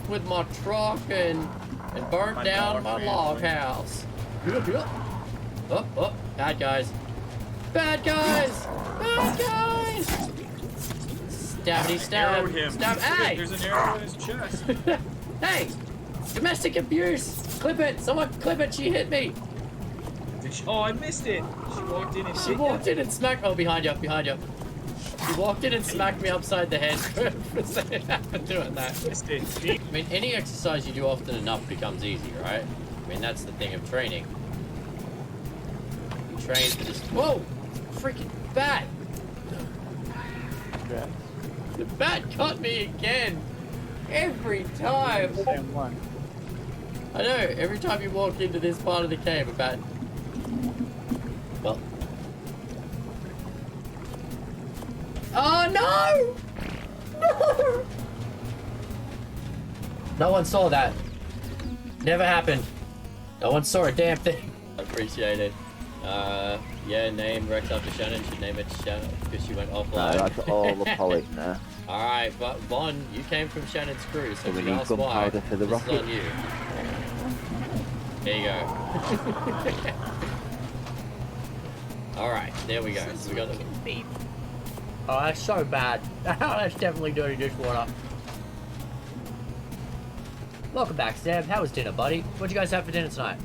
with my truck and burnt down my log house. Oh, bad guys. Bad guys! Bad guys! Stabby stab. Stab. Hey! There's an arrow in his chest. Hey! Domestic abuse! Clip it! Someone clip it! She hit me! Oh, I missed it! She walked in and She walked in and smacked. Oh, behind you, behind you. She walked in and smacked me upside the head for doing that. Missed it. I mean, any exercise you do often enough becomes easy, right? I mean, that's the thing of training. You train for this. Whoa! Freaking bat! Yeah. The bat got me again! Every time! Same one. I know, every time you walk into this part of the cave, a bat. Well. Oh no! No! No one saw that. Never happened. No one saw a damn thing. Appreciate it. Yeah, name Rex after Shannon. Should name it Shannon because she went offline. No, that's all the polish now. Alright, but Von, you came from Shannon's crew, so we you need asked why. gunpowder for the This is rocket. on you. There you go. Alright, there we go. So we got the beep. Oh, that's so bad. That's definitely dirty dishwater. Welcome back, Sam. How was dinner, buddy? What'd you guys have for dinner tonight?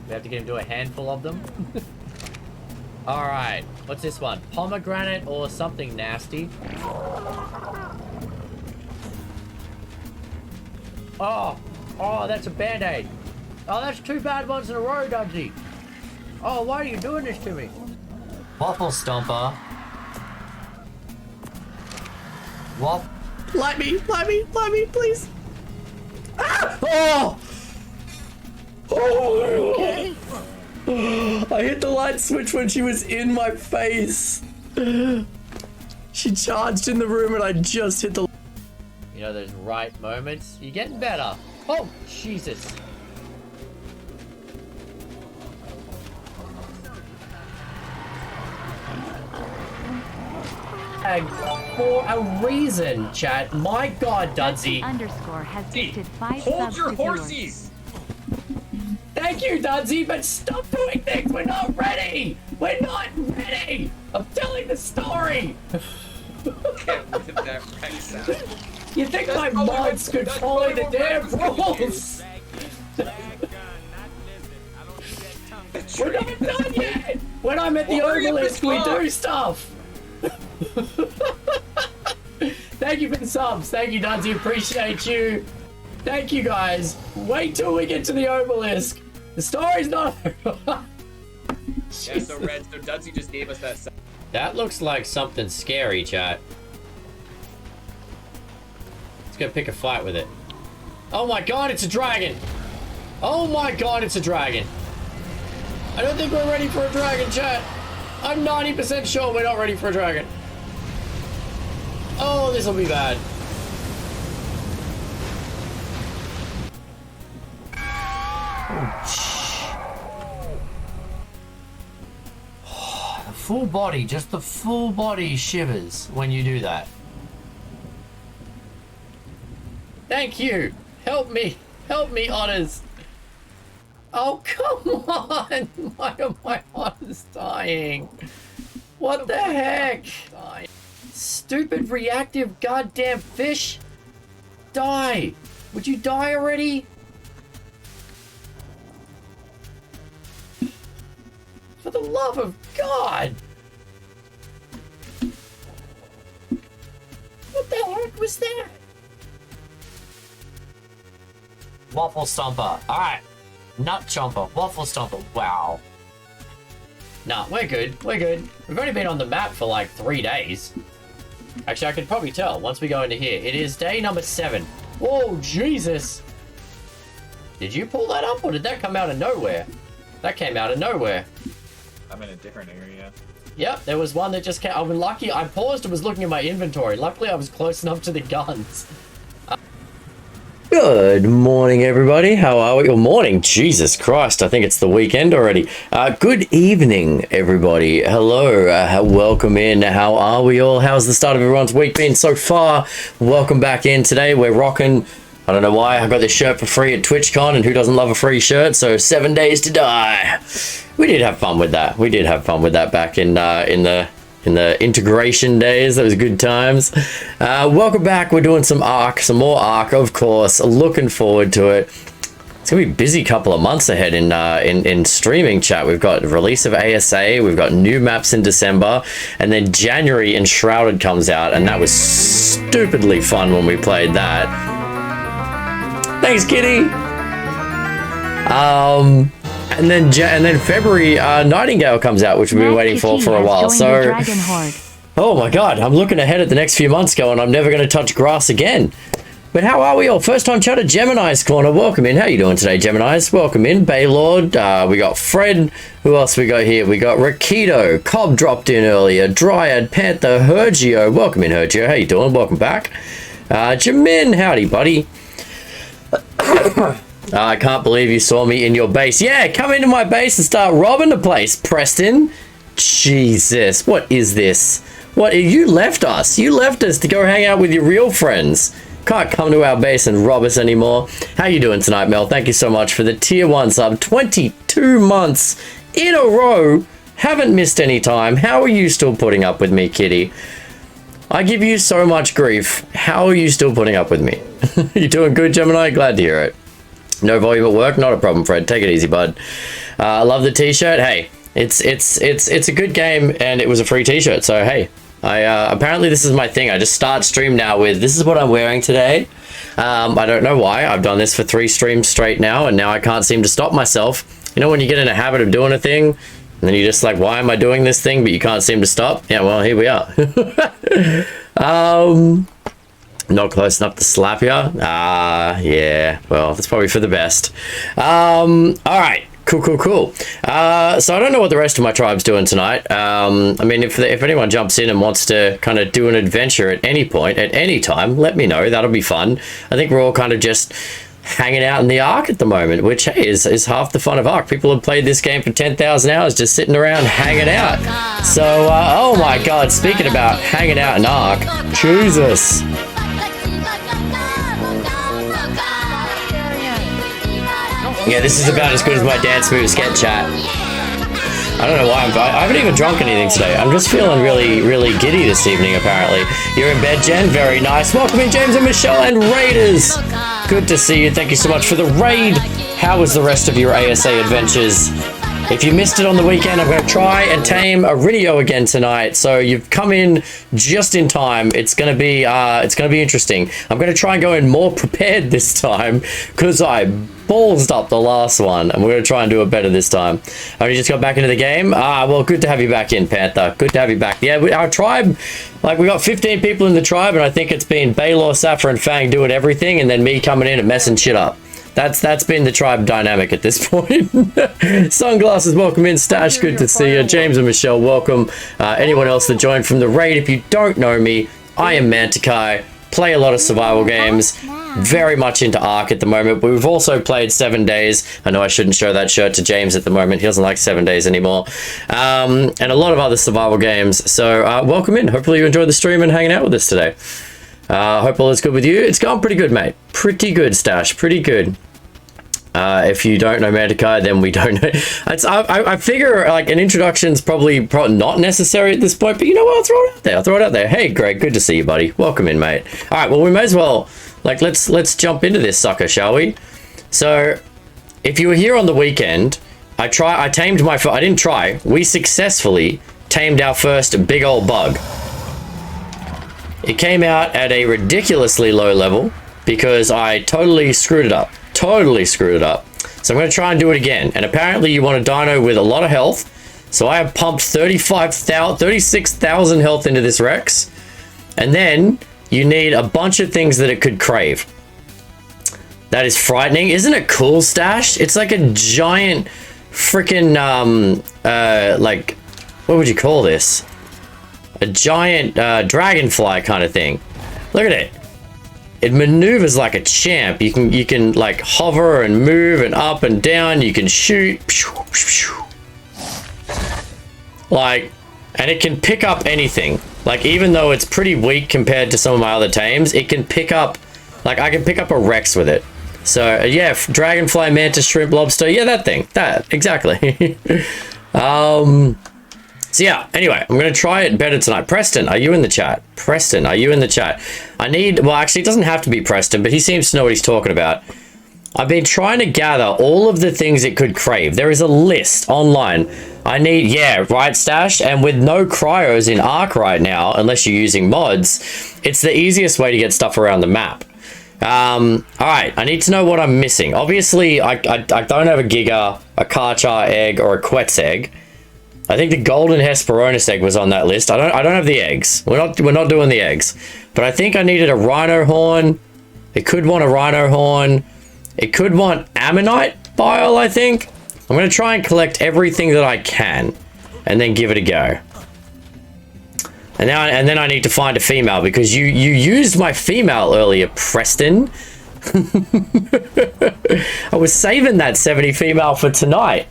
We have to get him to a handful of them. Alright, what's this one? Pomegranate or something nasty? Oh, that's a band-aid. Oh, that's 2 bad ones in a row, Dunsey. Oh, why are you doing this to me? Waffle Stomper. Light me, please. Ah! Oh! Oh, okay. I hit the light switch when she was in my face. She charged in the room and I just hit the... You know those right moments? You're getting better. Oh, Jesus. And for a reason, chat. My God, Dudsy. Underscore has gifted 5 Hold subs your to viewers. horsies! Thank you, Dudsy, but stop doing things. We're not ready. We're not ready. I'm telling the story. Can't look at that right sound. You think my mods could follow the damn rules? We're not done yet. When I'm at the obelisk, we do stuff. Thank you for the subs. Thank you, Dudsy. Appreciate you. Thank you, guys. Wait till we get to the obelisk. The story's not over. Yeah, so Red, so Dudsy just gave us that sound. That looks like something scary, chat. Let's go pick a fight with it. Oh my God, it's a dragon. Oh my God, it's a dragon. I don't think we're ready for a dragon, chat. I'm 90% sure we're not ready for a dragon. Oh, this will be bad. The full body, just the full body shivers when you do that. Thank you. Help me, Otters. Oh, come on. Why are my Otters dying? What the heck? Stupid reactive goddamn fish. Die. Would you die already? For the love of God! What the heck was that? Waffle Stomper. Alright. Nut Chomper. Waffle Stomper. Wow. Nah, we're good. We're good. We've only been on the map for like 3 days. Actually, I can probably tell once we go into here. It is day number 7. Whoa, Jesus! Did you pull that up or did that come out of nowhere? That came out of nowhere. I'm in a different area. Yep, there was one that just came. I've been lucky. I paused and was looking at my inventory. Luckily, I was close enough to the guns. Good morning, everybody. How are we? Good morning. Jesus Christ, I think it's the weekend already. Good evening, everybody. Hello. Welcome in. How are we all? How's the start of everyone's week been so far? Welcome back in. Today we're rocking. I don't know why. I got this shirt for free at TwitchCon, and who doesn't love a free shirt? So 7 days to die. We did have fun with that. We did have fun with that back in the integration days. That was good times. Welcome back. We're doing some more Ark, of course. Looking forward to it. It's gonna be a busy couple of months ahead in streaming chat. We've got the release of ASA, we've got new maps in December, and then January Enshrouded comes out, and that was stupidly fun when we played that. Thanks, Kitty. And then February, Nightingale comes out, which we've been waiting for a while. So, oh my God, I'm looking ahead at the next few months going, I'm never going to touch grass again. But how are we all? First time chat at Gemini's Corner. Welcome in. How you doing today, Gemini's? Welcome in. Baylord. We got Fred. Who else we got here? We got Rakito. Cobb dropped in earlier. Dryad, Panther, Hergio. Welcome in, Hergio. How you doing? Welcome back. Jamin. Howdy, buddy. I can't believe you saw me in your base. Yeah, come into my base and start robbing the place, Preston. Jesus, what is this? You left us. You left us to go hang out with your real friends. Can't come to our base and rob us anymore. How you doing tonight, Mel? Thank you so much for the tier 1 sub. 22 months in a row. Haven't missed any time. How are you still putting up with me, kitty? I give you so much grief. How are you still putting up with me? You doing good, Gemini? Glad to hear it. No volume at work? Not a problem, Fred. Take it easy, bud. I love the t-shirt. Hey, it's a good game, and it was a free t-shirt, so hey. Apparently this is my thing. I just start stream now with, this is what I'm wearing today. I don't know why. I've done this for 3 streams straight now, and now I can't seem to stop myself. You know when you get in a habit of doing a thing, and then you're just like, why am I doing this thing? But you can't seem to stop. Yeah, well, here we are. Not close enough to slap ya. Yeah, well, that's probably for the best. All right. Cool. So I don't know what the rest of my tribe's doing tonight. I mean, if anyone jumps in and wants to kind of do an adventure at any point, at any time, let me know. That'll be fun. I think we're all kind of just hanging out in the Ark at the moment, which, hey, is half the fun of Ark. People have played this game for 10,000 hours just sitting around hanging out. So, oh my God, speaking about hanging out in Ark, Jesus. Yeah, this is about as good as my dance moves get, chat. I don't know why I haven't even drunk anything today. I'm just feeling really giddy this evening, apparently. You're in bed, Jen? Very nice. Welcome in, James and Michelle and Raiders. Good to see you. Thank you so much for the raid. How was the rest of your ASA adventures? If you missed it on the weekend, I'm going to try and tame a Rhynio again tonight. So you've come in just in time. It's going to be interesting. I'm going to try and go in more prepared this time because I ballsed up the last one, and we're going to try and do it better this time. I only just got back into the game. Well, good to have you back in, Panther. Good to have you back. Yeah, our tribe, like, we got 15 people in the tribe, and I think it's been Baylor, Saffron, and Fang doing everything, and then me coming in and messing shit up. That's been the tribe dynamic at this point. Sunglasses, welcome in. Stash, good to see you. James and Michelle, welcome. Anyone else that joined from the raid, if you don't know me, I am Mantikai. Play a lot of survival games. Very much into Ark at the moment, but we've also played 7 days. I know I shouldn't show that shirt to James at the moment. He doesn't like 7 days anymore. And a lot of other survival games. So welcome in. Hopefully you enjoyed the stream and hanging out with us today. Hope all is good with you. It's gone pretty good, mate. Pretty good, Stash. Pretty good. If you don't know Mantikai, then we don't know. I figure like an introduction's probably not necessary at this point, but you know what? I'll throw it out there. Hey, Greg, good to see you, buddy. Welcome in, mate. All right, well, we may as well, like, let's jump into this sucker, shall we? So, if you were here on the weekend, I didn't try. We successfully tamed our first big old bug. It came out at a ridiculously low level because I totally screwed it up. So I'm going to try and do it again. And apparently you want a dino with a lot of health. So I have pumped 36,000 health into this Rex. And then you need a bunch of things that it could crave. That is frightening. Isn't it cool, Stash? It's like a giant freaking, like, what would you call this? A giant dragonfly kind of thing. Look at it. It maneuvers like a champ. You can like hover and move and up and down. You can shoot. Like, and it can pick up anything. Like, even though it's pretty weak compared to some of my other tames, it can pick up, like, I can pick up a Rex with it. So, yeah, dragonfly, mantis, shrimp, lobster. Yeah, that thing. That, exactly. So, yeah, anyway, I'm going to try it better tonight. Preston, are you in the chat? Preston, are you in the chat? I need, well, actually, it doesn't have to be Preston, but he seems to know what he's talking about. I've been trying to gather all of the things it could crave. There is a list online. I need, yeah, right, Stash? And with no cryos in Ark right now, unless you're using mods, it's the easiest way to get stuff around the map. All right, I need to know what I'm missing. Obviously, I don't have a Giga, a Karchar egg, or a Quetz egg. I think the golden Hesperornis egg was on that list. I don't have the eggs. We're not doing the eggs. But I think I needed a rhino horn. It could want a rhino horn. It could want ammonite bile, I think. I'm going to try and collect everything that I can and then give it a go. And then I need to find a female because you used my female earlier, Preston. I was saving that 70 female for tonight.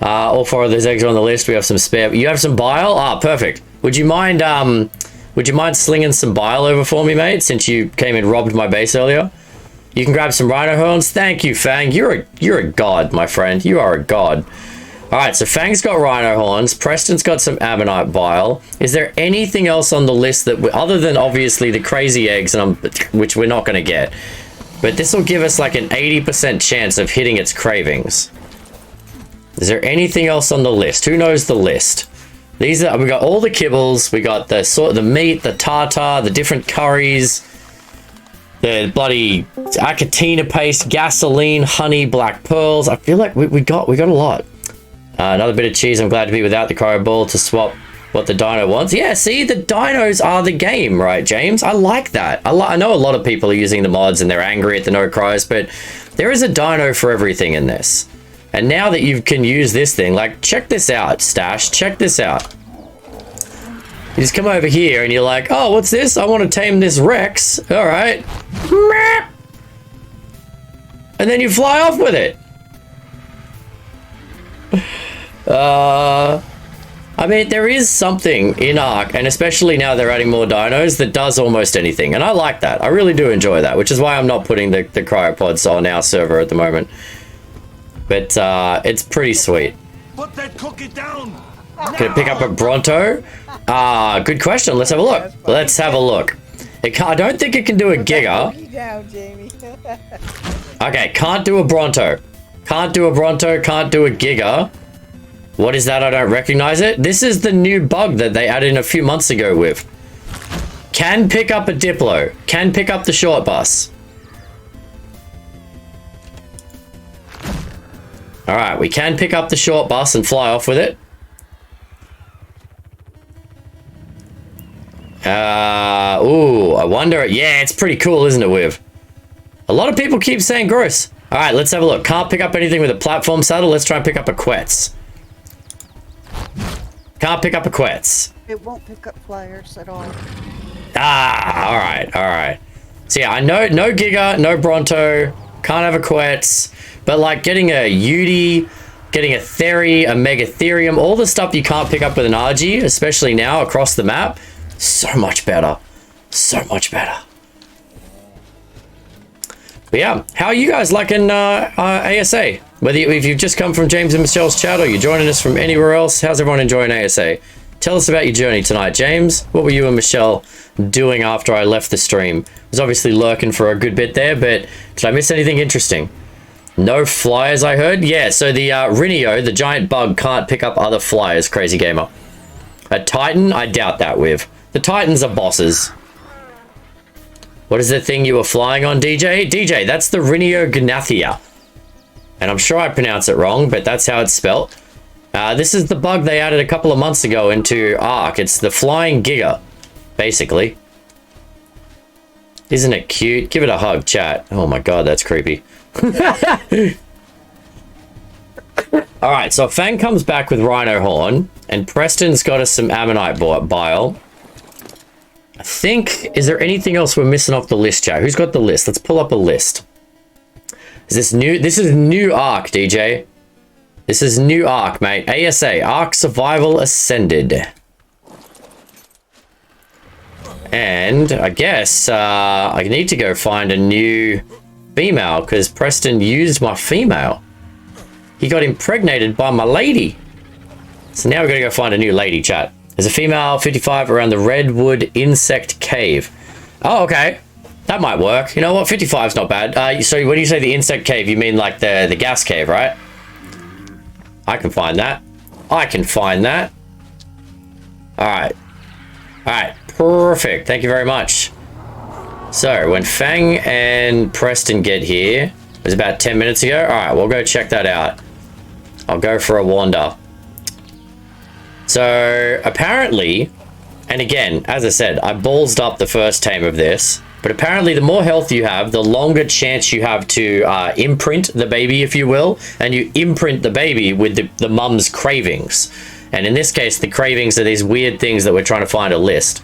All 4 of those eggs are on the list. We have some spare. You have some bile? Ah, perfect. Would you mind slinging some bile over for me, mate, since you came and robbed my base earlier? You can grab some rhino horns. Thank you, Fang. You're a god, my friend. You are a god. All right, so Fang's got rhino horns. Preston's got some ammonite bile. Is there anything else on the list that, other than obviously the crazy eggs, which we're not going to get, but this will give us like an 80% chance of hitting its cravings. Is there anything else on the list? Who knows the list? We got all the kibbles. We got the meat, the tartar, the different curries. The bloody acatina paste, gasoline, honey, black pearls. I feel like we got a lot. Another bit of cheese. I'm glad to be without the cryo ball to swap what the dino wants. Yeah, see, the dinos are the game, right, James? I like that. I know a lot of people are using the mods and they're angry at the no cryos, but there is a dino for everything in this. And now that you can use this thing, like, check this out, Stash. Check this out. You just come over here and you're like, oh, what's this? I want to tame this Rex. All right. And then you fly off with it. I mean, there is something in Ark, and especially now they're adding more dinos, that does almost anything. And I like that. I really do enjoy that, which is why I'm not putting the cryopods on our server at the moment. But it's pretty sweet. Put that cookie down. Can it pick up a Bronto? Good question. Let's have a look. Let's have a look. I don't think it can do a Giga. Okay, can't do a Bronto. Can't do a Bronto, can't do a Giga. What is that? I don't recognize it. This is the new bug that they added in a few months ago with. Can pick up a Diplo. Can pick up the short bus. Alright, we can pick up the short bus and fly off with it. Ooh, I wonder. Yeah, it's pretty cool, isn't it, Viv? A lot of people keep saying gross. All right, let's have a look. Can't pick up anything with a platform saddle. Let's try and pick up a Quetz. Can't pick up a Quetz. It won't pick up flyers at all. Ah, all right, all right. So yeah, I know no Giga, no Bronto, can't have a Quetz, but like getting a Udi, getting a Theri, a Megatherium, all the stuff you can't pick up with an RG, especially now across the map, so much better. So much better. But yeah, how are you guys liking ASA? If you've just come from James and Michelle's chat or you're joining us from anywhere else, how's everyone enjoying ASA? Tell us about your journey tonight, James. What were you and Michelle doing after I left the stream? I was obviously lurking for a good bit there, but did I miss anything interesting? No flyers, I heard? Yeah, so the Rhynio, the giant bug, can't pick up other flyers, Crazy Gamer. A Titan? I doubt that with. The Titans are bosses. What is the thing you were flying on, DJ? DJ, that's the Rhynio Gnathia. And I'm sure I pronounce it wrong, but that's how it's spelt. This is the bug they added a couple of months ago into Ark. It's the flying Giga, basically. Isn't it cute? Give it a hug, chat. Oh my god, that's creepy. Alright, so Fang comes back with Rhino Horn, and Preston's got us some Ammonite bile. I think, is there anything else we're missing off the list, chat? Who's got the list? Let's pull up a list. Is this new? This is new Ark, DJ. This is new Ark, mate. ASA, Ark Survival Ascended. And I guess I need to go find a new female because Preston used my female. He got impregnated by my lady. So now we're going to go find a new lady, chat. There's a female 55 around the Redwood Insect Cave. Oh, okay. That might work. You know what? 55's not bad. So when you say the insect cave, you mean like the gas cave, right? I can find that. I can find that. All right. All right. Perfect. Thank you very much. So when Fang and Preston get here, it was about 10 minutes ago. All right, we'll go check that out. I'll go for a wander. So apparently, and again, as I said, I ballsed up the first tame of this, but apparently the more health you have, the longer chance you have to imprint the baby, if you will, and you imprint the baby with the mum's cravings. And in this case, the cravings are these weird things that we're trying to find a list.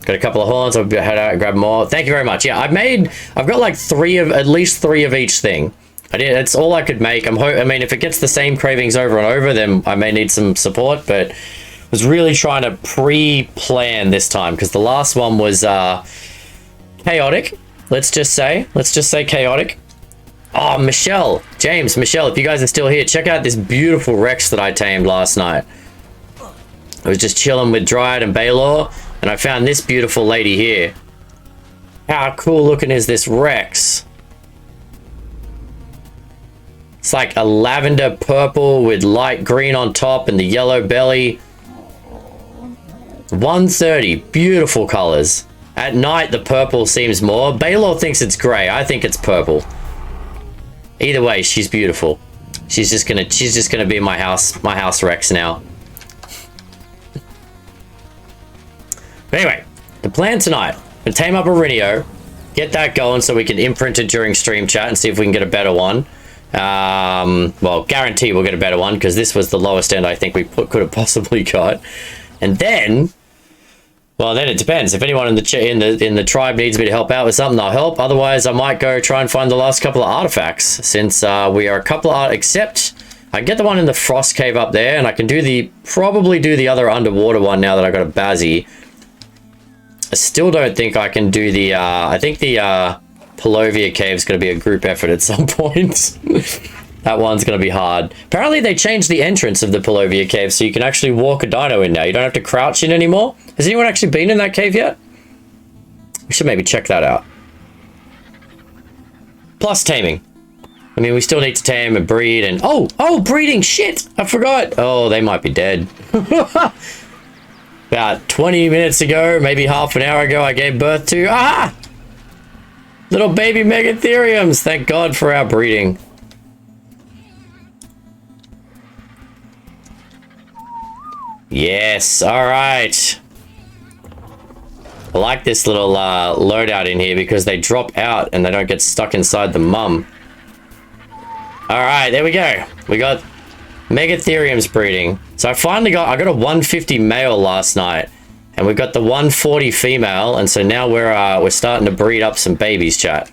Got a couple of horns. I'll head out and grab more. Thank you very much. Yeah, I've got like at least three of each thing. That's all I could make. I mean, if it gets the same cravings over and over, then I may need some support, but I was really trying to pre-plan this time because the last one was chaotic. Let's just say chaotic. Oh, Michelle, James, Michelle, if you guys are still here, check out this beautiful Rex that I tamed last night. I was just chilling with Dryad and Baylor, and I found this beautiful lady here. How cool looking is this Rex? It's like a lavender purple with light green on top and the yellow belly. 130, beautiful colors. At night, the purple seems more. Baylor thinks it's gray. I think it's purple. Either way, she's beautiful. She's just gonna be my house Rex now. But anyway, the plan tonight, we'll tame up a Rhynio, get that going so we can imprint it during stream chat and see if we can get a better one. Well, guarantee we'll get a better one because this was the lowest end I think we could have possibly got. And then, well, then it depends. If anyone in the tribe needs me to help out with something, I'll help. Otherwise, I might go try and find the last couple of artifacts since we are a couple of except I get the one in the frost cave up there, and I can probably do the other underwater one now that I got a Bazzy. I still don't think I can do the I think the Polovia cave is going to be a group effort at some point. That one's going to be hard. Apparently they changed the entrance of the Polovia cave so you can actually walk a dino in now. You don't have to crouch in anymore. Has anyone actually been in that cave yet? We should maybe check that out. Plus taming. I mean, we still need to tame and breed and... Oh, breeding! Shit! I forgot! Oh, they might be dead. About 20 minutes ago, maybe half an hour ago, I gave birth to... Ah! Little baby Megatheriums! Thank God for our breeding. Yes, alright. I like this little loadout in here because they drop out and they don't get stuck inside the mum. Alright, there we go. We got Megatheriums breeding. So I got a 150 male last night. And we've got the 140 female, and so now we're starting to breed up some babies, chat.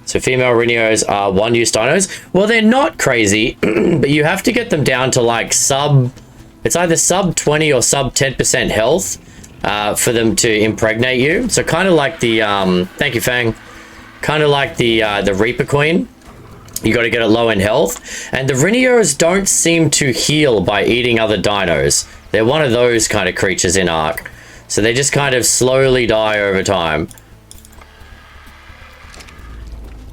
So female Rhynios are one-use dinos. Well, they're not crazy, but you have to get them down to like it's either sub 20 or sub 10% health for them to impregnate you. So kind of like the thank you, Fang. Kind of like the Reaper Queen. You got to get it low in health. And the Rhynios don't seem to heal by eating other dinos. They're one of those kind of creatures in Ark. So they just kind of slowly die over time.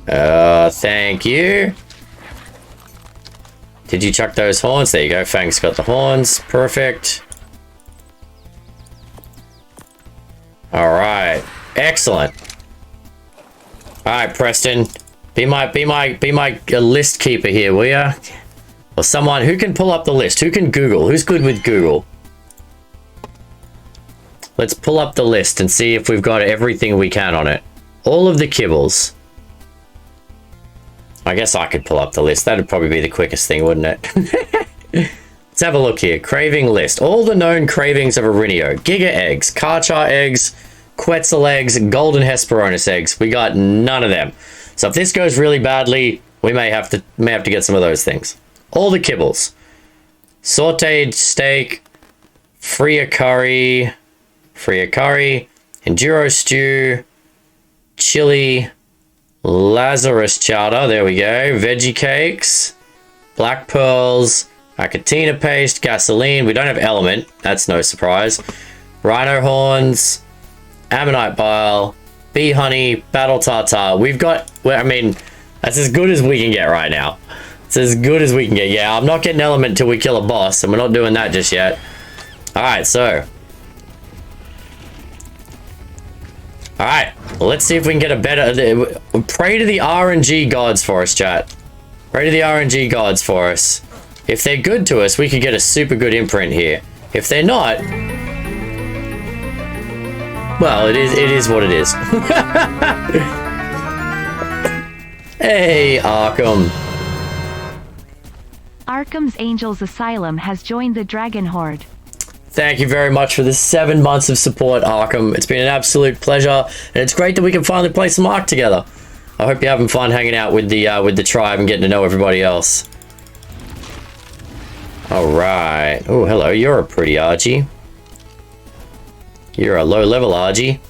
Thank you. Did you chuck those horns? There you go. Fang's got the horns. Perfect. All right. Excellent. All right, Preston. Be my list keeper here, will ya? Or someone who can pull up the list. Who can Google? Who's good with Google? Let's pull up the list and see if we've got everything we can on it. All of the kibbles. I guess I could pull up the list. That'd probably be the quickest thing, wouldn't it? Let's Let's have a look here. Craving list. All the known cravings of a Rhynio. Giga eggs, Karchar eggs, Quetzal eggs, Golden Hesperornis eggs. We got none of them. So if this goes really badly, we may have to get some of those things. All the kibbles. Sauteed steak, Freya curry, Enduro stew, chili, Lazarus chowder, there we go, veggie cakes, black pearls, Acatina paste, gasoline. We don't have element, that's no surprise. Rhino horns, ammonite bile, bee honey, battle tartar. We've got, well, I mean, that's as good as we can get right now. It's as good as we can get. Yeah, I'm not getting element till we kill a boss, and we're not doing that just yet. Alright, so. Alright, well, let's see if we can get a better... Pray to the RNG gods for us, chat. Pray to the RNG gods for us. If they're good to us, we could get a super good imprint here. If they're not... Well, it is what it is. Hey, Arkham. Arkham's Angels Asylum has joined the Dragon Horde. Thank you very much for the 7 months of support, Arkham. It's been an absolute pleasure, and it's great that we can finally play some Ark together. I hope you're having fun hanging out with the tribe and getting to know everybody else. All right. Oh, hello. You're a pretty Archie. You're a low-level Archie.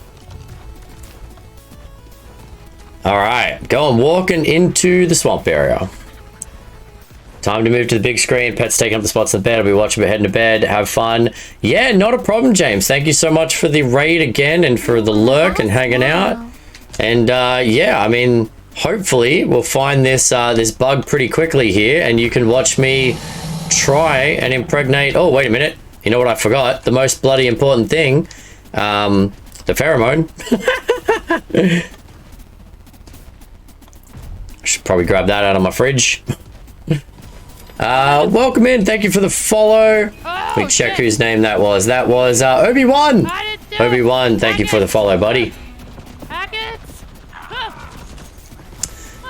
All right. Going walking into the swamp area. Time to move to the big screen. Pet's taking up the spots in the bed. I'll be watching, but heading to bed. Have fun. Yeah, not a problem, James. Thank you so much for the raid again and for the lurk and hanging out. And yeah, I mean, hopefully we'll find this this bug pretty quickly here, and you can watch me try and impregnate. Oh, wait a minute. You know what I forgot? The most bloody important thing. The pheromone. I should probably grab that out of my fridge. Welcome in. Thank you for the follow. Let me check whose name that was. That was Obi-Wan. Obi-Wan, thank you for the follow, buddy.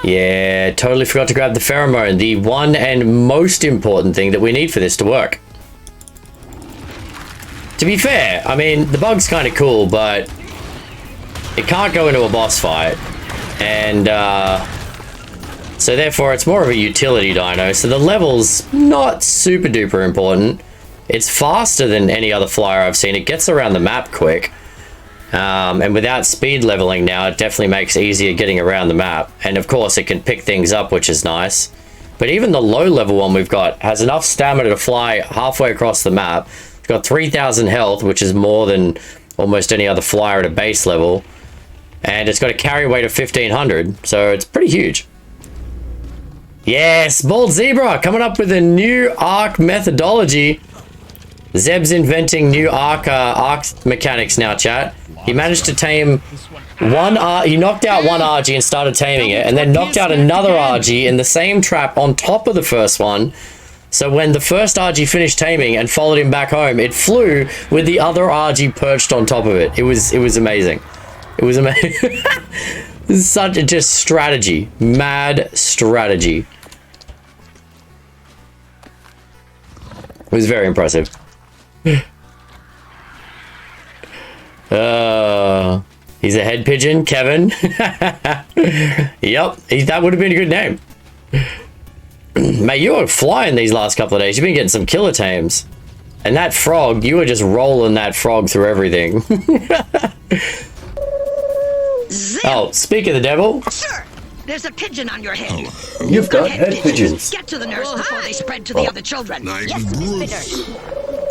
Yeah, totally forgot to grab the pheromone. The one and most important thing that we need for this to work. To be fair, I mean, the bug's kind of cool, but it can't go into a boss fight. And, so therefore, it's more of a utility dino. So the level's not super duper important. It's faster than any other flyer I've seen. It gets around the map quick. And without speed leveling now, it definitely makes it easier getting around the map. And of course, it can pick things up, which is nice. But even the low level one we've got has enough stamina to fly halfway across the map. It's got 3,000 health, which is more than almost any other flyer at a base level. And it's got a carry weight of 1,500, so it's pretty huge. Yes, Bald Zebra coming up with a new Ark methodology. Zeb's inventing new Ark mechanics now, chat. He managed to tame one he knocked out one RG and started taming it, and then knocked out another RG in the same trap on top of the first one. So when the first RG finished taming and followed him back home, it flew with the other RG perched on top of it. It was amazing. It was amazing. This is such a just strategy. Mad strategy. It was very impressive. He's a head pigeon, Kevin. Yep, that would have been a good name. Mate, you were flying these last couple of days. You've been getting some killer tames. And that frog, you were just rolling that frog through everything. Oh, speak of the devil. Sir, there's a pigeon on your head. You've got head pigeons. Get to the nurse before they spread to the other children. Yes,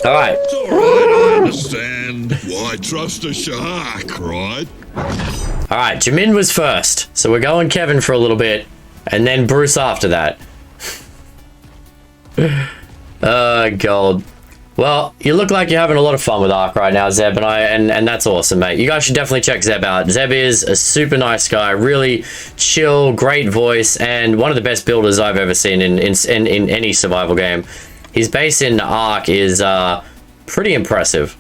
All right. It's all right, I understand. Why trust a shark, right? All right, Jamin was first. So we're going Kevin for a little bit. And then Bruce after that. God. Well, you look like you're having a lot of fun with Ark right now, Zeb, and that's awesome, mate. You guys should definitely check Zeb out. Zeb is a super nice guy, really chill, great voice, and one of the best builders I've ever seen in any survival game. His base in Ark is pretty impressive.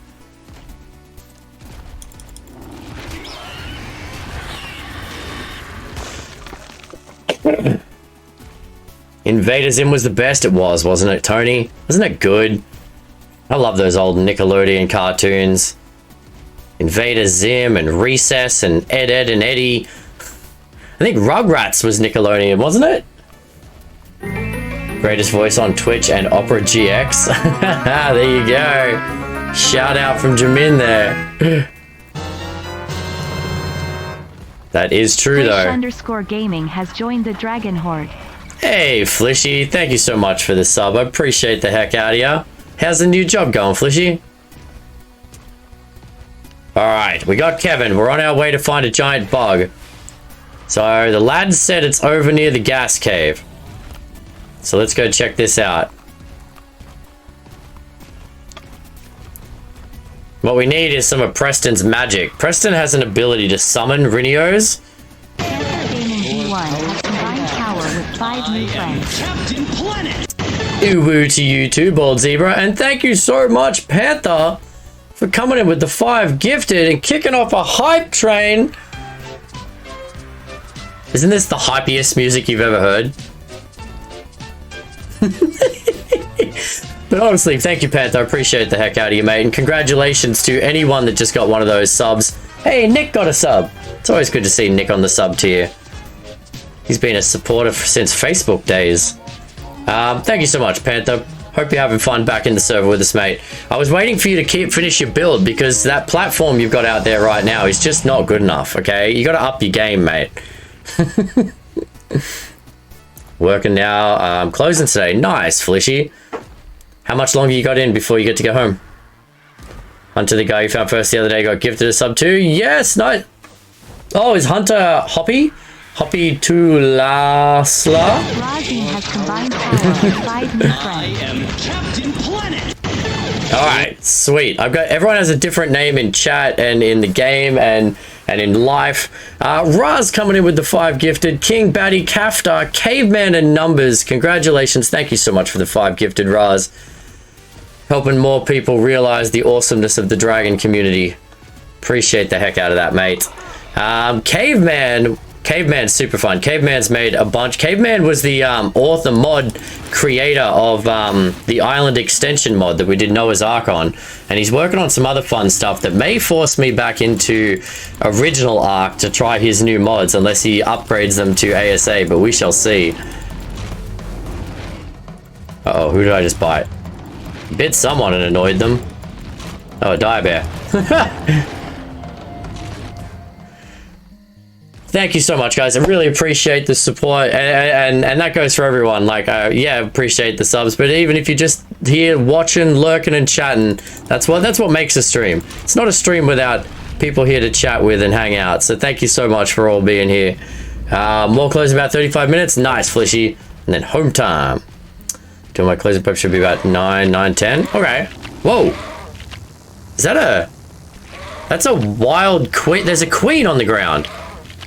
You Invader Zim was the best. It was, wasn't it, Tony? Wasn't it good? I love those old Nickelodeon cartoons. Invader Zim and Recess and Ed, Ed and Eddie. I think Rugrats was Nickelodeon, wasn't it? Greatest voice on Twitch and Opera GX. There you go. Shout out from Jamin there. That is true, though. _gaming has joined the Dragon Horde. Hey, Flishy. Thank you so much for the sub. I appreciate the heck out of you. How's the new job going, Flishy? Alright, we got Kevin. We're on our way to find a giant bug. So, the lads said it's over near the gas cave. So, let's go check this out. What we need is some of Preston's magic. Preston has an ability to summon Rhynios. Gaming V1 has combined power with 5 new friends. Captain Planet. Ooh to you too, Bald Zebra. And thank you so much, Panther, for coming in with the 5 gifted and kicking off a hype train. Isn't this the hypiest music you've ever heard? But honestly, thank you, Panther. I appreciate the heck out of you, mate. And congratulations to anyone that just got one of those subs. Hey, Nick got a sub. It's always good to see Nick on the sub tier. He's been a supporter since Facebook days. Thank you so much, Panther. Hope you're having fun back in the server with us, mate. I was waiting for you to finish your build because that platform you've got out there right now is just not good enough, okay? You got to up your game, mate. Working now. Closing today. Nice, Flishy. How much longer you got in before you get to go home? Hunter, the guy you found first the other day, got gifted a sub too. Yes, nice. Oh, is Hunter Hoppy? Hoppy Tulasla? Razi has combined power with 5 new friends. I am Captain Planet. Alright, sweet. I've got everyone has a different name in chat and in the game and in life. Raz coming in with the 5 gifted. King, Batty, Kaftar, Caveman and Numbers. Congratulations. Thank you so much for the 5 gifted, Raz. Helping more people realize the awesomeness of the dragon community. Appreciate the heck out of that, mate. Caveman's super fun. Caveman's made a bunch. Caveman was the author mod creator of the Island Extension mod that we did Noah's Ark on. And he's working on some other fun stuff that may force me back into original Ark to try his new mods unless he upgrades them to ASA, but we shall see. Uh-oh, who did I just bite? Bit someone and annoyed them. Oh, a dire bear. Thank you so much, guys. I really appreciate the support, and that goes for everyone. Like, yeah, appreciate the subs, but even if you're just here watching, lurking, and chatting, that's what makes a stream. It's not a stream without people here to chat with and hang out. So thank you so much for all being here. More close about 35 minutes. Nice, Flishy. And then home time. Doing my closing prep should be about 9:10. Okay. Whoa. Is that a? That's a wild queen. There's a queen on the ground.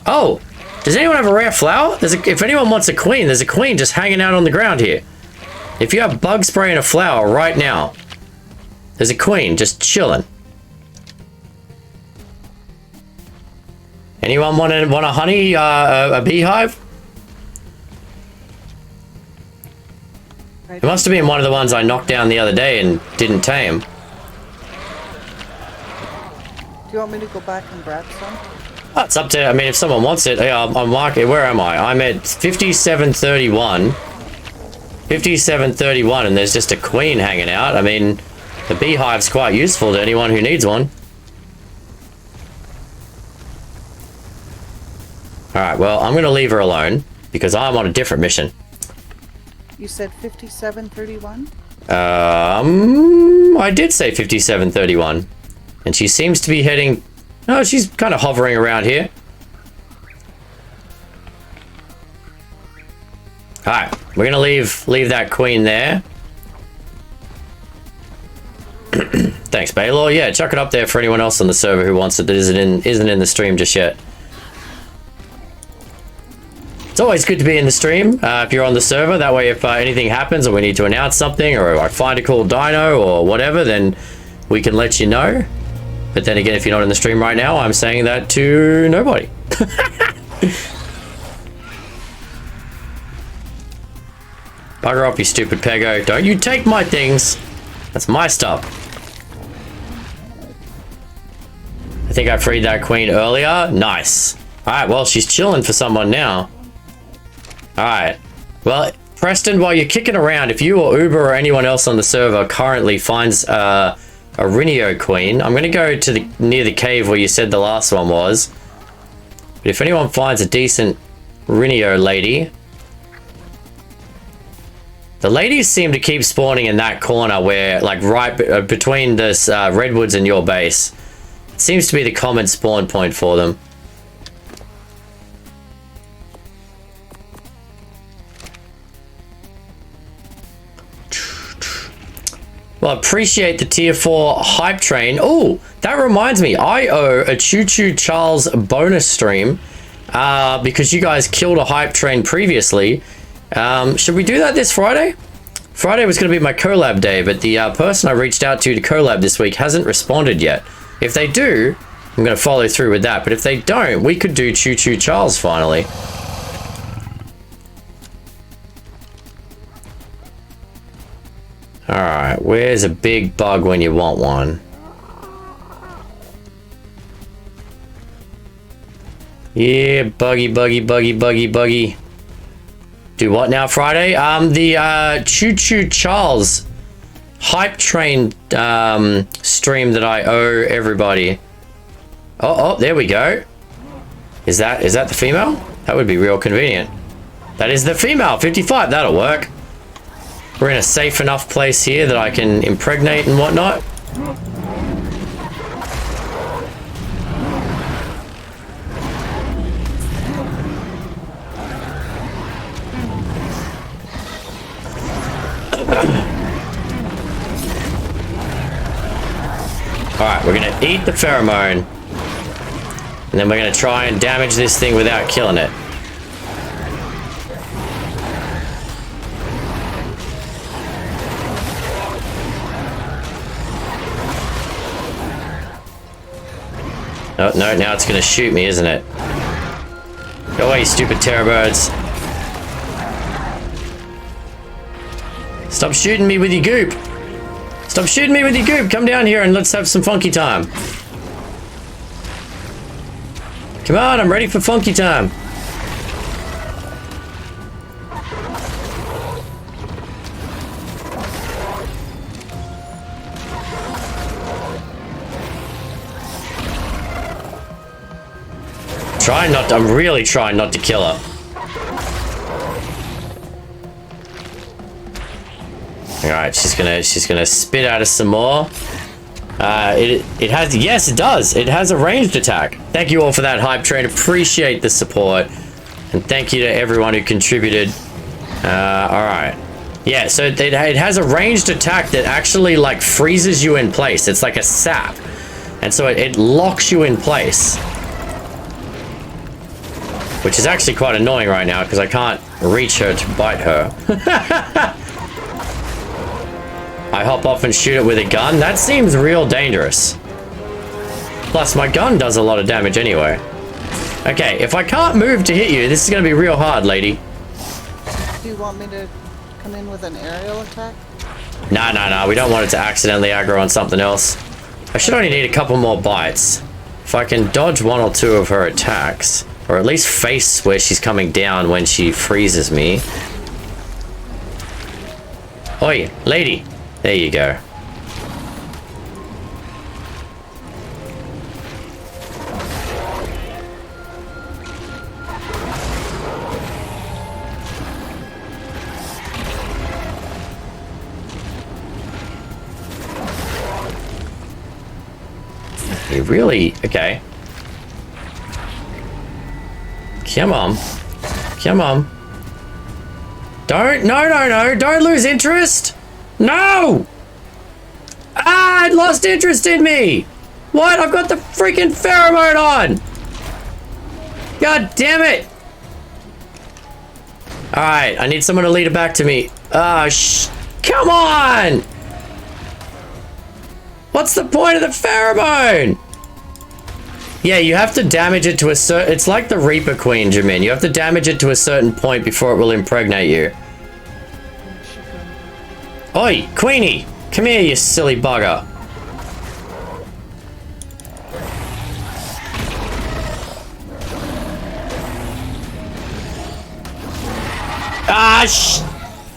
Oh, does anyone have a rare flower? If anyone wants a queen, there's a queen just hanging out on the ground here. If you have bug spray and a flower right now, there's a queen just chilling. Anyone want a honey, a beehive? It must have been one of the ones I knocked down the other day and didn't tame. Do you want me to go back and grab some? Oh, it's up to, I mean, if someone wants it, yeah, I'm marking, where am I? I'm at 5731. 5731, and there's just a queen hanging out. I mean, the beehive's quite useful to anyone who needs one. Alright, well, I'm gonna leave her alone, because I'm on a different mission. You said 5731? I did say 5731. And she seems to be heading... No, she's kind of hovering around here. Alright, we're gonna leave that queen there. Thanks, Baylor. Yeah, chuck it up there for anyone else on the server who wants it that isn't in the stream just yet. It's always good to be in the stream if you're on the server. That way, if anything happens or we need to announce something or I find a cool dino or whatever, then we can let you know. But then again, if you're not in the stream right now, I'm saying that to nobody. Bugger off, you stupid pego. Don't you take my things. That's my stuff. I think I freed that queen earlier. Nice. Alright, well, she's chilling for someone now. Alright. Well, Preston, while you're kicking around, if you or Uber or anyone else on the server currently finds a Rhynio queen, I'm going to go to near the cave where you said the last one was. But if anyone finds a decent Rhynio lady... The ladies seem to keep spawning in that corner where, like, right between this redwoods and your base. It seems to be the common spawn point for them. Well, appreciate the tier 4 hype train. Oh, that reminds me. I owe a Choo Choo Charles bonus stream because you guys killed a hype train previously. Should we do that this Friday? Friday was going to be my collab day, but the person I reached out to collab this week hasn't responded yet. If they do, I'm going to follow through with that. But if they don't, we could do Choo Choo Charles finally. Alright, where's a big bug when you want one? Yeah, buggy, buggy, buggy, buggy, buggy. Do what now, Friday? The Choo Choo Charles hype train stream that I owe everybody. Oh, there we go. Is that the female? That would be real convenient. That is the female, 55. That'll work. We're in a safe enough place here that I can impregnate and whatnot. Alright, we're gonna eat the pheromone. And then we're gonna try and damage this thing without killing it. Oh, no, now it's gonna shoot me, isn't it? Go away, you stupid terror birds. Stop shooting me with your goop. Stop shooting me with your goop. Come down here and let's have some funky time. Come on, I'm ready for funky time. I'm really trying not to kill her. Alright, she's gonna spit out us some more. It has, yes, it does. It has a ranged attack. Thank you all for that hype train. Appreciate the support. And thank you to everyone who contributed. Alright. Yeah, so it has a ranged attack that actually, like, freezes you in place. It's like a sap. And so it locks you in place. Which is actually quite annoying right now because I can't reach her to bite her. I hop off and shoot it with a gun. That seems real dangerous. Plus, my gun does a lot of damage anyway. Okay, if I can't move to hit you, this is going to be real hard, lady. Do you want me to come in with an aerial attack? No. We don't want it to accidentally aggro on something else. I should only need a couple more bites. If I can dodge one or two of her attacks, or at least face where she's coming down when she freezes me. Oi, lady. There you go. You really... Okay. Come on. Come on. Don't... No. Don't lose interest. No! Ah, it lost interest in me. What? I've got the freaking pheromone on. God damn it. Alright, I need someone to lead it back to me. Come on! What's the point of the pheromone? Yeah, you have to damage it to a certain... It's like the Reaper Queen, Jamin. You have to damage it to a certain point before it will impregnate you. Oi, Queenie! Come here, you silly bugger.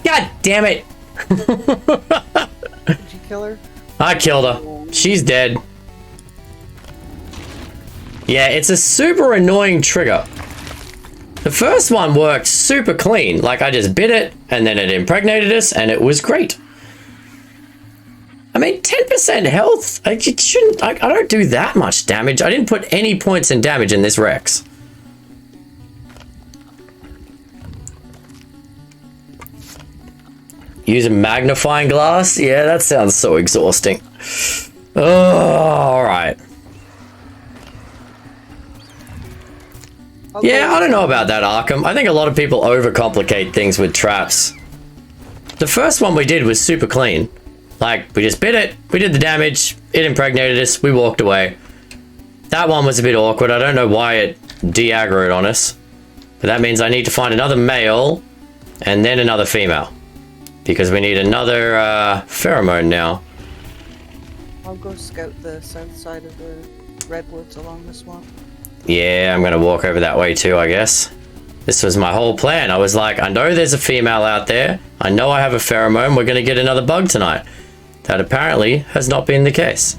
God damn it! Did you kill her? I killed her. She's dead. Yeah, it's a super annoying trigger. The first one worked super clean. Like, I just bit it, and then it impregnated us, and it was great. I mean, 10% health? It shouldn't... I don't do that much damage. I didn't put any points in damage in this Rex. Use a magnifying glass? Yeah, that sounds so exhausting. Oh, alright. Yeah, I don't know about that, Arkham. I think a lot of people overcomplicate things with traps. The first one we did was super clean. Like, we just bit it, we did the damage, it impregnated us, we walked away. That one was a bit awkward. I don't know why it de-aggroed on us. But that means I need to find another male and then another female. Because we need another pheromone now. I'll go scout the south side of the redwoods along the swamp. Yeah, I'm gonna walk over that way too, I guess. This was my whole plan. I was like, I know there's a female out there. I know I have a pheromone. We're gonna get another bug tonight. That apparently has not been the case.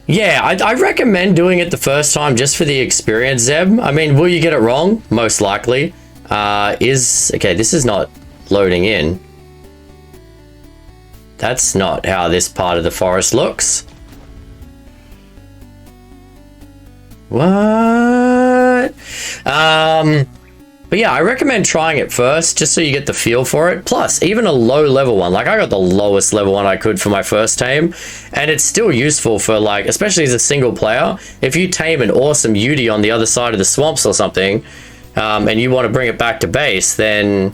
Yeah, I recommend doing it the first time just for the experience, Zeb. I mean, will you get it wrong? Most likely. Okay, this is not loading in. That's not how this part of the forest looks. What? But yeah, I recommend trying it first just so you get the feel for it. Plus, even a low level one, like I got the lowest level one I could for my first tame, and it's still useful for, like, especially as a single player. If you tame an awesome Yudi on the other side of the swamps or something, and you want to bring it back to base, then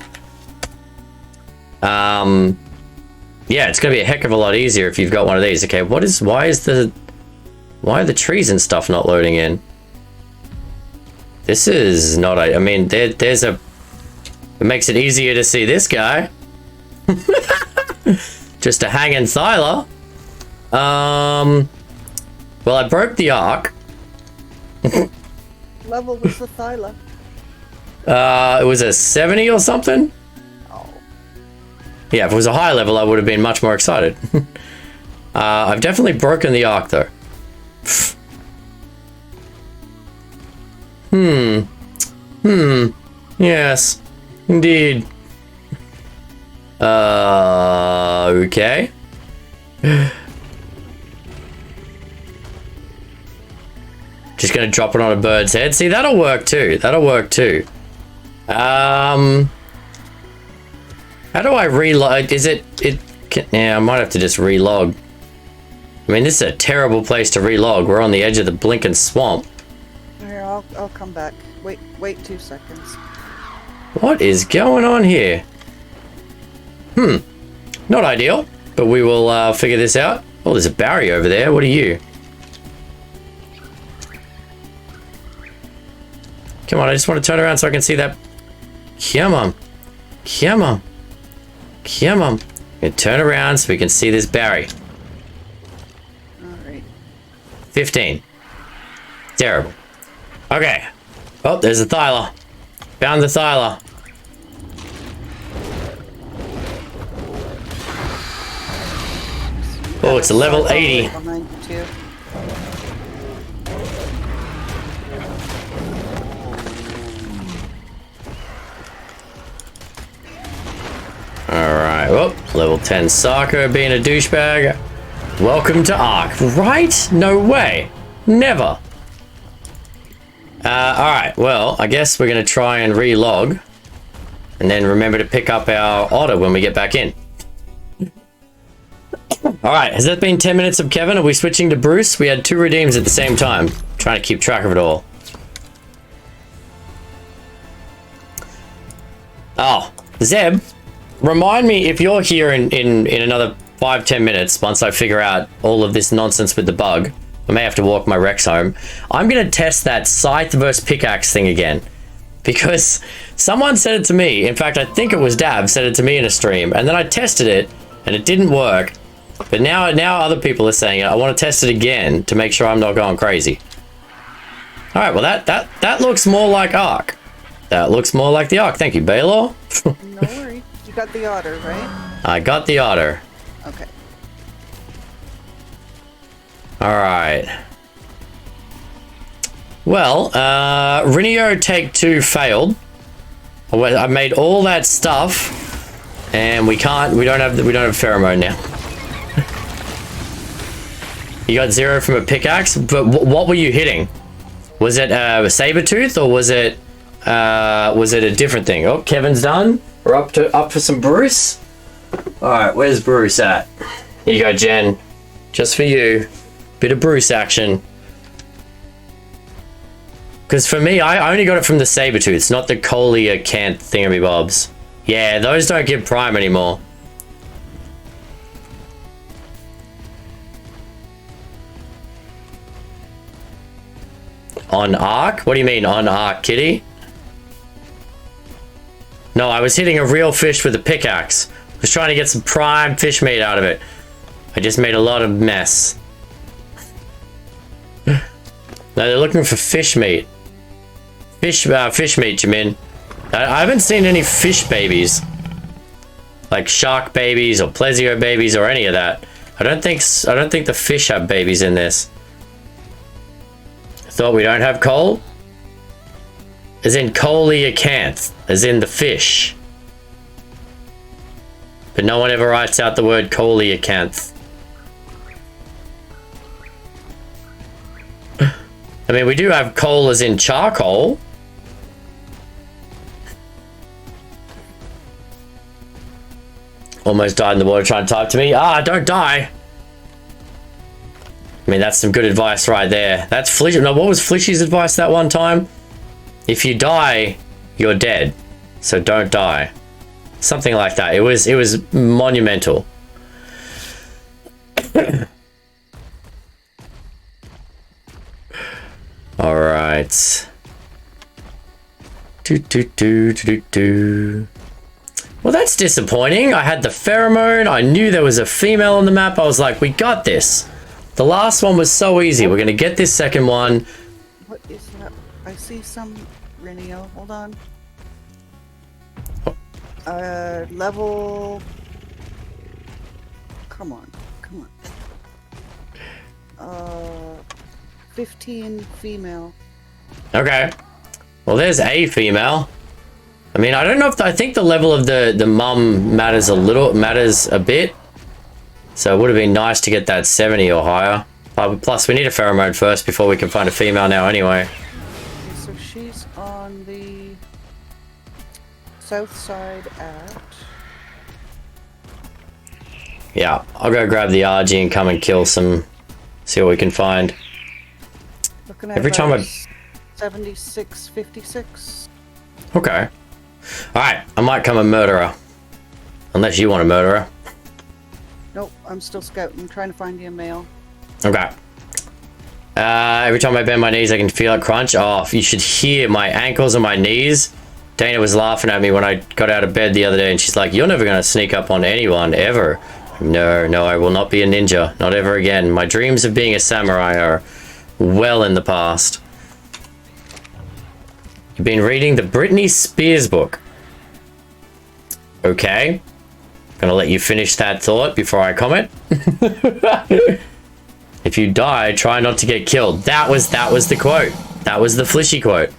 yeah, it's gonna be a heck of a lot easier if you've got one of these. Okay, why are the trees and stuff not loading in? This is not, I mean, there's a, it makes it easier to see this guy. Just a hanging Thyla. Well, I broke the arc. Level was the Thyla. It was a 70 or something. Oh. Yeah, if it was a high level, I would have been much more excited. I've definitely broken the arc though. Yes, indeed. Okay. Just gonna drop it on a bird's head. See, that'll work too. That'll work too. How do I relog? Yeah, I might have to just relog. I mean, this is a terrible place to relog. We're on the edge of the blinking swamp. Here, I'll come back. Wait 2 seconds. What is going on here? Not ideal, but we will figure this out. Oh, there's a barrier over there. What are you? Come on, I just want to turn around so I can see that. Come on. Come on. Come on. And turn around so we can see this barrier. Alright. 15. Terrible. Okay. Oh, there's a Thyla. Found the Thyla. Oh, it's a level 80. Behind you too. Alright, well, level 10 Sarko being a douchebag. Welcome to Ark. Right? No way. Never. Alright, well, I guess we're going to try and relog. And then remember to pick up our otter when we get back in. Alright, has that been 10 minutes of Kevin? Are we switching to Bruce? We had 2 redeems at the same time. Trying to keep track of it all. Oh, Zeb, remind me if you're here in another 5-10 minutes, once I figure out all of this nonsense with the bug. I may have to walk my Rex home. I'm going to test that scythe versus pickaxe thing again. because someone said it to me. In fact, I think it was Dab said it to me in a stream, and then I tested it and it didn't work. But now other people are saying it. I want to test it again to make sure I'm not going crazy. All right, well that looks more like Ark. That looks more like the Ark. Thank you, Baylor. No worries. You got the otter, right? I got the otter. Okay. All right. Well, Rhynio Take 2 failed. I made all that stuff, and we don't have pheromone now. You got 0 from a pickaxe, but what were you hitting? Was it a saber tooth, or was it a different thing? Oh, Kevin's done. We're up for some Bruce. All right, where's Bruce at? Here you go, Jen. Just for you, bit of Bruce action. Because for me, I only got it from the saber tooths, not the coelacanth thingamybobs. Yeah, those don't give prime anymore. On Ark? What do you mean on Ark, kitty? No, I was hitting a real fish with a pickaxe. I was trying to get some prime fish meat out of it. I just made a lot of mess. Now they're looking for fish meat. Fish meat, you mean? I haven't seen any fish babies. Like shark babies or plesio babies or any of that. I don't think the fish have babies in this. Thought we don't have coal? As in coelacanth, as in the fish. But no one ever writes out the word coelacanth. I mean, we do have coal as in charcoal. Almost died in the water trying to type to me. Ah, don't die. I mean, that's some good advice right there. That's Flish. No, what was Flishy's advice that one time? If you die, you're dead. So don't die. Something like that. It was monumental. All right. Well, that's disappointing. I had the pheromone. I knew there was a female on the map. I was like, we got this. The last one was so easy. We're going to get this second one. What is that? I see some Rhynio. Hold on. Level. Come on. 15 female. Okay. Well, there's a female. I mean, I don't know if I think the level of the mum matters a bit. So it would have been nice to get that 70 or higher. Plus, we need a pheromone first before we can find a female now anyway. So she's on the south side at... Yeah, I'll go grab the RG and come and kill some... See what we can find. Looking at Every time I... 76, 56. Okay. Alright, I might come and murder her. Unless you want to murder her. Nope, I'm still scouting. I'm trying to find you a male. Okay. Every time I bend my knees, I can feel it crunch. Oh, you should hear my ankles and my knees. Dana was laughing at me when I got out of bed the other day, and she's like, "You're never going to sneak up on anyone, ever." No, I will not be a ninja. Not ever again. My dreams of being a samurai are well in the past. You've been reading the Britney Spears book. Okay. Gonna let you finish that thought before I comment. If you die, try not to get killed. That was the quote. That was the Flishy quote.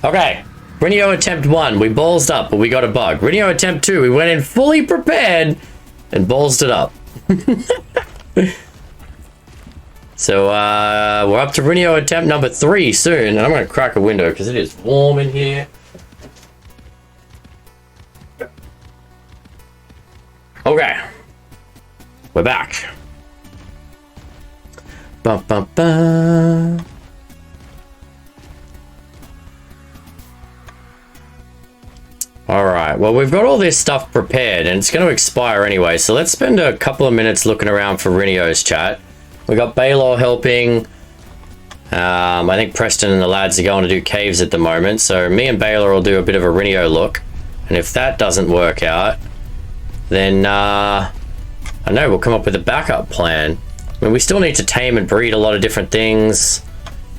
Okay. Rhynio attempt 1, we ballsed up, but we got a bug. Rhynio attempt 2, we went in fully prepared and ballsed it up. So, we're up to Rhynio attempt number 3 soon, and I'm gonna crack a window because it is warm in here. Okay. We're back. Bum, bum, bum. Alright, well, we've got all this stuff prepared, and it's going to expire anyway, so let's spend a couple of minutes looking around for Rhinio's chat. We got Baylor helping. I think Preston and the lads are going to do caves at the moment, so me and Baylor will do a bit of a Rhynio look, and if that doesn't work out, then, I know, we'll come up with a backup plan. I mean, we still need to tame and breed a lot of different things.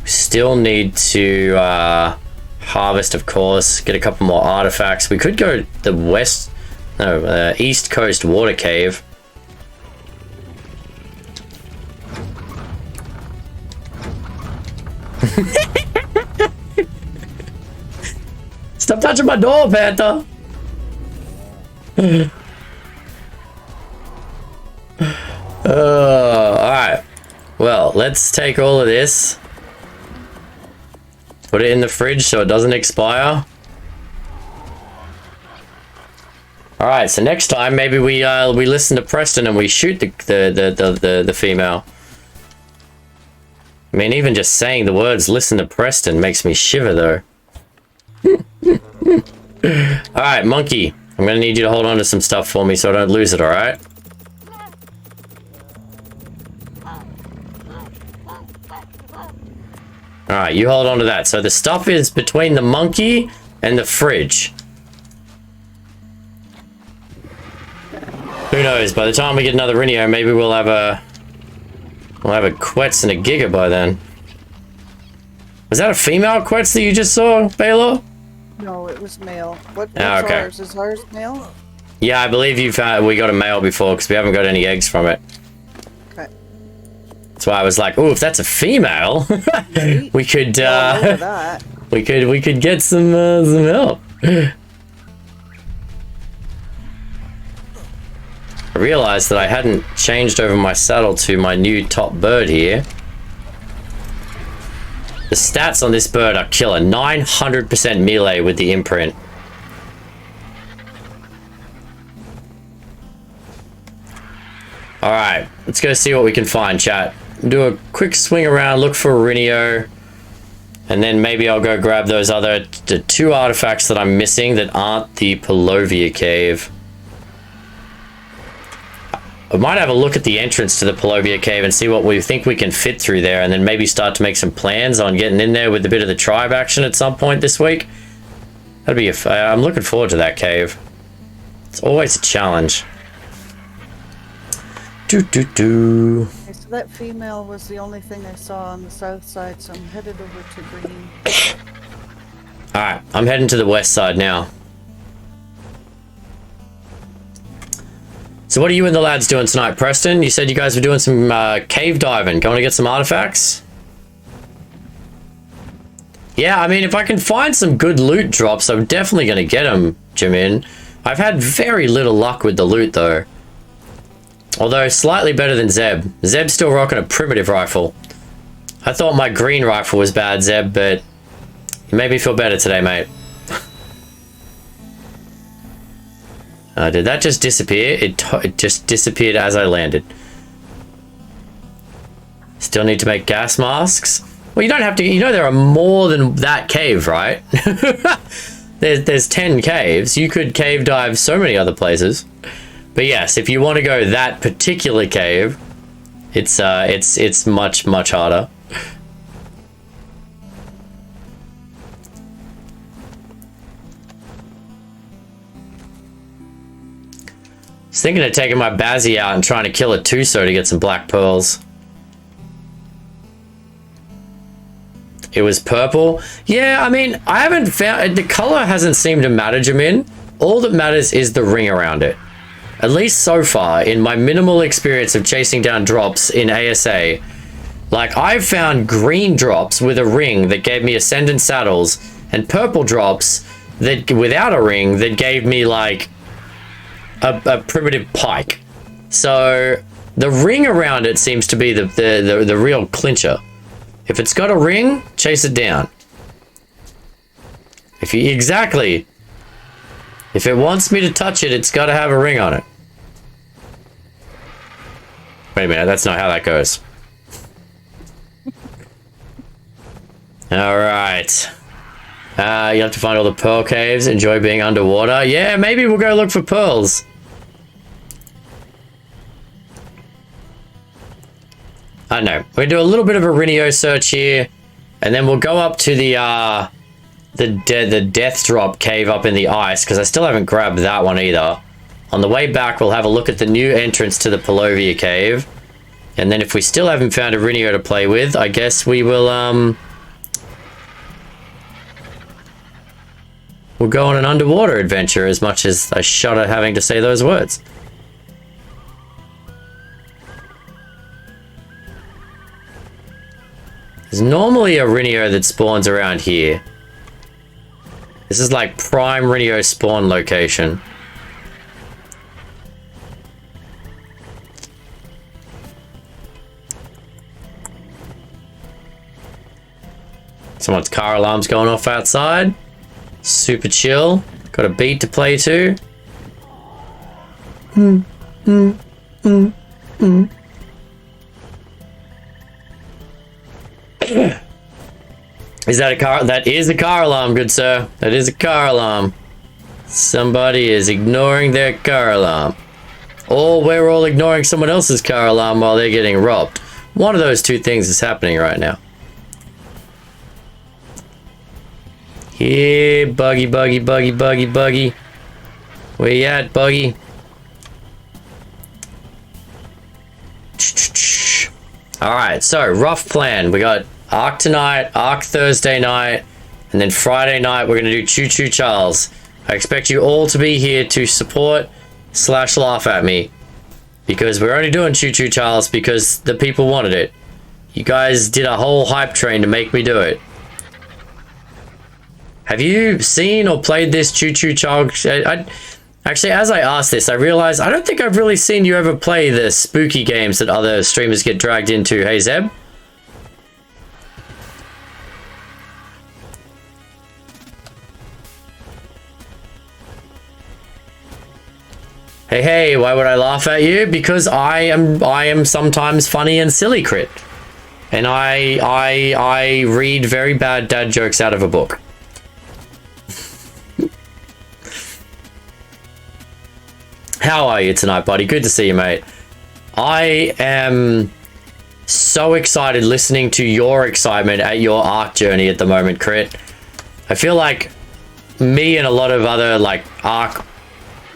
We still need to, harvest, of course, get a couple more artifacts. We could go the east coast water cave. Stop touching my door, Panther. Alright. Well, let's take all of this. Put it in the fridge so it doesn't expire. Alright, so next time maybe we listen to Preston and we shoot the female. I mean, even just saying the words "listen to Preston" makes me shiver though. Alright, Monkey. I'm gonna need you to hold on to some stuff for me so I don't lose it, alright? Alright, you hold on to that. So the stuff is between the monkey and the fridge. Who knows? By the time we get another Rhynio, maybe we'll have a Quetz and a Giga by then. Was that a female Quetz that you just saw, Baylor? No, it was male. What's okay. ours? Is ours male? Yeah, I believe we got a male before because we haven't got any eggs from it. Okay. That's why I was like, oh, if that's a female, we could we could get some help. I realized that I hadn't changed over my saddle to my new top bird here. The stats on this bird are killer. 900% melee with the imprint. Alright, let's go see what we can find, chat. Do a quick swing around, look for a Rhynio, and then maybe I'll go grab those the 2 artifacts that I'm missing that aren't the Polovia cave. I might have a look at the entrance to the Polovia cave and see what we think we can fit through there, and then maybe start to make some plans on getting in there with a bit of the tribe action at some point this week. That'd be I'm looking forward to that cave. It's always a challenge. Okay, so that female was the only thing I saw on the south side, so I'm headed over to green. Alright, I'm heading to the west side now. So what are you and the lads doing tonight, Preston? You said you guys were doing some cave diving. Going to get some artifacts? Yeah, I mean, if I can find some good loot drops, I'm definitely going to get them, Jimin. I've had very little luck with the loot, though. Although, slightly better than Zeb. Zeb's still rocking a primitive rifle. I thought my green rifle was bad, Zeb, but you made me feel better today, mate. Did that just disappear? It just disappeared as I landed. Still need to make gas masks? Well, you don't have to. You know there are more than that cave, right? there's 10 caves. You could cave dive so many other places. But yes, if you want to go that particular cave, it's much harder. I was thinking of taking my Bazzy out and trying to kill a Tuso to get some black pearls. It was purple. Yeah, I mean, I haven't found... The color hasn't seemed to matter, Jamin. All that matters is the ring around it. At least so far, in my minimal experience of chasing down drops in ASA, like, I've found green drops with a ring that gave me Ascendant Saddles, and purple drops that without a ring that gave me, like, a primitive pike. So the ring around it seems to be the real clincher. If it's got a ring, chase it down. Exactly. If it wants me to touch it, it's got to have a ring on it. Wait a minute, that's not how that goes. All right. You have to find all the pearl caves. Enjoy being underwater. Yeah, maybe we'll go look for pearls. I don't know. We're gonna do a little bit of a Rhynio search here, and then we'll go up to the death drop cave up in the ice, because I still haven't grabbed that one either. On the way back, we'll have a look at the new entrance to the Polovia cave, and then if we still haven't found a Rhynio to play with, I guess we will we'll go on an underwater adventure, as much as I shudder having to say those words. There's normally a Rhynio that spawns around here. This is like prime Rhynio spawn location. Someone's car alarm's going off outside. Super chill. Got a beat to play to. Is that a car? That is a car alarm, good sir. That is a car alarm. Somebody is ignoring their car alarm. Or we're all ignoring someone else's car alarm while they're getting robbed. One of those two things is happening right now. Here, Buggy, Buggy, Buggy, Buggy, Buggy. Where you at, Buggy? Alright, so rough plan. We got Ark tonight, Ark Thursday night, and then Friday night we're going to do Choo Choo Charles. I expect you all to be here to support / laugh at me, because we're only doing Choo Choo Charles because the people wanted it. You guys did a whole hype train to make me do it. Have you seen or played this Choo Choo Charles? Actually, as I asked this, I realized I don't think I've really seen you ever play the spooky games that other streamers get dragged into. Hey, Zeb? Hey, hey, why would I laugh at you? Because I am sometimes funny and silly, Crit. And I read very bad dad jokes out of a book. How are you tonight, buddy? Good to see you, mate. I am so excited listening to your excitement at your Ark journey at the moment, Crit. I feel like me and a lot of other, like, Ark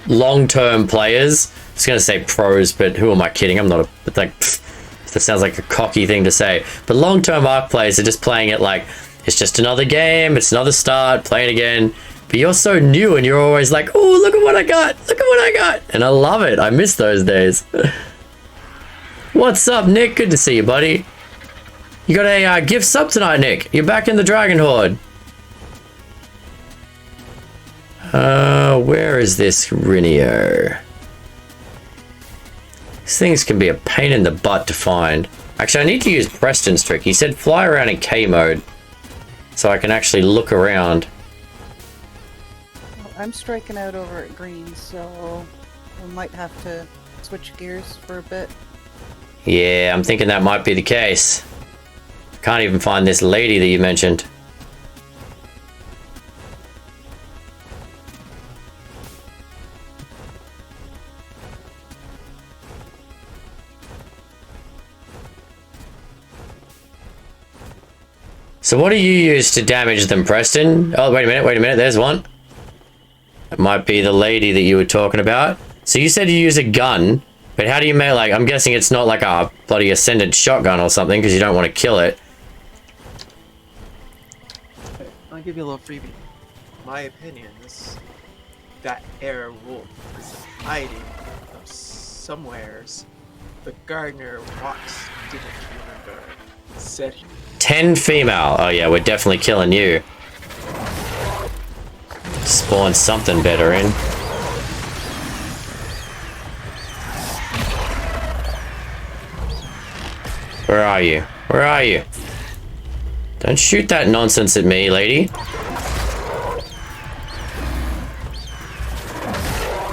long-term players, I was going to say pros, but who am I kidding? I'm not a, but like, that sounds like a cocky thing to say. But long-term Ark players are just playing it like, it's just another game, it's another start, playing again. But you're so new and you're always like, oh, look at what I got, look at what I got. And I love it. I miss those days. What's up, Nick? Good to see you, buddy. You got a gift sub tonight, Nick. You're back in the Dragon Horde. Where is this Rhynio? These things can be a pain in the butt to find. Actually, I need to use Preston's trick. He said fly around in K mode, so I can actually look around. I'm striking out over at green, so we might have to switch gears for a bit. Yeah, I'm thinking that might be the case. Can't even find this lady that you mentioned. So what do you use to damage them, Preston? Oh, wait a minute, there's one. It might be the lady that you were talking about. So you said you use a gun, but how do you make, like, I'm guessing it's not like a bloody Ascendant shotgun or something, because you don't want to kill it. I'll give you a little freebie. My opinion is that air wolf is hiding somewheres. The gardener walks, didn't remember, said 10 female. Oh yeah, we're definitely killing you. Spawn something better in. Where are you? Where are you? Don't shoot that nonsense at me, lady.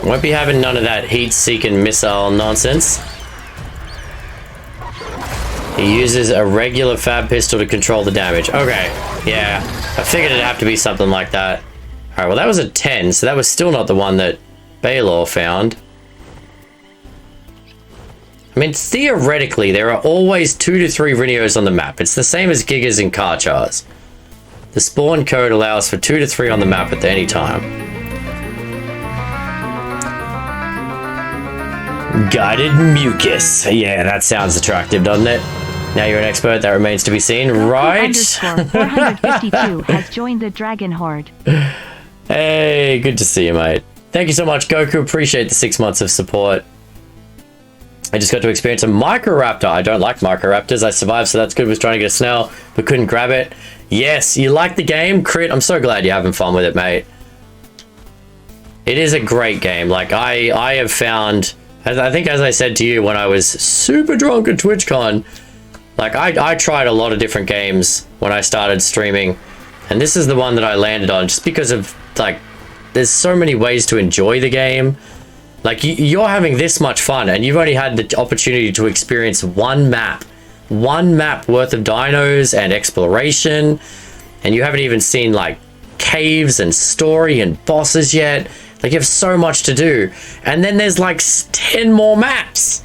Won't be having none of that heat-seeking missile nonsense. He uses a regular fab pistol to control the damage. Okay. Yeah, I figured it'd have to be something like that. Alright, well that was a 10, so that was still not the one that Baylor found. I mean, theoretically, there are always 2 to 3 Rhynios on the map. It's the same as Gigas and Karchars. The spawn code allows for 2 to 3 on the map at any time. Guided mucus. Yeah, that sounds attractive, doesn't it? Now you're an expert, that remains to be seen, right? Goku _452 has joined the Dragon Horde. Hey, good to see you, mate. Thank you so much, Goku. Appreciate the 6 months of support. I just got to experience a Microraptor. I don't like Microraptors. I survived, so that's good. Was trying to get a snail, but couldn't grab it. Yes, you like the game, Crit. I'm so glad you're having fun with it, mate. It is a great game. Like, I have found... I think, as I said to you when I was super drunk at TwitchCon, like, I tried a lot of different games when I started streaming, and this is the one that I landed on just because of, like, there's so many ways to enjoy the game. Like, you're having this much fun, and you've only had the opportunity to experience one map worth of dinos and exploration, and you haven't even seen, like, caves and story and bosses yet. Like, you have so much to do, and then there's like 10 more maps.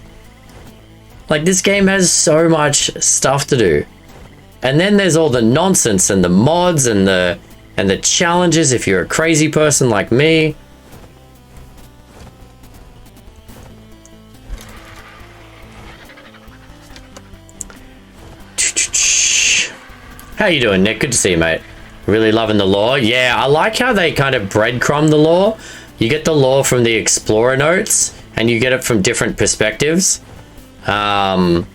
Like, this game has so much stuff to do, and then there's all the nonsense and the mods and the challenges if you're a crazy person like me. How you doing, Nick? Good to see you, mate. Really loving the lore. Yeah, I like how they kind of breadcrumb the lore. You get the lore from the Explorer notes, and you get it from different perspectives of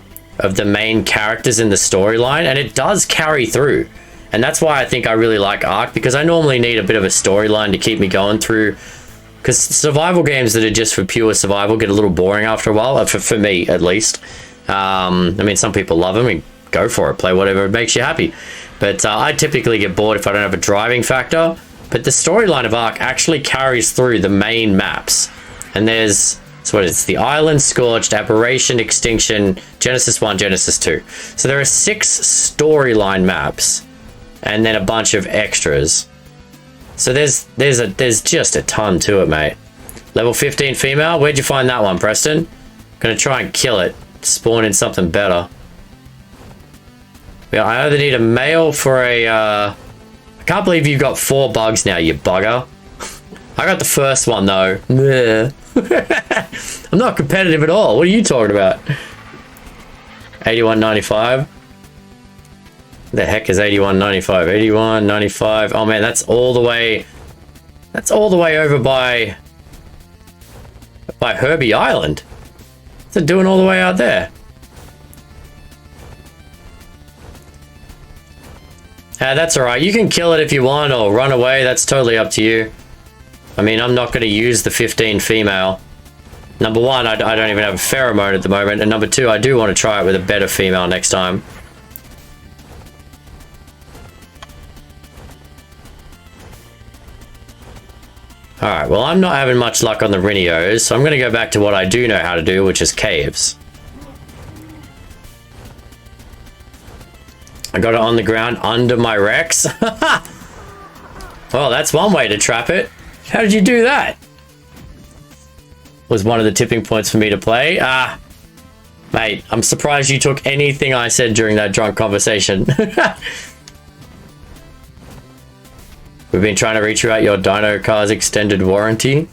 the main characters in the storyline, and it does carry through. And that's why I think I really like Ark, because I normally need a bit of a storyline to keep me going through, because survival games that are just for pure survival get a little boring after a while, for me at least. I mean, some people love them, and go for it, play whatever makes you happy. But I typically get bored if I don't have a driving factor. But the storyline of Ark actually carries through the main maps. And there's, so what is it? The Island, Scorched, Aberration, Extinction, Genesis 1, Genesis 2. So there are 6 storyline maps, and then a bunch of extras. So there's just a ton to it, mate. Level 15 female. Where'd you find that one, Preston? Gonna try and kill it. Spawn in something better. Yeah, I either need a male for a, I can't believe you've got 4 bugs now, you bugger. I got the first one, though. I'm not competitive at all. What are you talking about? 81.95. The heck is 81.95? 81.95. Oh, man, that's all the way over by Herbie Island. What's it doing all the way out there? That's alright. You can kill it if you want or run away. That's totally up to you. I mean, I'm not going to use the 15 female. Number 1, I don't even have a pheromone at the moment. And number 2, I do want to try it with a better female next time. Alright, well, I'm not having much luck on the Rhynios, so I'm going to go back to what I do know how to do, which is caves. I got it on the ground under my Rex. Well, that's one way to trap it. How did you do that? Was one of the tipping points for me to play. Mate, I'm surprised you took anything I said during that drunk conversation. We've been trying to reach you out your Dino Car's extended warranty.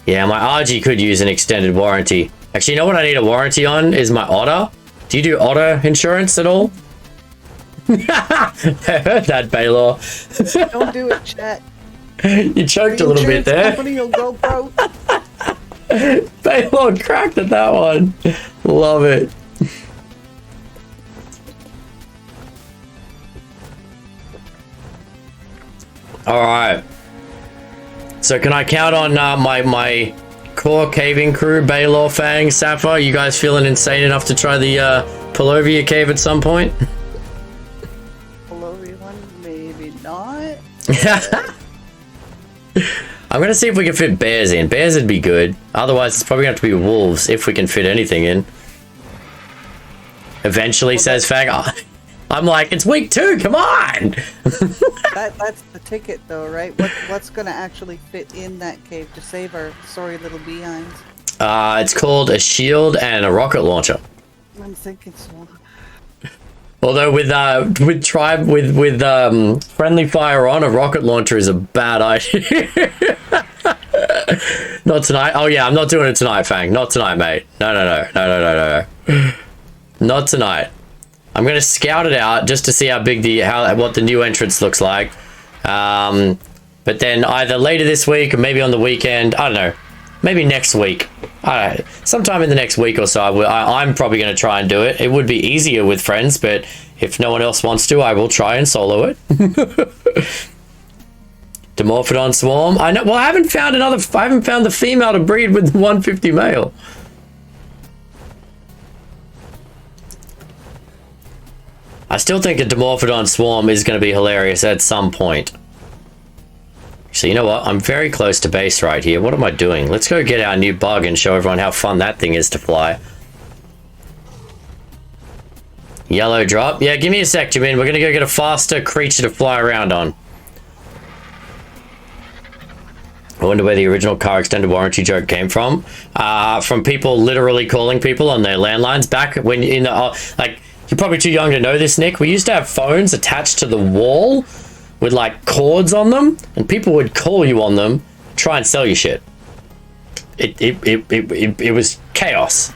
Yeah, my RG could use an extended warranty. Actually, you know what I need a warranty on is my Otter. Do you do Otter insurance at all? I heard that, Baylor. Don't do it, chat. You choked a little bit there. Company will go broke. Baylor cracked at that one. Love it. All right. So can I count on my core caving crew, Baylor, Fang, Sapphire? You guys feeling insane enough to try the Polovia cave at some point? Polovia one, maybe not. I'm gonna see if we can fit bears in. Bears would be good. Otherwise, it's probably going to have to be wolves if we can fit anything in. Eventually, says Fag. I'm like, it's week 2, come on! That's the ticket, though, right? What's going to actually fit in that cave to save our sorry little behinds? It's called a shield and a rocket launcher. I'm thinking so. Although with friendly fire on, a rocket launcher is a bad idea. Not tonight. Oh yeah, I'm not doing it tonight, Fang. Not tonight, mate. No. Not tonight. I'm gonna scout it out just to see how big what the new entrance looks like. But then either later this week or maybe on the weekend. I don't know. Maybe next week. I don't know. Sometime in the next week or so, I'm probably going to try and do it. It would be easier with friends, but if no one else wants to, I will try and solo it. Dimorphodon swarm. I know. Well, I haven't found the female to breed with the 150 male. I still think a Dimorphodon swarm is going to be hilarious at some point. So you know what? I'm very close to base right here. What am I doing? Let's go get our new bug and show everyone how fun that thing is to fly. Yellow drop. Yeah, give me a sec, Jimin. We're going to go get a faster creature to fly around on. I wonder where the original car extended warranty joke came from. From people literally calling people on their landlines back when in the... like, you're probably too young to know this, Nick. We used to have phones attached to the wall with like cords on them, and people would call you on them, try and sell you shit. It was chaos.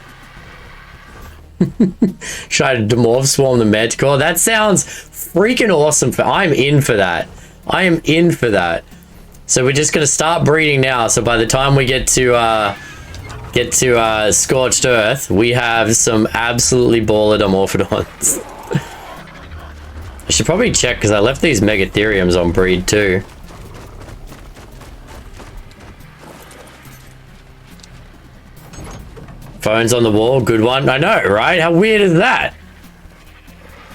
Try to Dimorph swarm the Manticore. That sounds freaking awesome. I'm in for that. I am in for that. So we're just gonna start breeding now. So by the time we get to Scorched Earth, we have some absolutely baller Dimorphodons. I should probably check because I left these Megatheriums on breed too. Phones on the wall, good one. I know, right? How weird is that?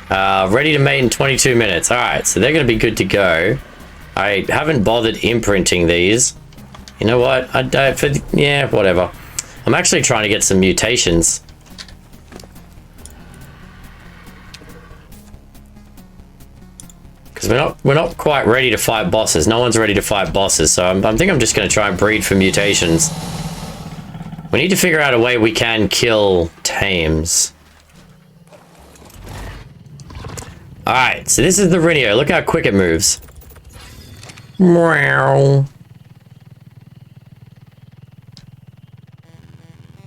Ready to mate in 22 minutes. Alright, so they're going to be good to go. I haven't bothered imprinting these. You know what? Yeah, whatever. I'm actually trying to get some mutations. Because we're not quite ready to fight bosses. No one's ready to fight bosses, so I think I'm just going to try and breed for mutations. We need to figure out a way we can kill tames. Alright, so this is the Rhynio. Look how quick it moves. Meow.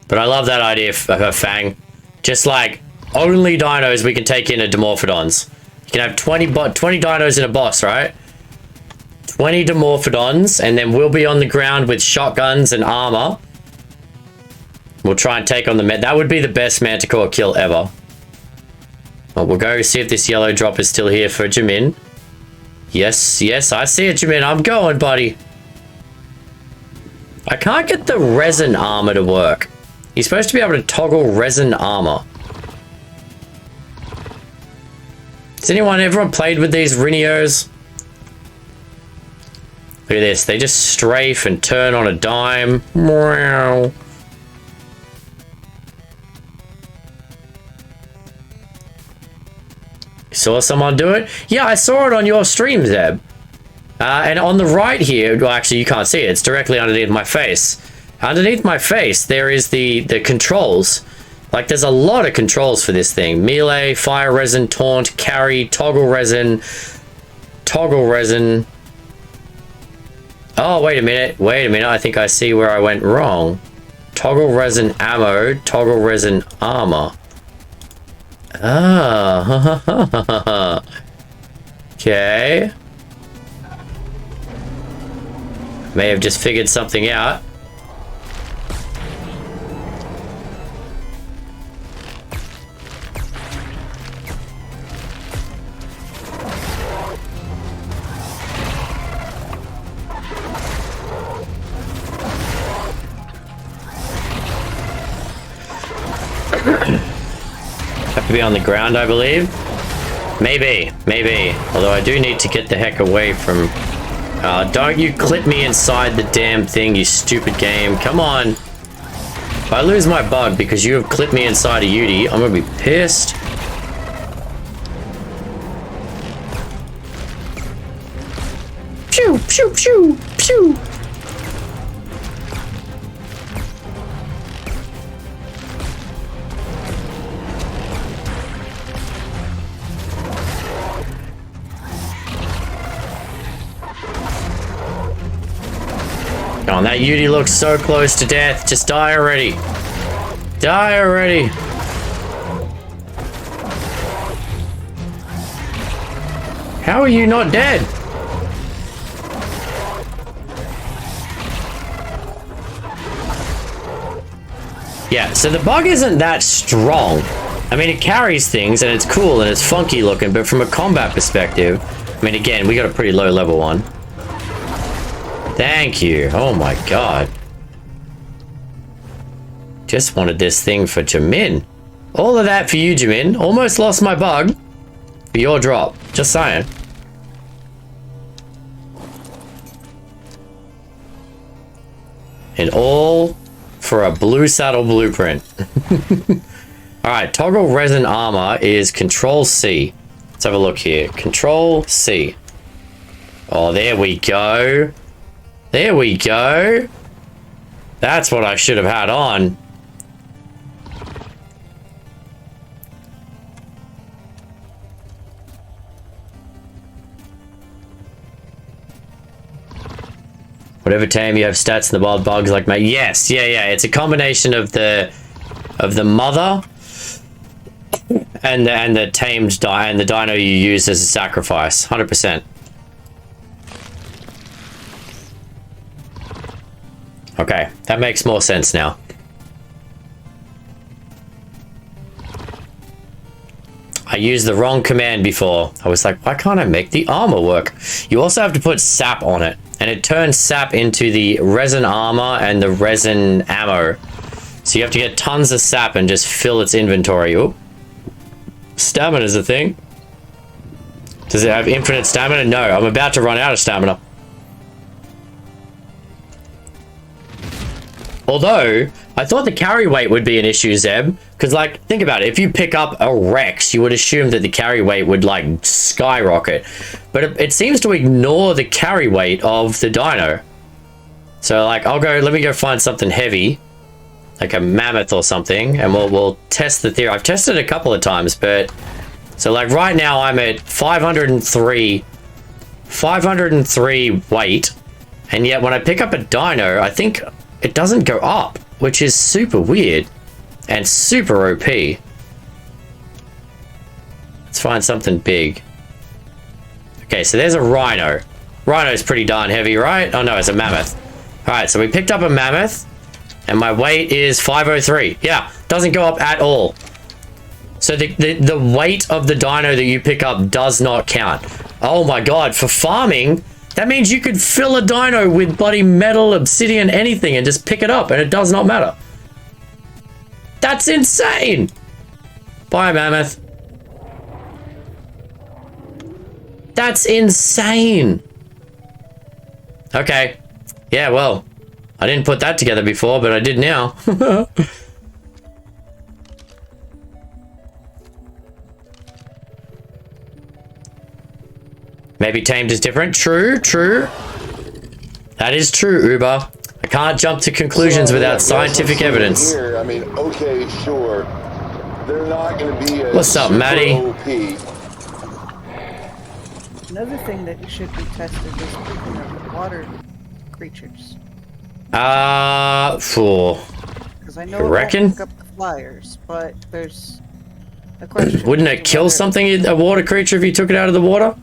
But I love that idea of Fang. Just like, only dinos we can take in are Dimorphodons. You can have 20 dinos in a boss, right? 20 Dimorphodons, and then we'll be on the ground with shotguns and armor. We'll try and take on the that would be the best Manticore kill ever. Well, we'll go see if this yellow drop is still here for Jimin. Yes, yes, I see it, Jimin. I'm going, buddy. I can't get the resin armor to work. You're supposed to be able to toggle resin armor. Has everyone played with these Rhynios? Look at this. They just strafe and turn on a dime. Meow. Saw someone do it? Yeah, I saw it on your stream, Zeb. And on the right here, well, actually, you can't see it. It's directly underneath my face. Underneath my face, there is the controls. Like, there's a lot of controls for this thing. Melee, fire resin, taunt, carry, toggle resin. Oh, wait a minute. Wait a minute. I think I see where I went wrong. Toggle resin ammo, toggle resin armor. Ah. Okay. May have just figured something out. Have to be on the ground, I believe. Maybe. Although I do need to get the heck away from... don't you clip me inside the damn thing, you stupid game. Come on. If I lose my bug because you have clipped me inside a Yudi, I'm gonna be pissed. Pew, pew, pew. Oh, that Yeti looks so close to death. Just die already. Die already. How are you not dead? Yeah, so the bug isn't that strong. I mean, it carries things and it's cool and it's funky looking, but from a combat perspective, I mean, again, we got a pretty low level one. Thank you. Oh my god. Just wanted this thing for Jamin. All of that for you, Jamin. Almost lost my bug for your drop. Just saying. And all for a blue saddle blueprint. Alright, toggle resin armor is Control C. Let's have a look here. Control C. Oh, there we go. There we go. That's what I should have had on. Whatever tame you have stats in the wild bugs like mate. Yes, yeah. It's a combination of the mother and the tamed and the dino you use as a sacrifice. 100%. Okay, that makes more sense now. I used the wrong command before. I was like, why can't I make the armor work? You also have to put sap on it, and it turns sap into the resin armor and the resin ammo. So you have to get tons of sap and just fill its inventory. Oop. Stamina's a thing. Does it have infinite stamina? No, I'm about to run out of stamina. Although, I thought the carry weight would be an issue, Zeb. Because, like, think about it. If you pick up a Rex, you would assume that the carry weight would, like, skyrocket. But it seems to ignore the carry weight of the dino. So, like, let me go find something heavy. Like a mammoth or something. And we'll test the theory. I've tested it a couple of times, but... So, like, right now I'm at 503 weight. And yet, when I pick up a dino, I think... it doesn't go up, which is super weird and super OP. Let's find something big. Okay, so there's a rhino. Rhino's pretty darn heavy, right? Oh no, it's a mammoth. All right, so we picked up a mammoth and my weight is 503. Yeah, doesn't go up at all. So the weight of the dino that you pick up does not count. Oh my God, for farming, that means you could fill a dino with bloody metal, obsidian, anything and just pick it up and it does not matter. That's insane. Bye, mammoth. That's insane. Okay. Yeah, well, I didn't put that together before, but I did now. Maybe tamed is different. True, true. That is true, Uber. I can't jump to conclusions without scientific evidence. Here, I mean, okay, sure. They're not going to be a What's up, Maddie? OP. Another thing that should be tested is picking up water creatures. For... Because I know You reckon? it won't pick up the flyers, but there's a question. Wouldn't it kill something, a water creature, if you took it out of the water?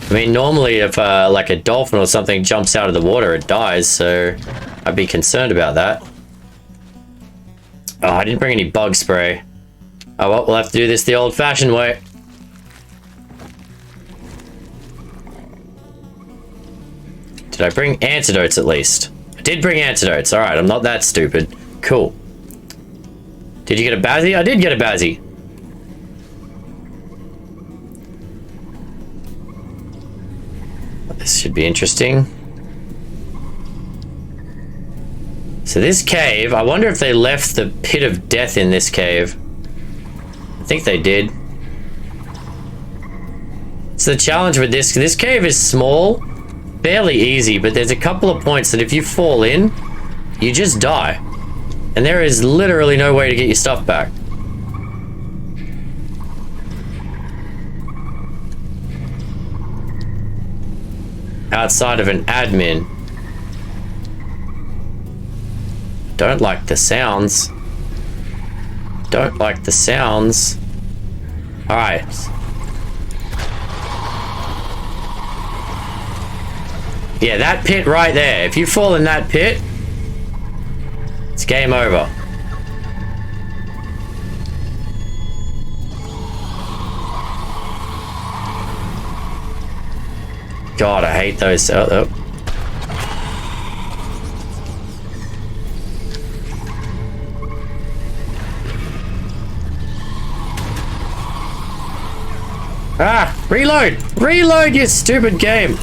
I mean, normally if like a dolphin or something jumps out of the water, it dies, so I'd be concerned about that. Oh, I didn't bring any bug spray. Oh well, we'll have to do this the old-fashioned way. Did I bring antidotes at least? I did bring antidotes. Alright, I'm not that stupid. Cool. Did you get a bazzy? I did get a bazzy. This should be interesting. So this cave, I wonder if they left the pit of death in this cave. I think they did. So the challenge with this cave is small, fairly easy, but there's a couple of points that if you fall in, you just die. And there is literally no way to get your stuff back. Outside of an admin. Don't like the sounds. Don't like the sounds. Alright. Yeah, that pit right there. If you fall in that pit, it's game over. God, I hate those. Oh. Ah, reload! Reload, you stupid game!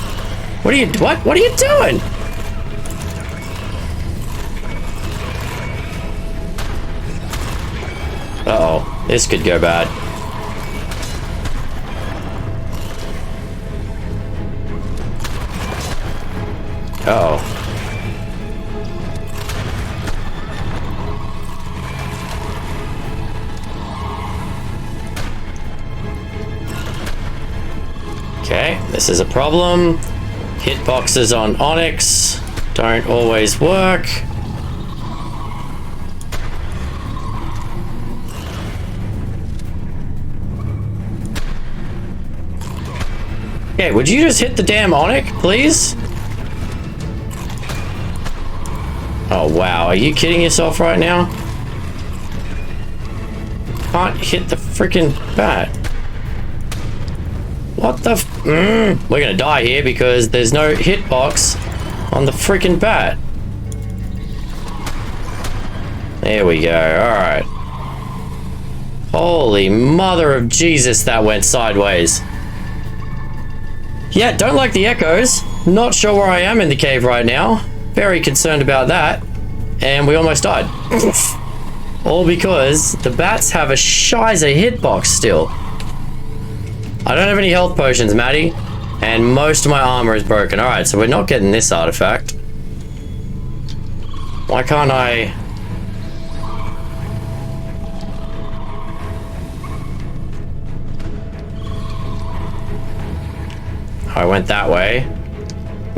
What are you doing? Uh-oh, this could go bad. Uh-oh. Okay, this is a problem. Hitboxes on Onyx don't always work. Okay, would you just hit the damn Onyx, please? Oh, wow. Are you kidding yourself right now? Can't hit the freaking bat. What the We're gonna die here because there's no hitbox on the freaking bat. There we go. Alright. Holy mother of Jesus, that went sideways. Yeah, don't like the echoes. Not sure where I am in the cave right now. Very concerned about that. And we almost died. All because the bats have a shizer hitbox still. I don't have any health potions, Maddie. And most of my armor is broken. Alright, so we're not getting this artifact. Why can't I... I went that way.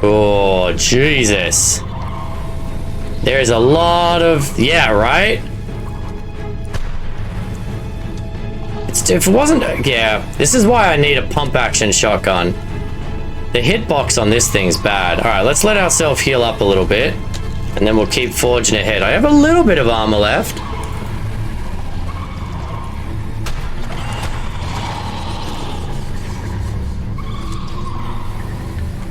Oh, Jesus. There's a lot of... Yeah, right? If it wasn't... Yeah, this is why I need a pump action shotgun. The hitbox on this thing's bad. Alright, let's let ourselves heal up a little bit. And then we'll keep forging ahead. I have a little bit of armor left.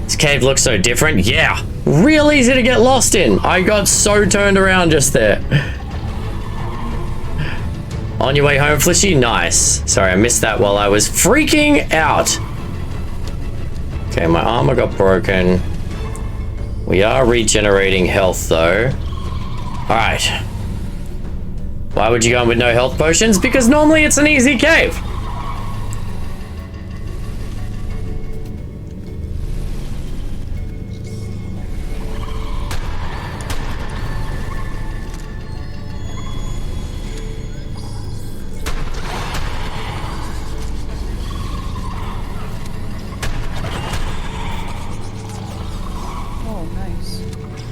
This cave looks so different. Yeah, real easy to get lost in. I got so turned around just there. On your way home, Flishy? Nice. Sorry, I missed that while I was freaking out. Okay, my armor got broken. We are regenerating health, though. Alright. Why would you go in with no health potions? Because normally it's an easy cave.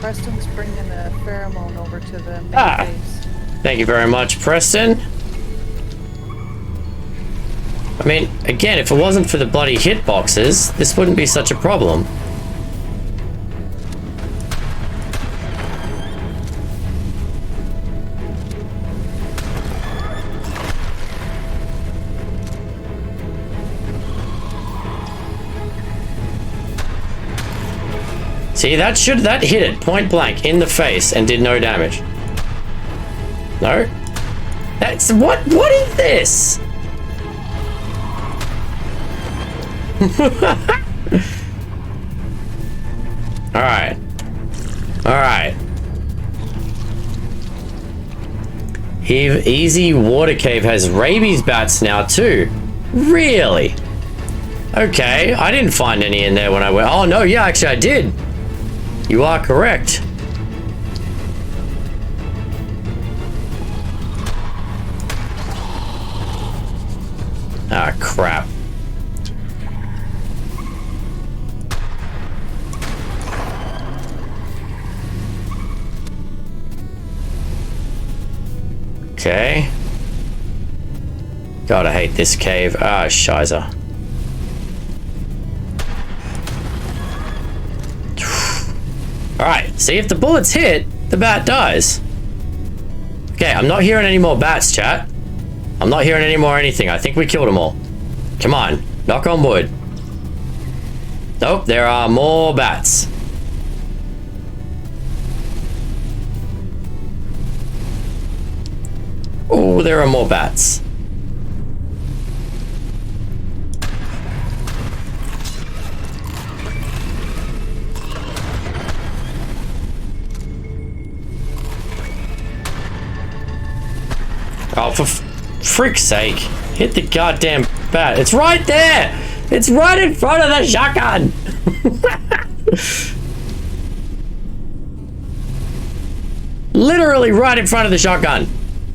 Preston's bringing a pheromone over to the main base. Thank you very much, Preston. I mean, again, if it wasn't for the bloody hitboxes, this wouldn't be such a problem. See, that hit it point blank in the face and did no damage. No? That's what is this? Alright. Alright. Easy Water Cave has rabies bats now too. Really? Okay, I didn't find any in there when I went. Oh, no, yeah, actually I did. You are correct. Ah, crap. Okay. God, I hate this cave. Ah, shiza. Alright, see if the bullets hit, the bat dies. Okay, I'm not hearing any more bats, chat. I'm not hearing any more anything. I think we killed them all. Come on, knock on wood. Nope, there are more bats. Oh, there are more bats. Oh, for frick's sake. Hit the goddamn bat. It's right there! It's right in front of the shotgun! Literally right in front of the shotgun.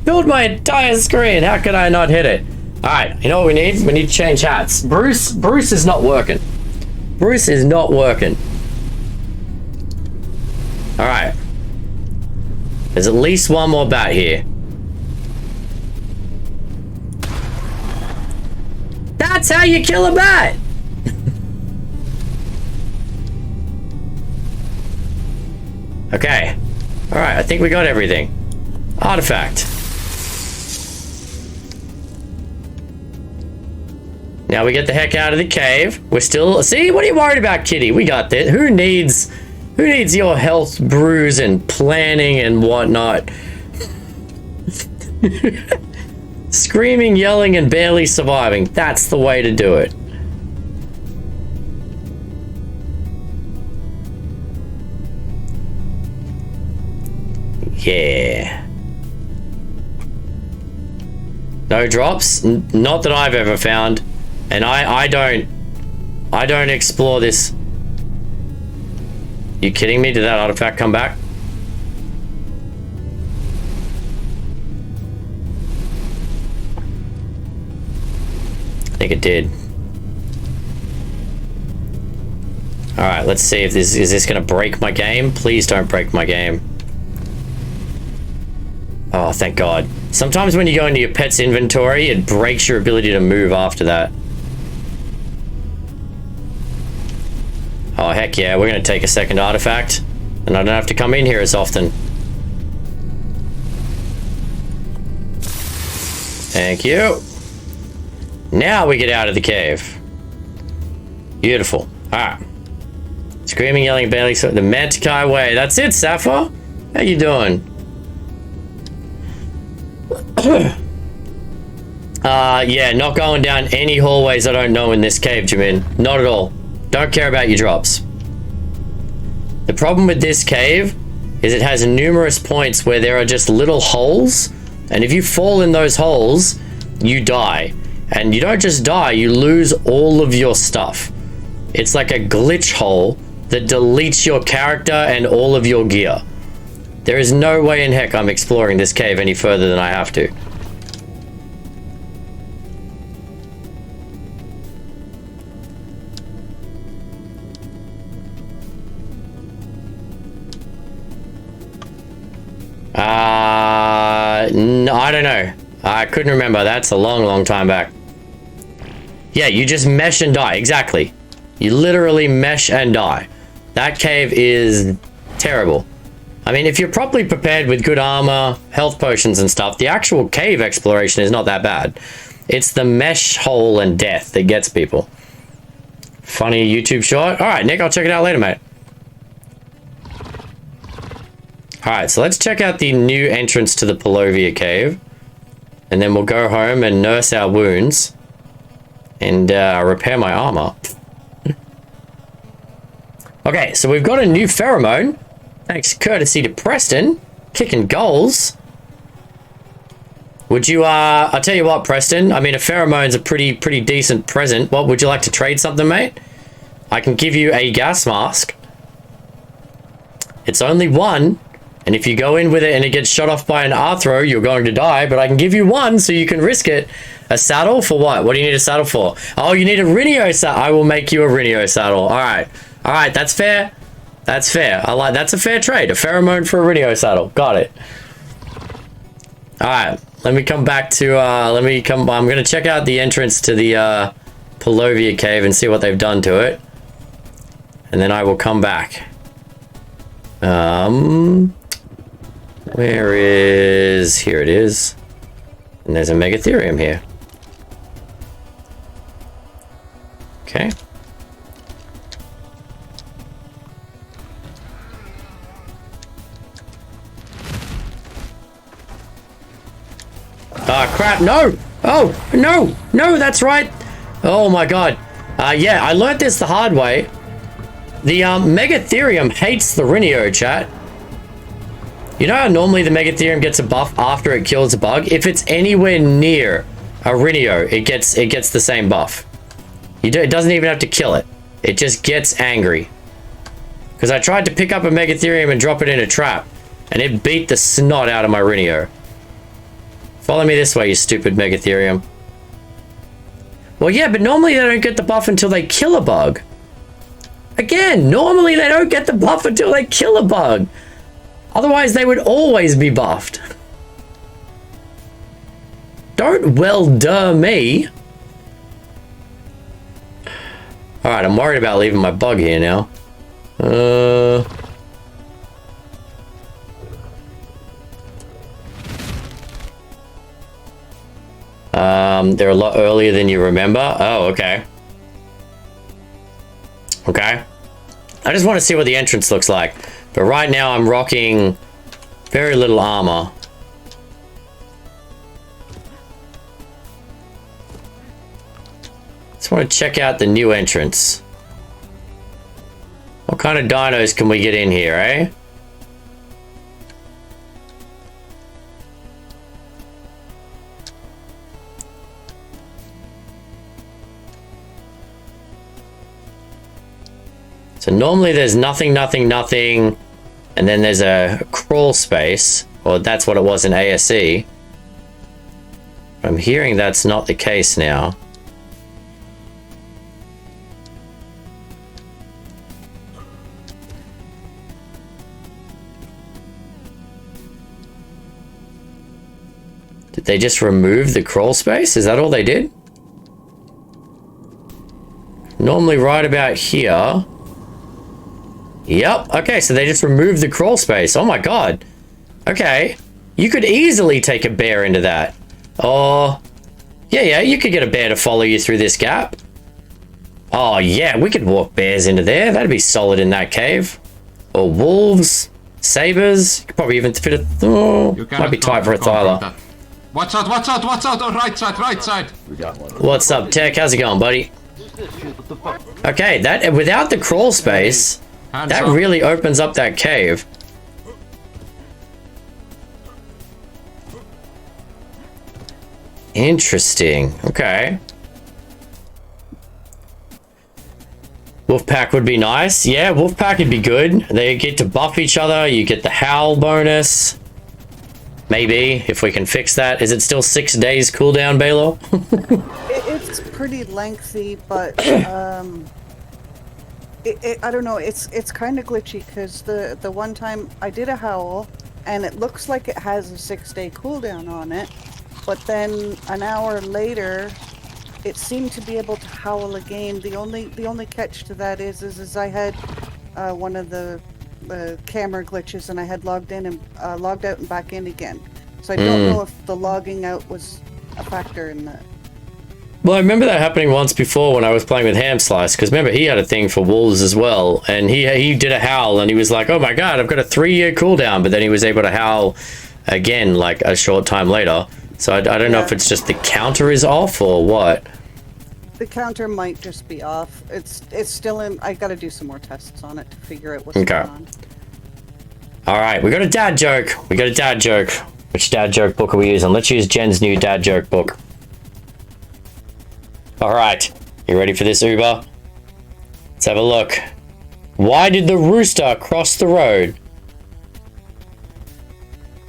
Filled my entire screen. How could I not hit it? Alright, you know what we need? We need to change hats. Bruce is not working. Bruce is not working. Alright. There's at least one more bat here. That's how you kill a bat! Okay. Alright, I think we got everything. Artifact. Now we get the heck out of the cave. We're still... See, what are you worried about, kitty? We got this. Who needs your health brews and planning and whatnot? Screaming, yelling, and barely surviving. That's the way to do it. Yeah. No drops? Not that I've ever found. And I don't explore this. You kidding me? Did that artifact come back? I think it did. All right, let's see if this is gonna break my game. Please don't break my game. Oh, thank God. Sometimes when you go into your pet's inventory, it breaks your ability to move after that. Oh, heck yeah, we're gonna take a second artifact, and I don't have to come in here as often. Thank you. Now we get out of the cave. Beautiful. Alright. Screaming, yelling, barely so the Mantikai way. That's it, Sapphire. How you doing? Yeah, not going down any hallways I don't know in this cave, Jamin. Not at all. Don't care about your drops. The problem with this cave is it has numerous points where there are just little holes, and if you fall in those holes, you die. And you don't just die, you lose all of your stuff. It's like a glitch hole that deletes your character and all of your gear. There is no way in heck I'm exploring this cave any further than I have to. No, I don't know. I couldn't remember. That's a long, long time back. Yeah, you just mesh and die. Exactly. You literally mesh and die. That cave is terrible. I mean, if you're properly prepared with good armor, health potions and stuff, the actual cave exploration is not that bad. It's the mesh hole and death that gets people. Funny YouTube short. All right, Nick, I'll check it out later, mate. All right, so let's check out the new entrance to the Polovia cave. And then we'll go home and nurse our wounds. And repair my armor. Okay, so we've got a new pheromone. Thanks courtesy to Preston. Kicking goals. Would you, I'll tell you what, Preston. I mean, a pheromone's a pretty decent present. What, would you like to trade something, mate? I can give you a gas mask. It's only one. And if you go in with it and it gets shot off by an Arthro, you're going to die. But I can give you one so you can risk it. A saddle for what? What do you need a saddle for? Oh, you need a Rhynio saddle. I will make you a Rhynio saddle. All right. All right, that's fair. That's fair. I like, that's a fair trade. A pheromone for a Rhynio saddle. Got it. All right. Let me come back to, I'm going to check out the entrance to the, Polovia cave and see what they've done to it. And then I will come back. Where is, here it is. And there's a Megatherium here. Okay. Ah, crap, no! Oh, no! No, that's right! Oh my god. Yeah, I learned this the hard way. The, Megatherium hates the Rhynio, chat. You know how normally the Megatherium gets a buff after it kills a bug? If it's anywhere near a Rhynio, it gets the same buff. It doesn't even have to kill it. It just gets angry. Because I tried to pick up a Megatherium and drop it in a trap, and it beat the snot out of my Rhynio. Follow me this way, you stupid Megatherium. Well, yeah, but normally they don't get the buff until they kill a bug. Again, normally they don't get the buff until they kill a bug. Otherwise, they would always be buffed. Don't well-duh me. Alright, I'm worried about leaving my bug here now. They're a lot earlier than you remember. Oh, okay. Okay. I just want to see what the entrance looks like. But right now I'm rocking very little armor. Just want to check out the new entrance. What kind of dinos can we get in here, eh? So normally there's nothing, and then there's a crawl space, or that's what it was in ASE. I'm hearing that's not the case now. Did they just remove the crawl space? Is that all they did? Normally right about here. Yep. Okay, so they just removed the crawl space. Oh my god. Okay. You could easily take a bear into that. Oh. Yeah, you could get a bear to follow you through this gap. Oh, yeah, we could walk bears into there. That'd be solid in that cave. Or wolves, sabers. You could probably even fit a... Oh, might be tight for a Thyla. Watch out, watch out, watch out! Oh, right side! We got one. What's up, Tech? How's it going, buddy? Okay, that without the crawl space... That really opens up that cave. Interesting. Okay. Wolfpack would be nice. Yeah, Wolfpack would be good. They get to buff each other. You get the howl bonus. Maybe, if we can fix that. Is it still 6 days cooldown, Baylor? It's pretty lengthy, but I don't know. It's kind of glitchy because the one time I did a howl, and it looks like it has a 6-day cooldown on it, but then an hour later, it seemed to be able to howl again. The only catch to that is I had one of the camera glitches, and I had logged in and logged out and back in again. So I don't know if the logging out was a factor in that. Well, I remember that happening once before when I was playing with Ham Slice, because remember he had a thing for wolves as well, and he did a howl, and he was like, oh my god, I've got a 3-year cooldown, but then he was able to howl again like a short time later. So I don't know if it's just the counter is off or what. The counter might just be off. It's still in. I gotta do some more tests on it to figure out what's going on. All right, we got a dad joke. Which dad joke book are we using? Let's use Jen's new dad joke book. Alright, you ready for this, Uber? Let's have a look. Why did the rooster cross the road?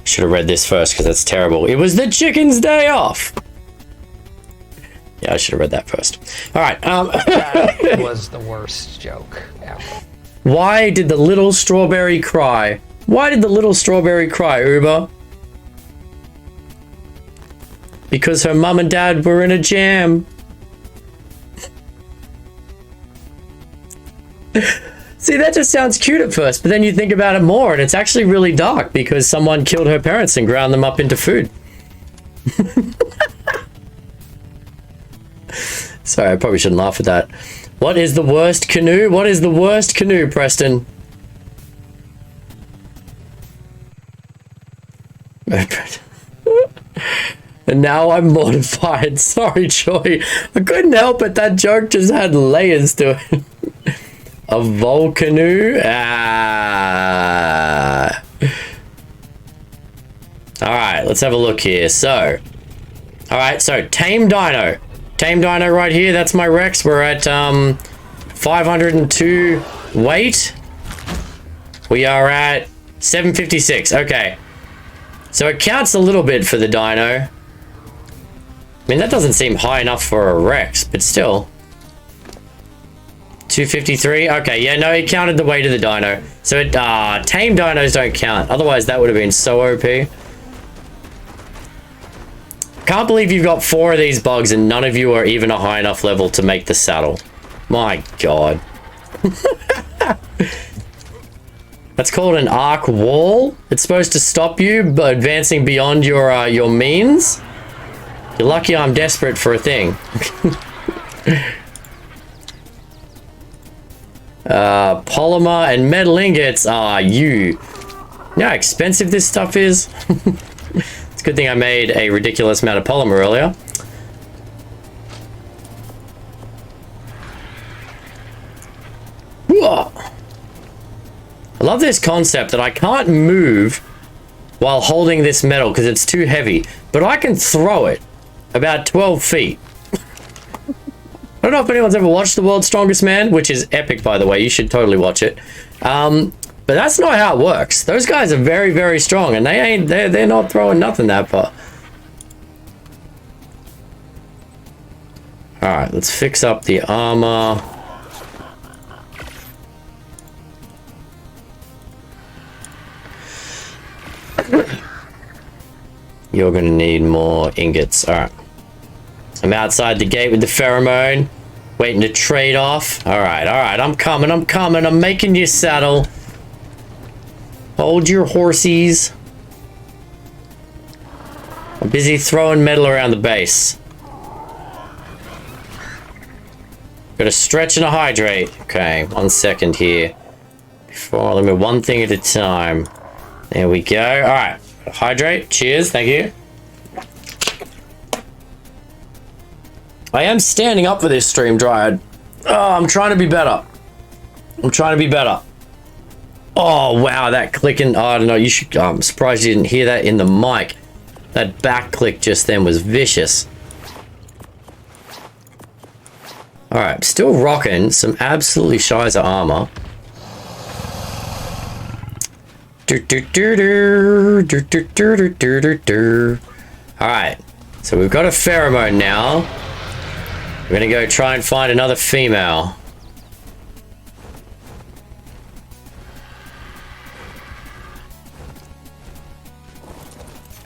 Should have read this first because that's terrible. It was the chicken's day off. Yeah, I should have read that first. Alright, That was the worst joke ever. Why did the little strawberry cry? Why did the little strawberry cry, Uber? Because her mum and dad were in a jam. See, that just sounds cute at first, but then you think about it more and it's actually really dark because someone killed her parents and ground them up into food. Sorry, I probably shouldn't laugh at that. What is the worst canoe? What is the worst canoe, Preston? And now I'm mortified. Sorry, Joy. I couldn't help it. That joke just had layers to it. A volcanoe? Ah. Alright, let's have a look here. So, alright, so Tame Dino. Tame Dino right here. That's my Rex. We're at 502 weight. We are at 756. Okay. So it counts a little bit for the dino. I mean, that doesn't seem high enough for a Rex, but still. 253. Okay, yeah, no, it counted the weight of the dino. So it, tame dinos don't count. Otherwise, that would have been so OP. Can't believe you've got 4 of these bugs and none of you are even a high enough level to make the saddle. My God. That's called an arc wall. It's supposed to stop you by advancing beyond your means. You're lucky I'm desperate for a thing. Polymer and metal ingots. You know how expensive this stuff is? It's a good thing I made a ridiculous amount of polymer earlier. Whoa. I love this concept that I can't move while holding this metal because it's too heavy, but I can throw it about 12 feet. I don't know if anyone's ever watched The World's Strongest Man, which is epic, by the way. You should totally watch it. But that's not how it works. Those guys are very, very strong, and they're not throwing nothing that far. All right, let's fix up the armor. You're gonna need more ingots. All right. I'm outside the gate with the pheromone, waiting to trade off. All right. I'm coming. I'm making you saddle. Hold your horsies. I'm busy throwing metal around the base. Got a stretch and a hydrate. Okay, 1 second here. Before, let me one thing at a time. There we go. All right. Hydrate. Cheers. Thank you. I am standing up for this stream, Dryad. Oh, I'm trying to be better. Oh, wow. That clicking. Oh, I don't know. You should. I'm surprised you didn't hear that in the mic. That back click just then was vicious. All right. Still rocking some absolutely shizer armor. Alright, so we've got a pheromone now. We're gonna go try and find another female.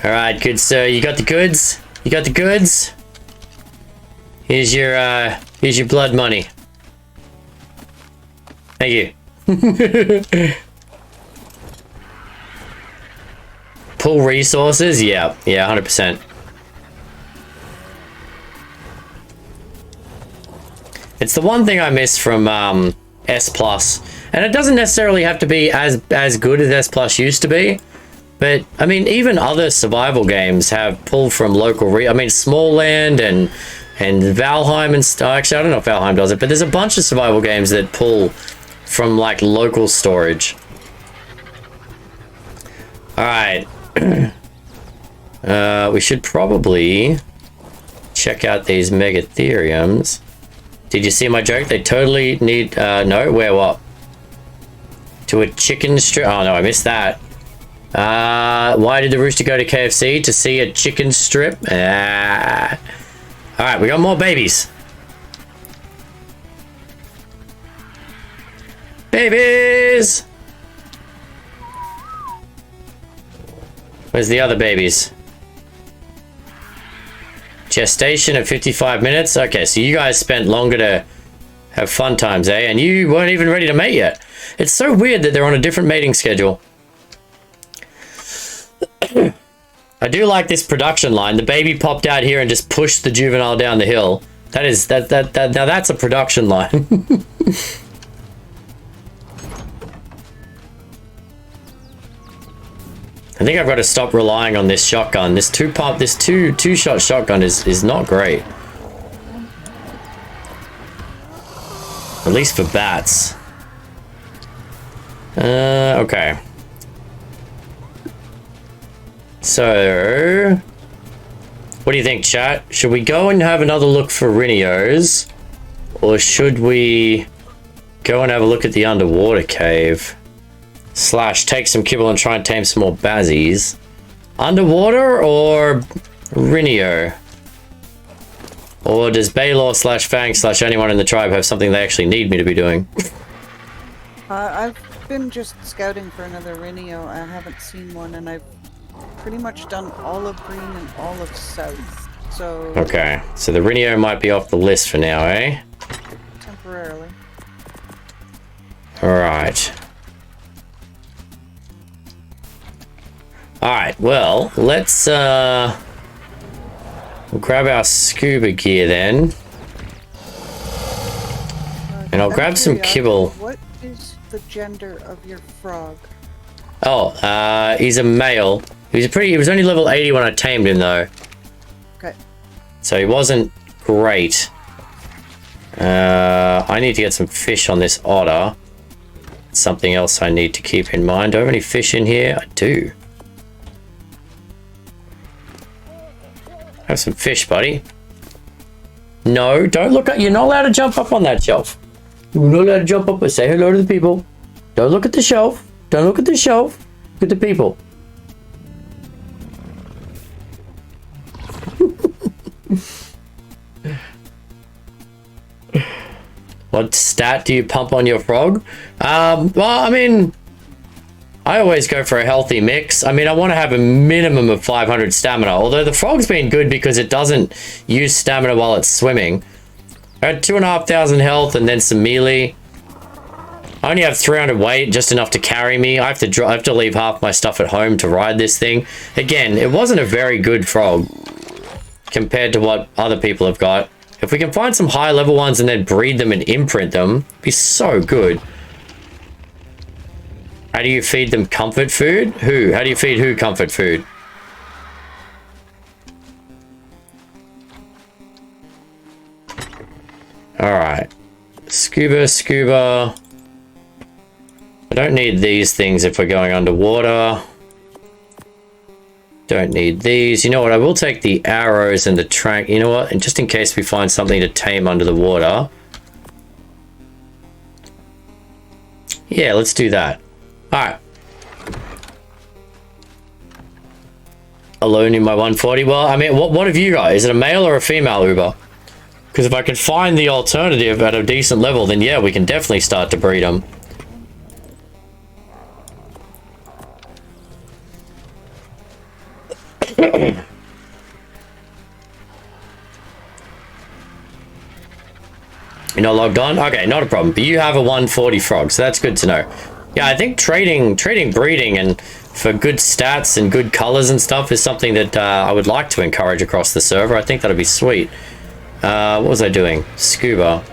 Alright, good sir, you got the goods? You got the goods? Here's your blood money. Thank you. Pull resources? Yeah, 100%. It's the one thing I miss from S+. And it doesn't necessarily have to be as good as S+ used to be. But, I mean, even other survival games have pull from local I mean, Small Land and Valheim and stuff. Actually, I don't know if Valheim does it, but there's a bunch of survival games that pull from, like, local storage. Alright. We should probably check out these megatheriums. Did you see my joke? They totally need, no, where what? To a chicken strip. Oh no, I missed that. Why did the rooster go to KFC? To see a chicken strip? Alright, we got more babies. Babies! Where's the other babies? Gestation at 55 minutes? Okay, so you guys spent longer to have fun times, eh? And you weren't even ready to mate yet. It's so weird that they're on a different mating schedule. I do like this production line. The baby popped out here and just pushed the juvenile down the hill. Now that's a production line. I think I've got to stop relying on this shotgun. This two-shot shotgun is not great. At least for bats. Okay. So, what do you think, chat? Should we go and have another look for Rhynios? Or should we go and have a look at the underwater cave? Slash, take some kibble and try and tame some more bazzies. Underwater or Rhynio? Or does Baylor slash Fang slash anyone in the tribe have something they actually need me to be doing? I've been just scouting for another Rhynio. I haven't seen one, and I've pretty much done all of green and all of south. So okay, so the Rhynio might be off the list for now, eh? Temporarily. Alright. Alright, well, let's we'll grab our scuba gear then. And I'll grab some kibble. What is the gender of your frog? Oh, he's a male. He was only level 80 when I tamed him though. Okay. So he wasn't great. I need to get some fish on this otter. Something else I need to keep in mind. Do I have any fish in here? I do. Have some fish, buddy. No, don't look at. You're not allowed to jump up on that shelf. You're not allowed to jump up and say hello to the people. Don't look at the shelf. Don't look at the shelf. Look at the people. What stat do you pump on your frog? Well, I mean, I always go for a healthy mix. I mean, I want to have a minimum of 500 stamina, although the frog's been good because it doesn't use stamina while it's swimming. I had 2,500 health and then some melee. I only have 300 weight, just enough to carry me. I have to leave half my stuff at home to ride this thing. Again, it wasn't a very good frog compared to what other people have got. If we can find some high level ones and then breed them and imprint them, it'd be so good. How do you feed them comfort food? Who? How do you feed who comfort food? Alright. Scuba. I don't need these things if we're going underwater. Don't need these. You know what? I will take the arrows and the trank. You know what? And just in case we find something to tame under the water. Yeah, let's do that. Alright. Alone in my 140. Well, I mean, what have you got? Is it a male or a female Uber? Because if I can find the alternative at a decent level, then yeah, we can definitely start to breed them. You're not logged on? Okay, not a problem. But you have a 140 frog, so that's good to know. Yeah, I think trading breeding and for good stats and good colors and stuff is something that I would like to encourage across the server. I think that'd be sweet. What was I doing? Scuba.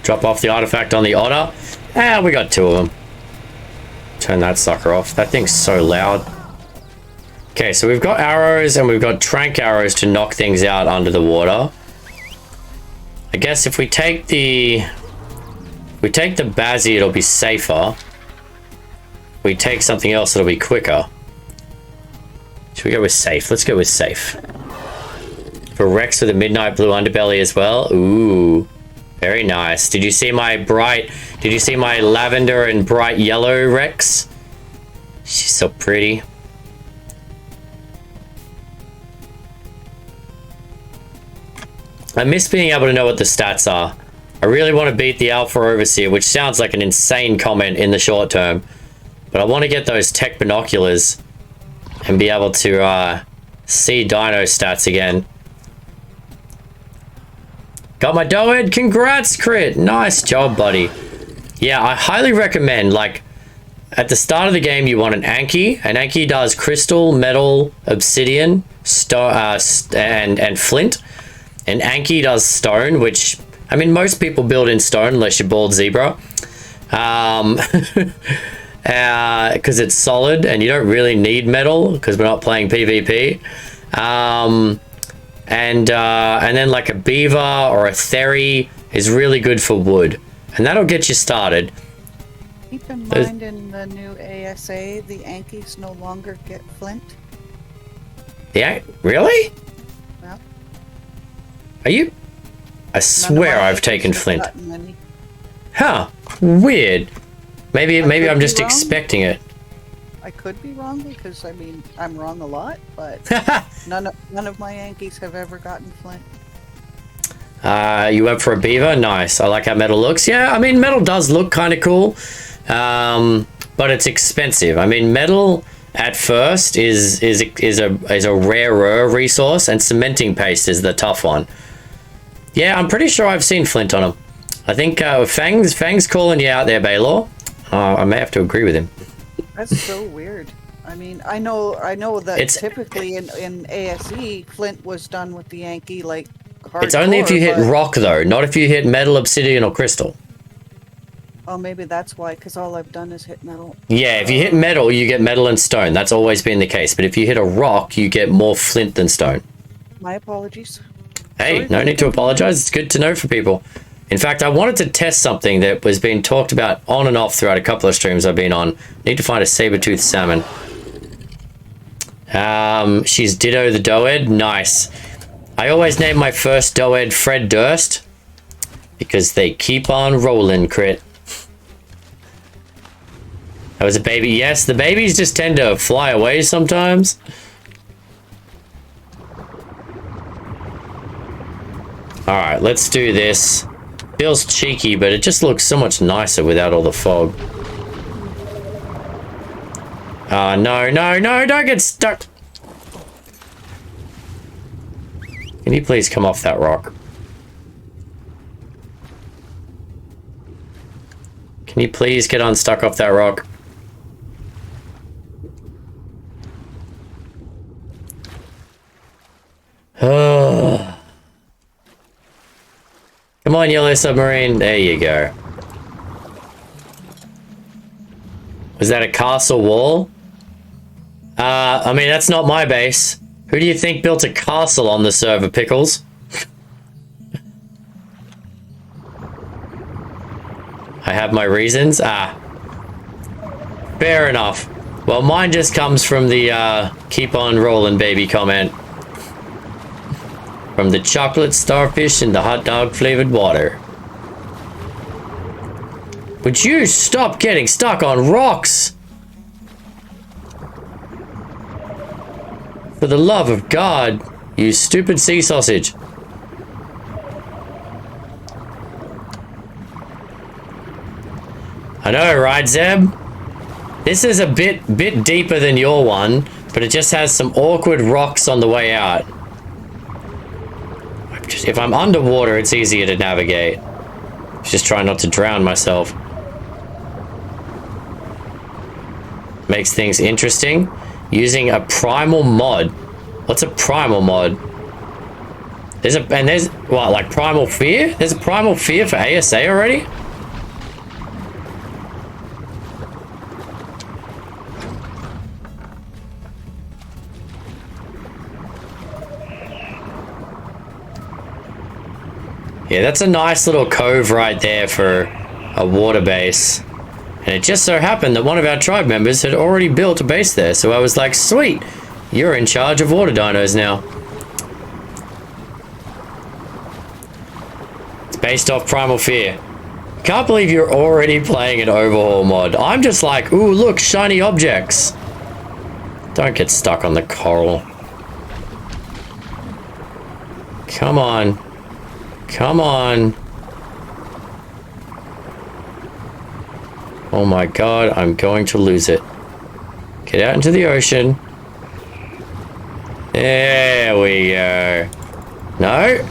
Drop off the artifact on the otter. Ah, we got two of them. Turn that sucker off. That thing's so loud. Okay, so we've got arrows and we've got trank arrows to knock things out under the water. I guess if we take the Bazzy, it'll be safer. If we take something else, it'll be quicker. Should we go with safe? Let's go with safe. For Rex with a midnight blue underbelly as well. Ooh, very nice. Did you see my lavender and bright yellow Rex? She's so pretty. I miss being able to know what the stats are. I really want to beat the Alpha Overseer, which sounds like an insane comment in the short term. But I want to get those tech binoculars and be able to see dino stats again. Got my Doed. Congrats, Crit. Nice job, buddy. Yeah, I highly recommend, like, at the start of the game, you want an Anki. An Anki does crystal, metal, obsidian, and flint. And Anki does stone, which, I mean, most people build in stone unless you're bald zebra. Because it's solid and you don't really need metal because we're not playing PvP. And then like a beaver or a theri is really good for wood. And that'll get you started. Keep in mind in the new ASA, the Ankies no longer get flint. Yeah, really? Well, are you? I swear I've taken flint. Many. Huh? Weird. Maybe I'm just wrong. expecting it. I could be wrong because I mean I'm wrong a lot, but none of my Yankees have ever gotten flint. You went for a beaver? Nice. I like how metal looks. Yeah, I mean metal does look kind of cool, but it's expensive. I mean metal at first is a rarer resource, and cementing paste is the tough one. Yeah, I'm pretty sure I've seen flint on him. I think Fang's calling you out there, Baylor. I may have to agree with him. That's so weird. I mean, I know that typically in ASE, flint was done with the Yankee like hardcore. It's only if you hit rock though, not if you hit metal, obsidian, or crystal. Oh, maybe that's why, because all I've done is hit metal. Yeah, if you hit metal, you get metal and stone. That's always been the case. But if you hit a rock, you get more flint than stone. My apologies. Hey, no need to apologize. It's good to know for people. In fact, I wanted to test something that was being talked about on and off throughout a couple of streams I've been on. Need to find a saber-toothed salmon. She's Ditto the Doed. Nice. I always name my first Doed Fred Durst because they keep on rolling, Crit. That was a baby. Yes, the babies just tend to fly away sometimes. Alright, let's do this. Feels cheeky, but it just looks so much nicer without all the fog. No, don't get stuck. Can you please come off that rock? Can you please get unstuck off that rock? Oh. Come on, Yellow Submarine. There you go. Was that a castle wall? I mean, that's not my base. Who do you think built a castle on the server, Pickles? I have my reasons. Fair enough. Well, mine just comes from the keep on rolling baby comment. From the chocolate starfish and the hot dog flavored water. Would you stop getting stuck on rocks? For the love of God, you stupid sea sausage. I know, right, Zeb? This is a bit deeper than your one, but it just has some awkward rocks on the way out. If I'm underwater, it's easier to navigate. Just try not to drown myself. Makes things interesting. Using a primal mod. What's a primal mod? There's what, like primal fear? There's a primal fear for ASA already? Yeah, that's a nice little cove right there for a water base. And it just so happened that one of our tribe members had already built a base there. So I was like, sweet, you're in charge of water dinos now. It's based off Primal Fear. Can't believe you're already playing an overhaul mod. I'm just like, ooh, look, shiny objects. Don't get stuck on the coral. Come on. Come on. Oh my god, I'm going to lose it. Get out into the ocean. There we go. No?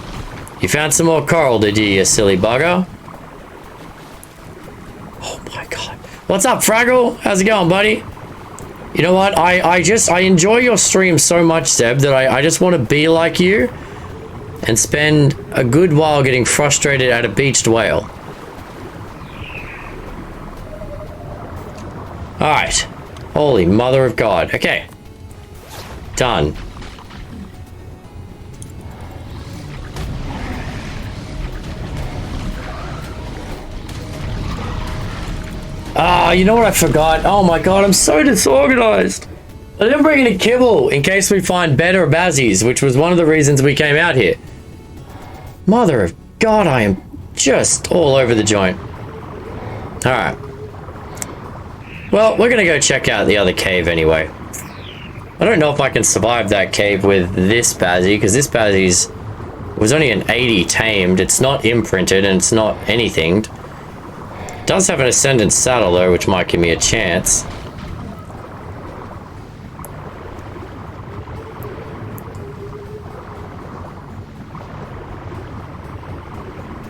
You found some more coral, did you silly bugger? Oh my god. What's up, Fraggle? How's it going, buddy? You know what? I enjoy your stream so much, Zeb, that I just want to be like you and spend a good while getting frustrated at a beached whale. Alright. Holy mother of God. Okay. Done. Ah, you know what I forgot? Oh my god, I'm so disorganized. I didn't bring any kibble in case we find better bazzies, which was one of the reasons we came out here. Mother of God, I am just all over the joint. Alright. Well, we're gonna go check out the other cave anyway. I don't know if I can survive that cave with this bazzie, because this bazzie's was only an 80 tamed. It's not imprinted and it's not anything. Does have an ascendant saddle though, which might give me a chance.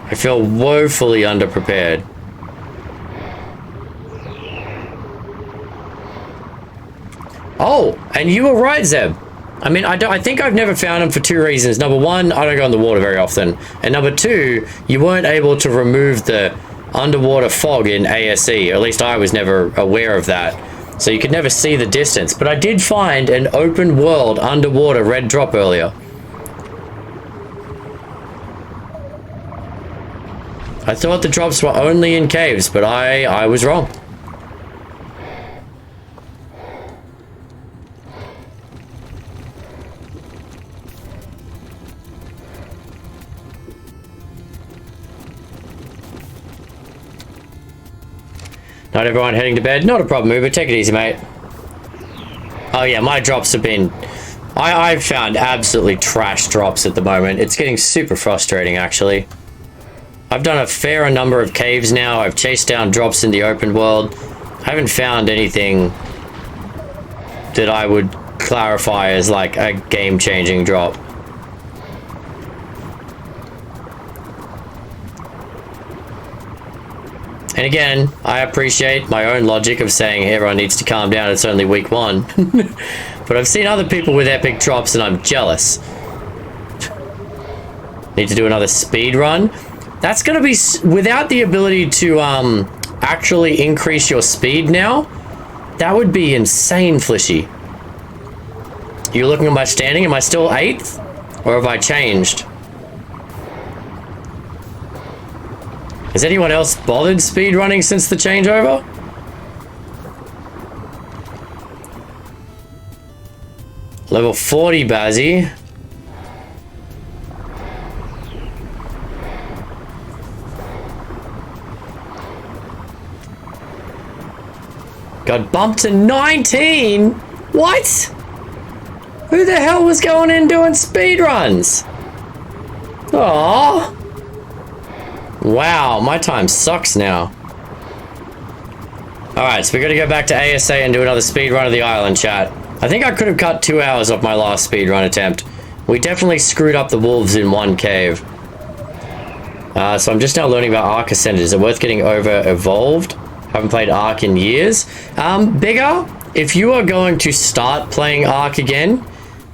I feel woefully underprepared. Oh, and you were right, Zeb. I mean, I think I've never found them for two reasons. Number one, I don't go in the water very often. And number two, you weren't able to remove the underwater fog in ASA, or at least I was never aware of that. So you could never see the distance. But I did find an open world underwater red drop earlier. I thought the drops were only in caves, but I was wrong. Not everyone heading to bed. Not a problem, Uber. Take it easy, mate. Oh yeah, my drops have been... I've found absolutely trash drops at the moment. It's getting super frustrating, actually. I've done a fair number of caves now. I've chased down drops in the open world. I haven't found anything that I would clarify as like a game-changing drop. And again, I appreciate my own logic of saying everyone needs to calm down, it's only week one. But I've seen other people with epic drops and I'm jealous. Need to do another speed run. That's gonna be without the ability to actually increase your speed now. That would be insane, Flishy. You're looking at my standing, am I still 8th? Or have I changed? Has anyone else bothered speedrunning since the changeover? Level 40 Bazzy. Got bumped to 19? What? Who the hell was going in doing speedruns? Aww. Wow, my time sucks now. Alright, so we gotta go back to ASA and do another speed run of the island, chat. I think I could have cut 2 hours off my last speed run attempt. We definitely screwed up the wolves in one cave. So I'm just now learning about Ark Ascended. Is it worth getting over evolved? Haven't played Ark in years. Bigger, if you are going to start playing Ark again,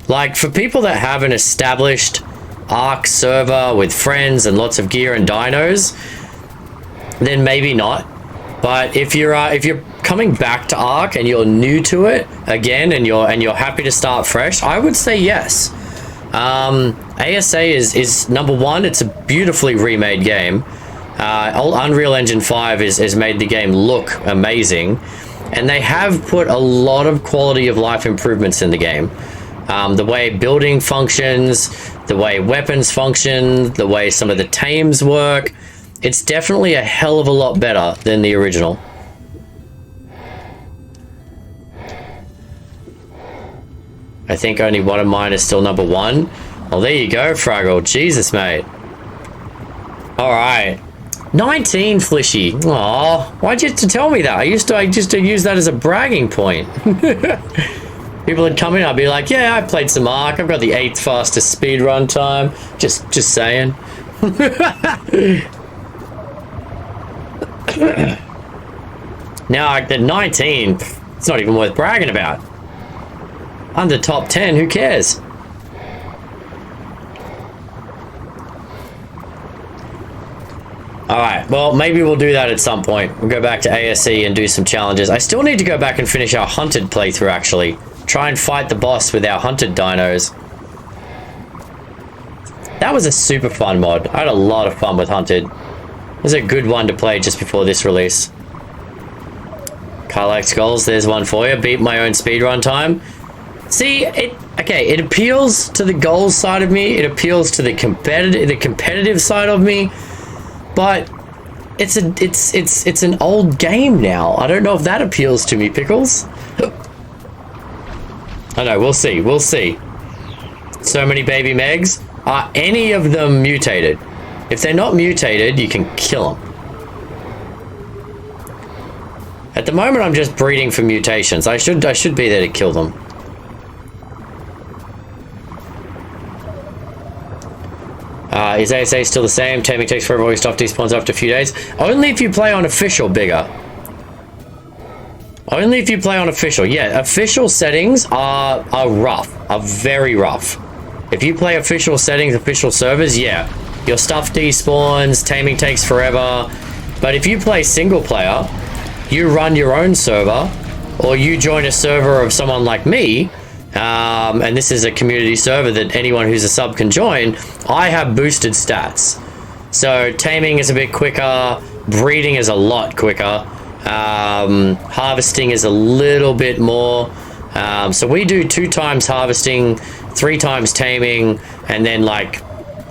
like for people that have an established Ark server with friends and lots of gear and dinos, then maybe not. But if you're coming back to Ark and you're new to it again and you're happy to start fresh, I would say yes. ASA is number one. It's a beautifully remade game. Unreal Engine 5 has made the game look amazing, and they have put a lot of quality of life improvements in the game. The way building functions, the way weapons function, the way some of the tames work. It's definitely a hell of a lot better than the original. I think only one of mine is still number one. Well, there you go, Fraggle. Jesus, mate. Alright. 19, Flishy. Aw, why'd you have to tell me that? I used to use that as a bragging point. People would come in, I'd be like, yeah, I played some Ark. I've got the 8th fastest speedrun time. Just saying. Now, like the 19, it's not even worth bragging about. Under top 10, who cares? Alright, well, maybe we'll do that at some point. We'll go back to ASE and do some challenges. I still need to go back and finish our hunted playthrough, actually. Try and fight the boss with our hunted dinos. That was a super fun mod. I had a lot of fun with hunted. It was a good one to play just before this release. Carlax goals, there's one for you. Beat my own speedrun time. See, it appeals to the goals side of me. It appeals to the competitive side of me. But it's an old game now. I don't know if that appeals to me, Pickles. I know, we'll see. We'll see. So many baby Megs. Are any of them mutated? If they're not mutated, you can kill them. At the moment, I'm just breeding for mutations. I should be there to kill them. Is ASA still the same? Taming takes forever, always stuff despawns after a few days. Only if you play on official, Bigger. Only if you play on official. Yeah, official settings are rough. Are very rough. If you play official settings, official servers, yeah. Your stuff despawns, taming takes forever. But if you play single player, you run your own server, or you join a server of someone like me, and this is a community server that anyone who's a sub can join, I have boosted stats. So taming is a bit quicker, breeding is a lot quicker, harvesting is a little bit more. So we do 2 times harvesting, 3 times taming, and then like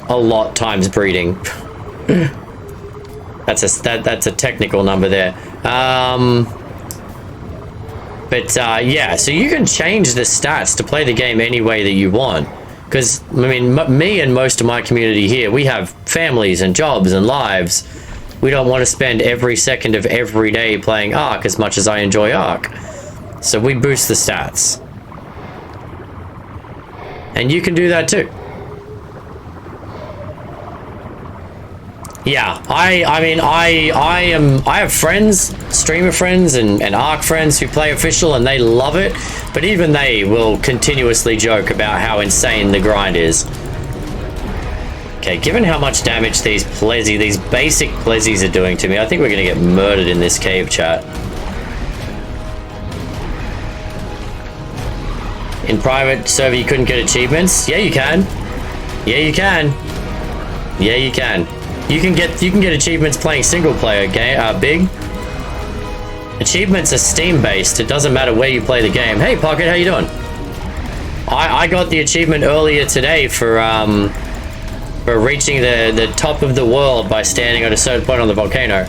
a lot times breeding. That's a technical number there. Yeah, so you can change the stats to play the game any way that you want. Because, I mean, me and most of my community here, we have families and jobs and lives. We don't want to spend every second of every day playing Ark as much as I enjoy Ark. So we boost the stats. And you can do that too. Yeah, I have friends, streamer friends and Ark friends who play official and they love it, but even they will continuously joke about how insane the grind is. Okay, given how much damage these basic Plezzies are doing to me, I think we're gonna get murdered in this cave, chat. In private server you couldn't get achievements? Yeah, you can. Yeah, you can. Yeah, you can. You can get achievements playing single player game. Big achievements are Steam based. It doesn't matter where you play the game. Hey Pocket, how you doing? I got the achievement earlier today for reaching the top of the world by standing at a certain point on the volcano.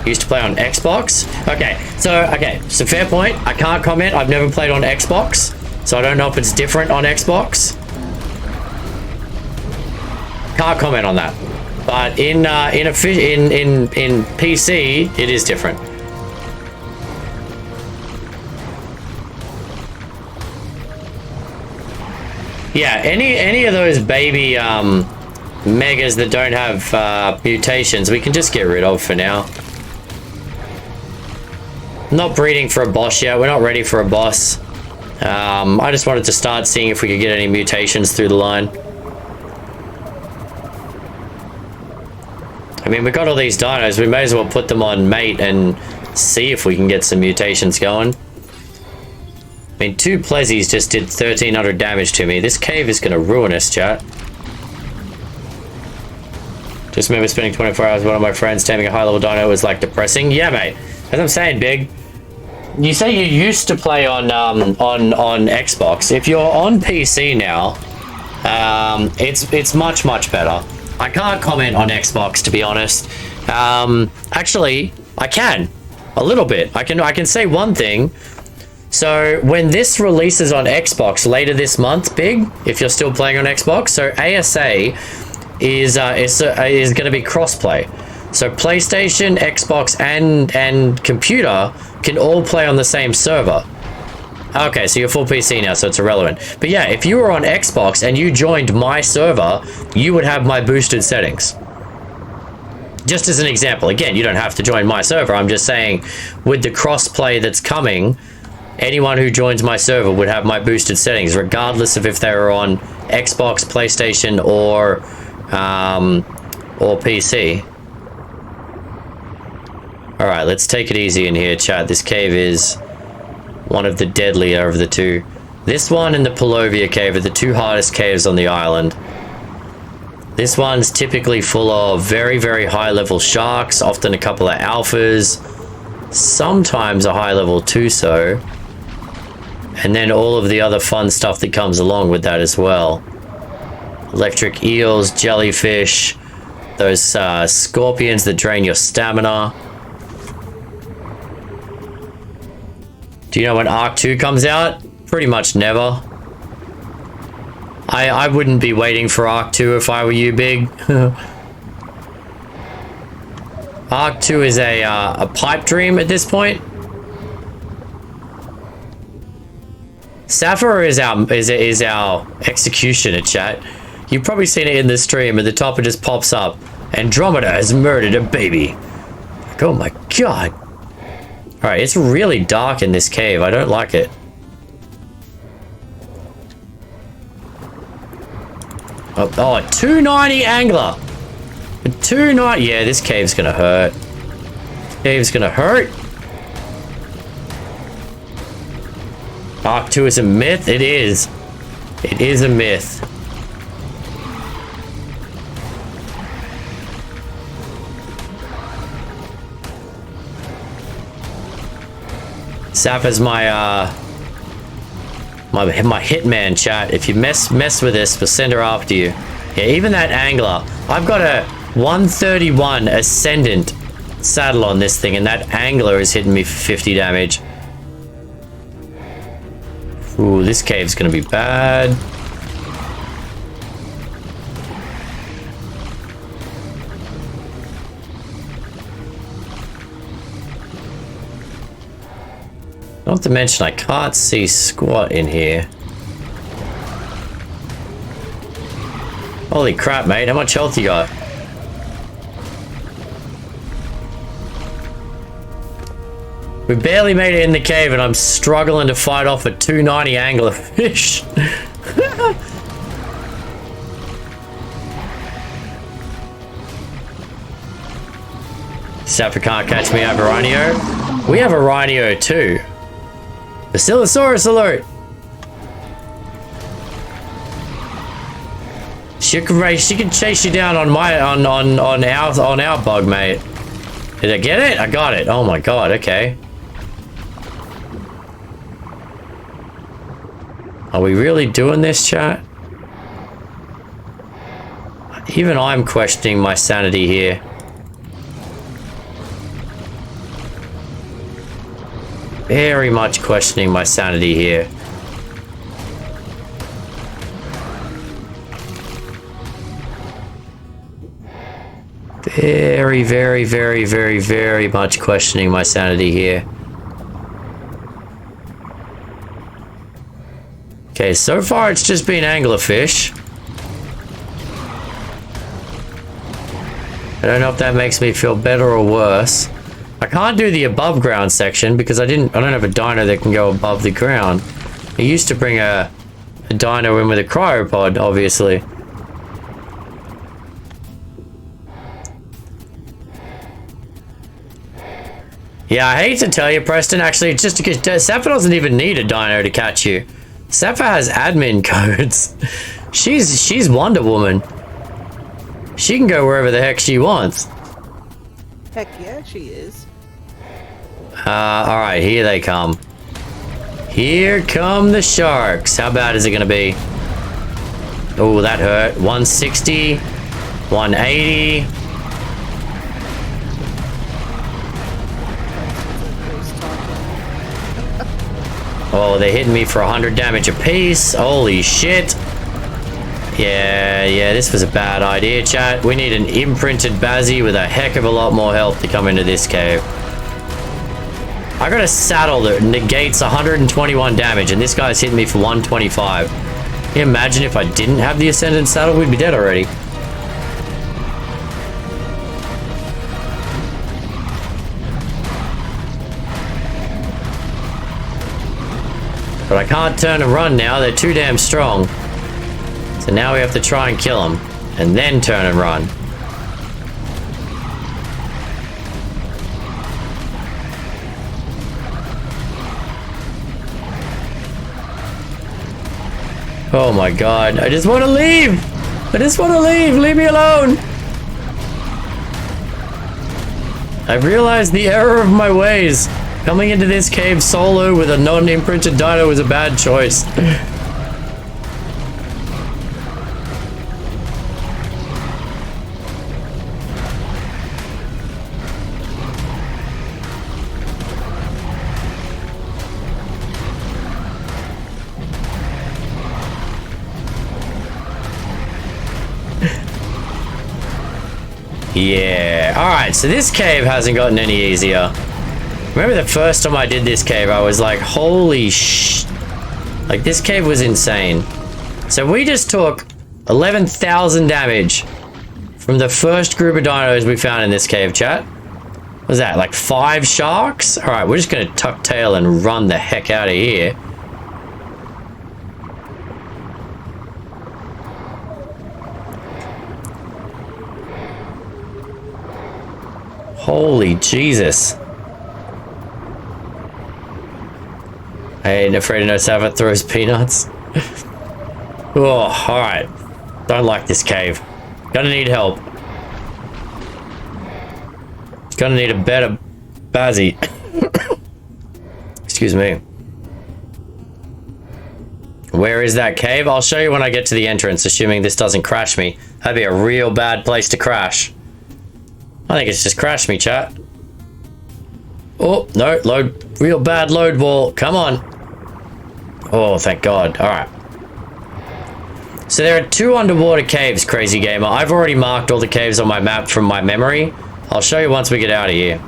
Used to play on Xbox. Okay, so fair point. I can't comment. I've never played on Xbox, so I don't know if it's different on Xbox. Can't comment on that. But in PC, it is different. Yeah, any of those baby megas that don't have mutations, we can just get rid of for now. Not breeding for a boss yet. We're not ready for a boss. I just wanted to start seeing if we could get any mutations through the line. I mean, we got all these dinos, we may as well put them on mate and see if we can get some mutations going. mean, 2 Plezzies just did 1,300 damage to me. This cave is gonna ruin us, chat. Just remember spending 24 hours with one of my friends taming a high-level dino was like depressing. Yeah, mate. As I'm saying, Big. You say you used to play on Xbox. If you're on PC now, it's much better. I can't comment on Xbox, to be honest. Actually, I can a little bit. I can say one thing. So when this releases on Xbox later this month, Big, if you're still playing on Xbox, so ASA is going to be crossplay. So PlayStation, Xbox, and computer can all play on the same server. Okay, so you're full PC now, so it's irrelevant. But yeah, if you were on Xbox and you joined my server, you would have my boosted settings. Just as an example. Again, you don't have to join my server. I'm just saying, with the crossplay that's coming, anyone who joins my server would have my boosted settings, regardless of if they were on Xbox, PlayStation, or PC. All right, let's take it easy in here, chat. This cave is one of the deadlier of the two. This one and the Polovia cave are the 2 hardest caves on the island. This one's typically full of very high level sharks, often a couple of alphas, sometimes a high level Tuso, and then all of the other fun stuff that comes along with that as well. Electric eels, jellyfish, those scorpions that drain your stamina. Do you know when Arc 2 comes out? Pretty much never. I wouldn't be waiting for Arc 2 if I were you, Big. Arc 2 is a pipe dream at this point. Sapphire is our executioner, chat. You've probably seen it in the stream. At the top, it just pops up. Andromeda has murdered a baby. Like, oh my god. All right, it's really dark in this cave. I don't like it. Oh, 290 angler. 290. Yeah, this cave's gonna hurt. Cave's gonna hurt. Arc 2 is a myth. It is. It is a myth. Sap is my hitman, chat. If you mess with this, we'll send her after you. Yeah, even that angler. I've got a 131 ascendant saddle on this thing, and that angler is hitting me for 50 damage. Ooh, this cave's gonna be bad. Not to mention, I can't see squat in here. Holy crap, mate. How much health you got? We barely made it in the cave and I'm struggling to fight off a 290 anglerfish. Sapper can't catch me. I have a Rhynio. We have a Rhynio too. Basilosaurus alert! She can chase you down on my on our bug, mate. Did I get it? I got it. Oh my god. Okay. Are we really doing this, chat? Even I'm questioning my sanity here. Very much questioning my sanity here. Very much questioning my sanity here. Okay, so far it's just been anglerfish. I don't know if that makes me feel better or worse. I can't do the above ground section because I don't have a dino that can go above the ground. I used to bring a dino in with a cryopod, obviously. Yeah, I hate to tell you, Preston, actually, just because Sapphire doesn't even need a dino to catch you. Sapphire has admin codes. She's Wonder Woman. She can go wherever the heck she wants. Heck yeah, she is. Alright, here they come. Here come the sharks. How bad is it gonna be? Oh, that hurt. 160, 180. Oh, they're hitting me for 100 damage apiece. Holy shit. Yeah, this was a bad idea, chat. We need an imprinted Bazzy with a heck of a lot more health to come into this cave. I got a saddle that negates 121 damage, and this guy's hitting me for 125. Can you imagine if I didn't have the Ascendant saddle? We'd be dead already. But I can't turn and run now. They're too damn strong. So now we have to try and kill them. And then turn and run. Oh my god. I just want to leave. I just want to leave. Leave me alone. I've realized the error of my ways. Coming into this cave solo with a non-imprinted dino was a bad choice. Yeah. Alright, so this cave hasn't gotten any easier. Remember the first time I did this cave, I was like, holy sh... Like, this cave was insane. So we just took 11,000 damage from the first group of dinos we found in this cave, chat. What was that, like 5 sharks? Alright, we're just gonna tuck tail and run the heck out of here. Holy Jesus. I ain't afraid of no Savage throws peanuts. Oh, alright. Don't like this cave. Gonna need help. Gonna need a better Bazzy. Excuse me. Where is that cave? I'll show you when I get to the entrance, assuming this doesn't crash me. That'd be a real bad place to crash. I think it's just crashed me, chat. Oh, no, load. Real bad load wall. Come on. Oh, thank God. All right. So there are 2 underwater caves, Crazy Gamer. I've already marked all the caves on my map from my memory. I'll show you once we get out of here.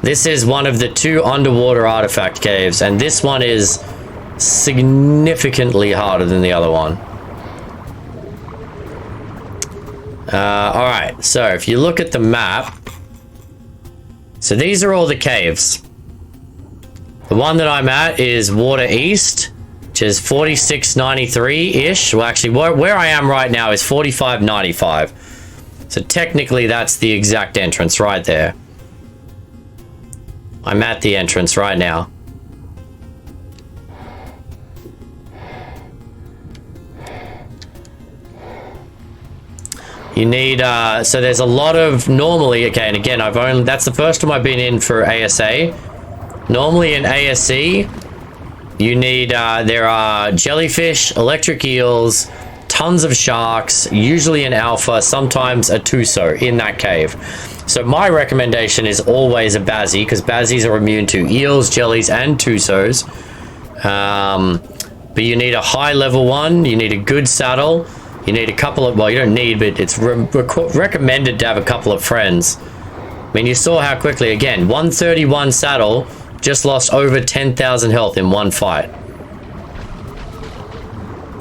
This is one of the 2 underwater artifact caves, and this one is significantly harder than the other one. Alright, so if you look at the map, so these are all the caves. The one that I'm at is Water East, which is 4693-ish. Well, actually, where I am right now is 4595. So technically, that's the exact entrance right there. I'm at the entrance right now. You need, so there's a lot of, normally, okay, and again, that's the first time I've been in for ASA. Normally in ASC, you need, there are jellyfish, electric eels, tons of sharks, usually an alpha, sometimes a tuso in that cave. So my recommendation is always a Bazzy, because Bazzies are immune to eels, jellies, and tusos. But you need a high level one, you need a good saddle. You need a couple of, well, you don't need, but it's recommended to have a couple of friends. I mean, you saw how quickly, again, 131 saddle, just lost over 10,000 health in one fight.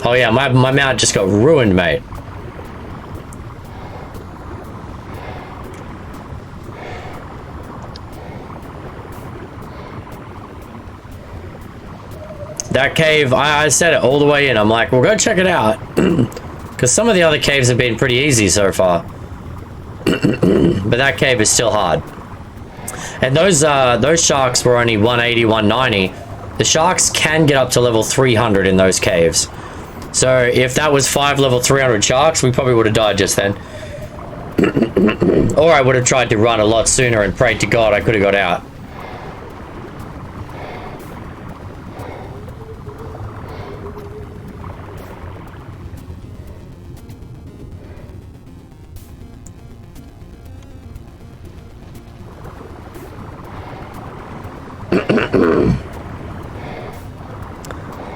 Oh yeah, my mount just got ruined, mate. That cave, I said it all the way in. I'm like, well, go check it out. Because some of the other caves have been pretty easy so far. But that cave is still hard. And those sharks were only 180, 190. The sharks can get up to level 300 in those caves. So if that was 5 level 300 sharks, we probably would have died just then. Or I would have tried to run a lot sooner and prayed to God I could have got out.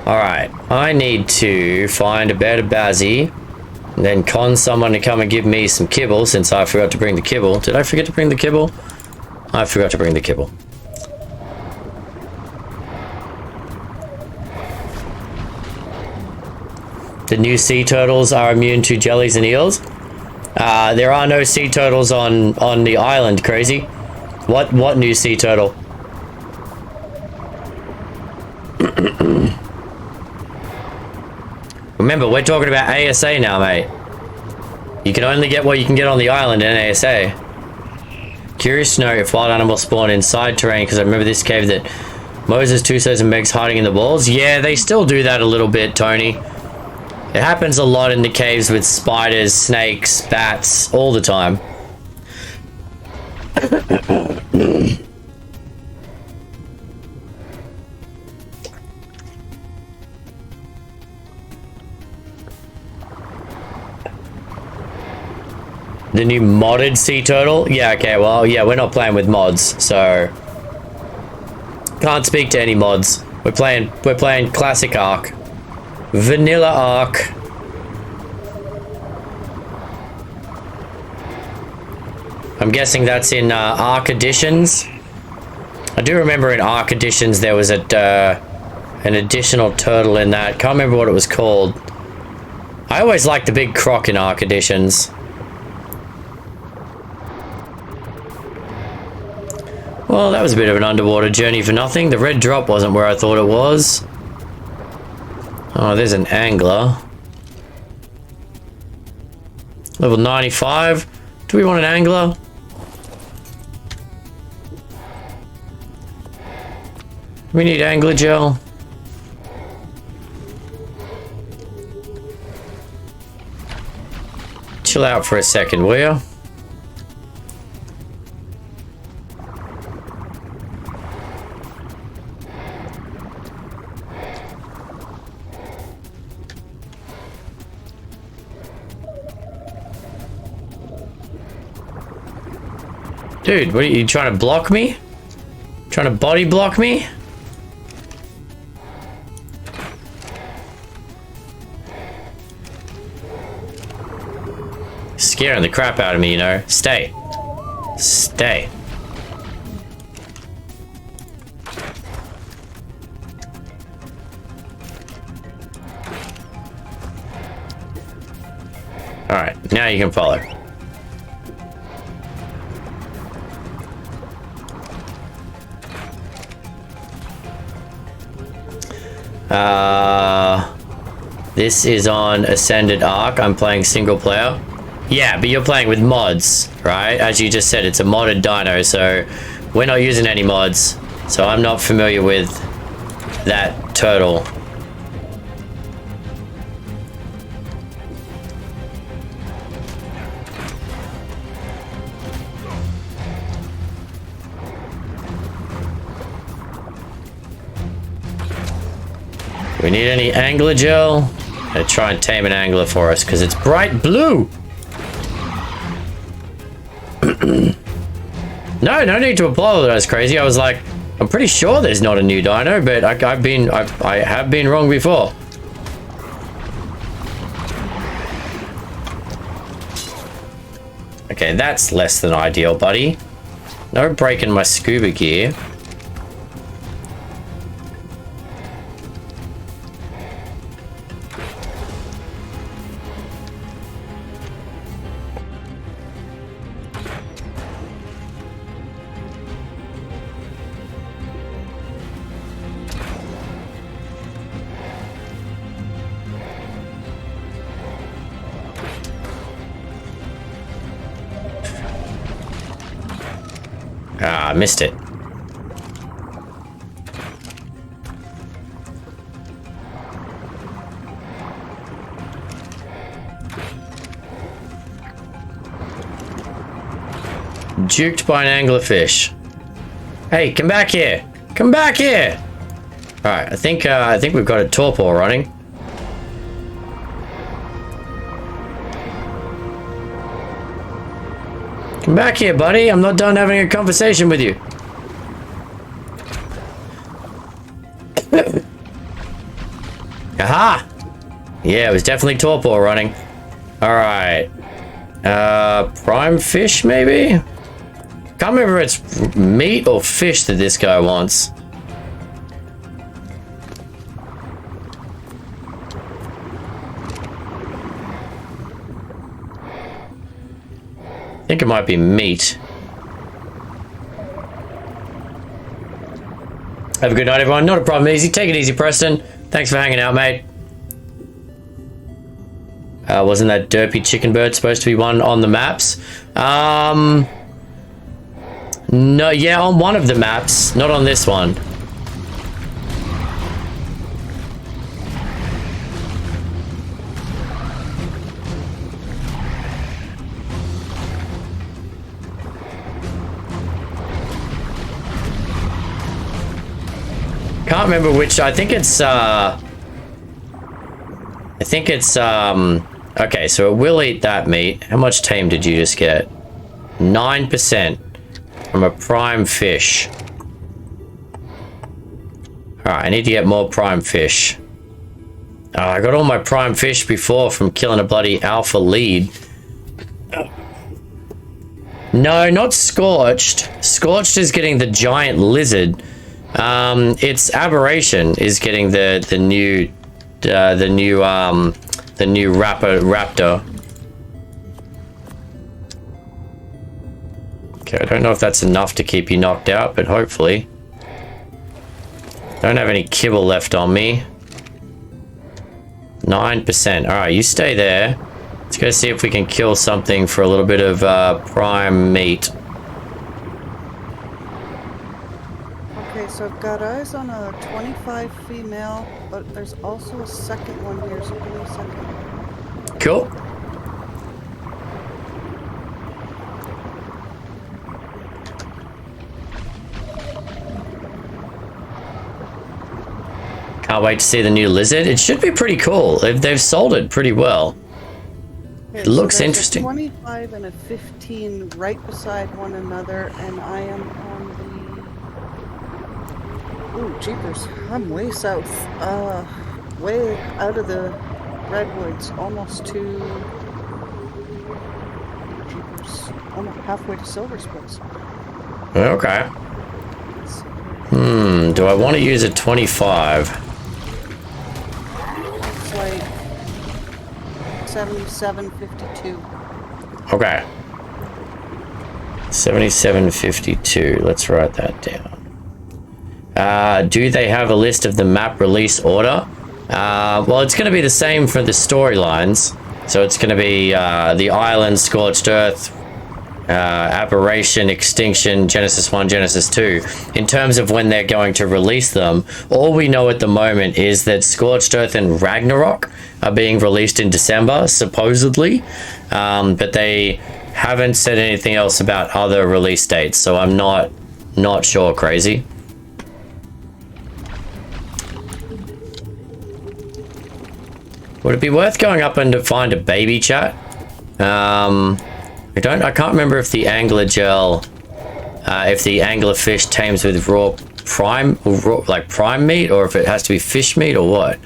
Alright, I need to find a bed of Bazzy, and then con someone to come and give me some kibble, since I forgot to bring the kibble. Did I forget to bring the kibble? I forgot to bring the kibble. The new sea turtles are immune to jellies and eels. There are no sea turtles on the island, crazy. What new sea turtle? Remember, we're talking about ASA now, mate. You can only get what you can get on the island in ASA. Curious to know if wild animals spawn inside terrain, because I remember this cave that Moses, Tusos, and Megs hiding in the walls. Yeah, they still do that a little bit, Tony. It happens a lot in the caves with spiders, snakes, bats, all the time. The new modded sea turtle? Yeah, okay, well, yeah, we're not playing with mods, so can't speak to any mods. We're playing classic Ark. Vanilla Ark. I'm guessing that's in Ark Editions. I do remember in Ark Editions there was an additional turtle in that. Can't remember what it was called. I always liked the big croc in Ark Editions. Well, that was a bit of an underwater journey for nothing. The red drop wasn't where I thought it was. Oh, there's an angler. Level 95. Do we want an angler? We need angler gel. Chill out for a second, will ya? Dude, what are you trying to block me? Trying to body block me? Scaring the crap out of me, you know. Stay. Stay. Alright, now you can follow. This is on Ascended Ark. I'm playing single player. Yeah, but you're playing with mods, right? As you just said, it's a modded dino, so we're not using any mods. So I'm not familiar with that turtle. Do we need any angler gel? I'm gonna try and tame an angler for us because it's bright blue. No need to apologize, crazy. I was like, I'm pretty sure there's not a new dino, but I have been wrong before. Okay, that's less than ideal, buddy. No breaking my scuba gear. Ah, missed it. Juked by an anglerfish. Hey, come back here! Come back here! All right, I think we've got a torpor running. Come back here, buddy. I'm not done having a conversation with you. Aha! Yeah, it was definitely torpor running. All right. Prime fish, maybe? Can't remember if it's meat or fish that this guy wants. I think it might be meat. Have a good night, everyone. Not a problem, easy. Take it easy, Preston. Thanks for hanging out, mate. Wasn't that derpy chicken bird supposed to be one on the maps? No, yeah, on one of the maps, not on this one. Can't remember which. I think it's okay, so it will eat that meat. How much tame did you just get? 9% from a prime fish. Alright, I need to get more prime fish. Oh, I got all my prime fish before from killing a bloody alpha lead. No, not Scorched. Scorched is getting the giant lizard. It's Aberration is getting the new raptor. Okay, I don't know if that's enough to keep you knocked out, but hopefully. Don't have any kibble left on me. 9%. Alright, you stay there. Let's go see if we can kill something for a little bit of prime meat. Okay, so I've got eyes on a 25 female, but there's also a second one here, so give me a second. Cool. Can't wait to see the new lizard. It should be pretty cool. They've sold it pretty well. Okay, It looks so there's interesting. A 25 and a 15 right beside one another, and I am on the... Ooh, jeepers. I'm way south. Way out of the redwoods, almost to... Jeepers. Almost halfway to Silver Splits. Okay. Do I want to use a 25? It's like 77.52. Okay. 77.52. Let's write that down. Do they have a list of the map release order? Well, it's going to be the same for the storylines. So it's going to be the Island, Scorched Earth, Aberration, Extinction, Genesis 1, Genesis 2. In terms of when they're going to release them, all we know at the moment is that Scorched Earth and Ragnarok are being released in December, supposedly. But they haven't said anything else about other release dates, so I'm not sure, Crazy. Would it be worth going up and to find a baby, chat? I can't remember if the angler gel, if the anglerfish tames with raw prime, like prime meat, or if it has to be fish meat or what.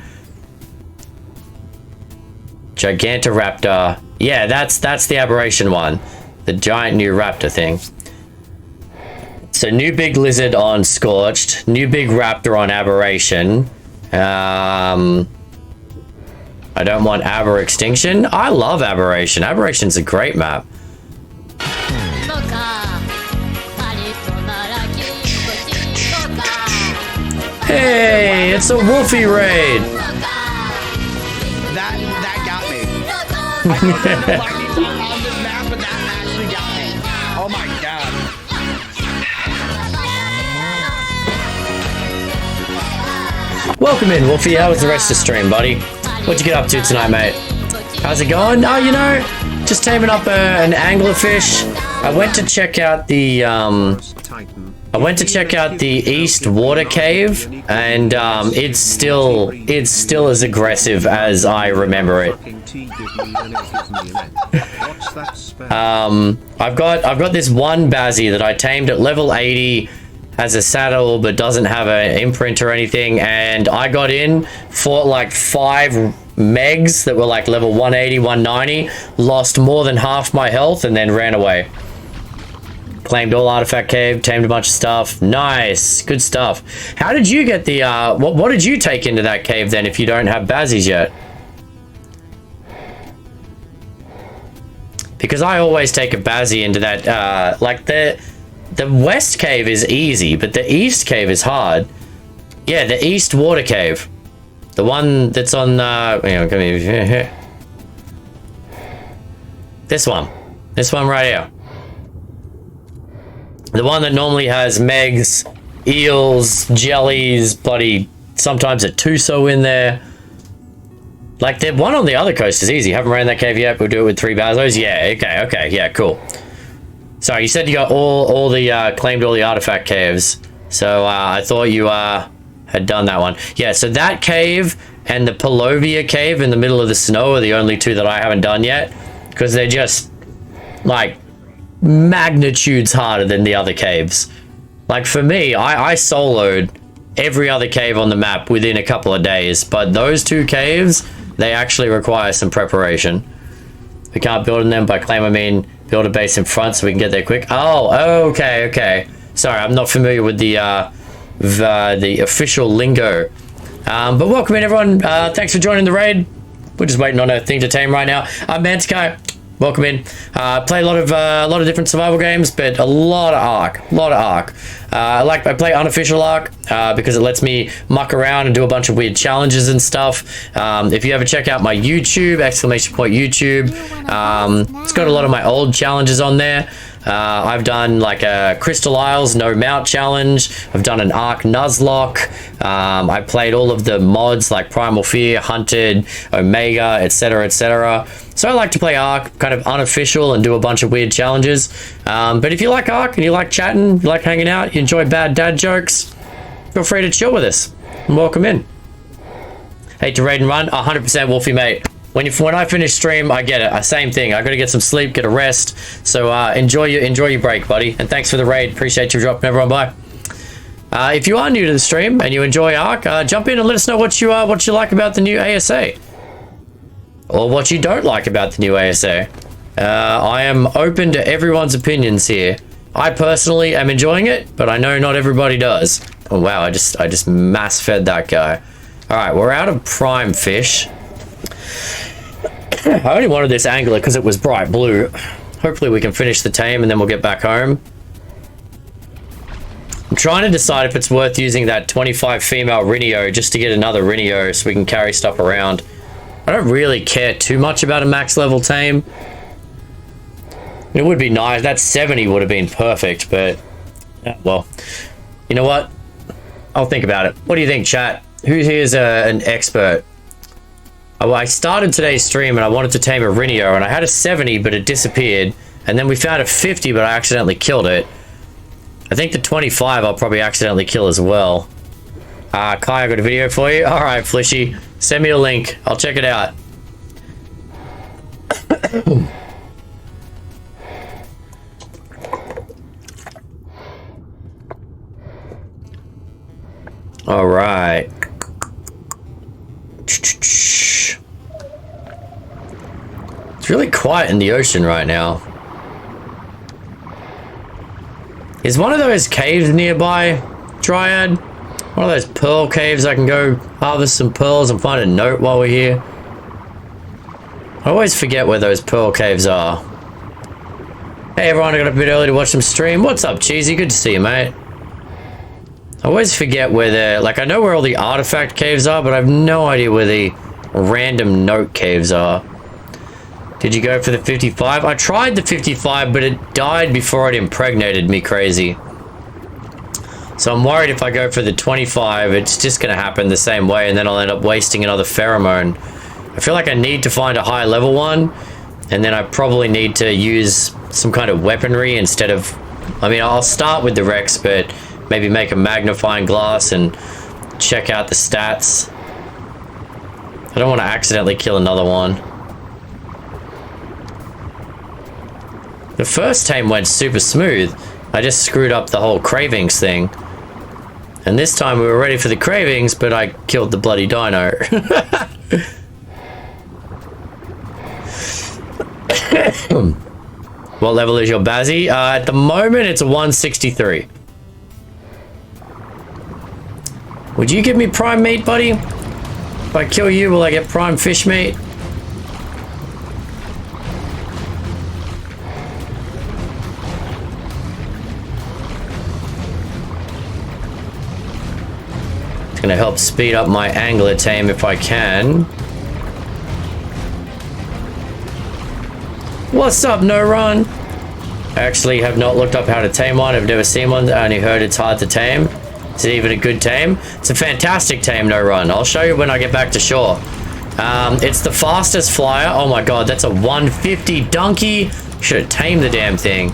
Gigantoraptor. Yeah, that's the Aberration one. The giant new raptor thing. So new big lizard on Scorched, new big raptor on Aberration. I don't want Aber Extinction. I love Aberration. Aberration's a great map. Hey, it's a Wolfie raid. That got me. I thought there were no lightning on this map, but that actually got me. Oh my god. Welcome in, Wolfie. How was the rest of the stream, buddy? What'd you get up to tonight, mate? How's it going? Oh, you know, just taming up an anglerfish. I went to check out the East Water Cave, and it's still as aggressive as I remember it. I've got this one Bazzy that I tamed at level 80, has a saddle but doesn't have an imprint or anything, and I got in, fought like 5 megs that were like level 180, 190, lost more than half my health, and then ran away. Claimed all artifact cave, tamed a bunch of stuff. Nice, good stuff. How did you get the what did you take into that cave then if you don't have Bazzies yet? Because I always take a Bazzy into that, like the West Cave is easy, but the East Cave is hard. Yeah, the East Water Cave. The one that's on, come here. This one right here. The one that normally has megs, eels, jellies, bloody, sometimes a Tuso in there. Like, the one on the other coast is easy. Haven't ran that cave yet. We'll do it with 3 Bazos. Yeah, okay, yeah, cool. Sorry, you said you got all the, claimed all the artifact caves. So, I thought you, had done that one. Yeah, so that cave and the Polovia cave in the middle of the snow are the only 2 that I haven't done yet. Because they're just, like, magnitudes harder than the other caves. Like, for me, I soloed every other cave on the map within a couple of days. But those 2 caves, they actually require some preparation. We can't build in them. By claim, I mean build a base in front so we can get there quick. Oh, okay. Sorry, I'm not familiar with the official lingo. But welcome in, everyone. Thanks for joining the raid. We're just waiting on a thing to tame right now. I'm Mantikai. Welcome in. Play a lot of different survival games, but a lot of Ark. I play unofficial Ark because it lets me muck around and do a bunch of weird challenges and stuff. If you ever check out my YouTube, !YouTube, it's got a lot of my old challenges on there. I've done like a Crystal Isles no mount challenge. I've done an Ark Nuzlocke. I played all of the mods like Primal Fear, Hunted, Omega, etc. So I like to play Ark kind of unofficial and do a bunch of weird challenges. But if you like Ark and you like chatting, you like hanging out, you enjoy bad dad jokes, feel free to chill with us and welcome in. Hate to raid and run. 100% Wolfie, mate. When I finish stream, I get it. Same thing. I got to get some sleep, get a rest. So enjoy your break, buddy. And thanks for the raid. Appreciate you dropping everyone by. If you are new to the stream and you enjoy Ark, jump in and let us know what you like about the new ASA, or what you don't like about the new ASA. I am open to everyone's opinions here. I personally am enjoying it, but I know not everybody does. Oh wow! I just mass fed that guy. All right, we're out of prime fish. I only wanted this angler because it was bright blue. Hopefully we can finish the tame and then we'll get back home. I'm trying to decide if it's worth using that 25 female Rhynio just to get another Rhynio so we can carry stuff around. I don't really care too much about a max level tame. It would be nice. That 70 would have been perfect, but well, you know what? I'll think about it. What do you think, chat? Who here is an expert? I started today's stream and I wanted to tame a Rhynio and I had a 70 but it disappeared, and then we found a 50 but I accidentally killed it. I think the 25 I'll probably accidentally kill as well. Kai, I got a video for you. Alright, Flishy, send me a link. I'll check it out. Alright. It's really quiet in the ocean right now. Is one of those caves nearby, Dryad? One of those pearl caves I can go harvest some pearls and find a note while we're here? I always forget where those pearl caves are. Hey everyone, I got up a bit early to watch some stream. What's up, Cheesy? Good to see you, mate. I always forget where they're... Like, I know where all the artifact caves are, but I have no idea where the random note caves are. Did you go for the 55? I tried the 55, but it died before it impregnated me crazy. So I'm worried if I go for the 25, it's just going to happen the same way, and then I'll end up wasting another pheromone. I feel like I need to find a high level one, and then I probably need to use some kind of weaponry instead of... I mean, I'll start with the Rex, but maybe make a magnifying glass and check out the stats. I don't want to accidentally kill another one. The first tame went super smooth. I just screwed up the whole cravings thing. And this time we were ready for the cravings, but I killed the bloody dino. What level is your Bazzy? At the moment, it's a 163. Would you give me prime meat, buddy? If I kill you, will I get prime fish meat? It's gonna help speed up my angler tame if I can. What's up, No Run? I actually have not looked up how to tame one. I've never seen one. I only heard it's hard to tame. Is it even a good tame? It's a fantastic tame, No Run. I'll show you when I get back to shore. It's the fastest flyer. Oh my god, that's a 150 donkey. Should have tamed the damn thing.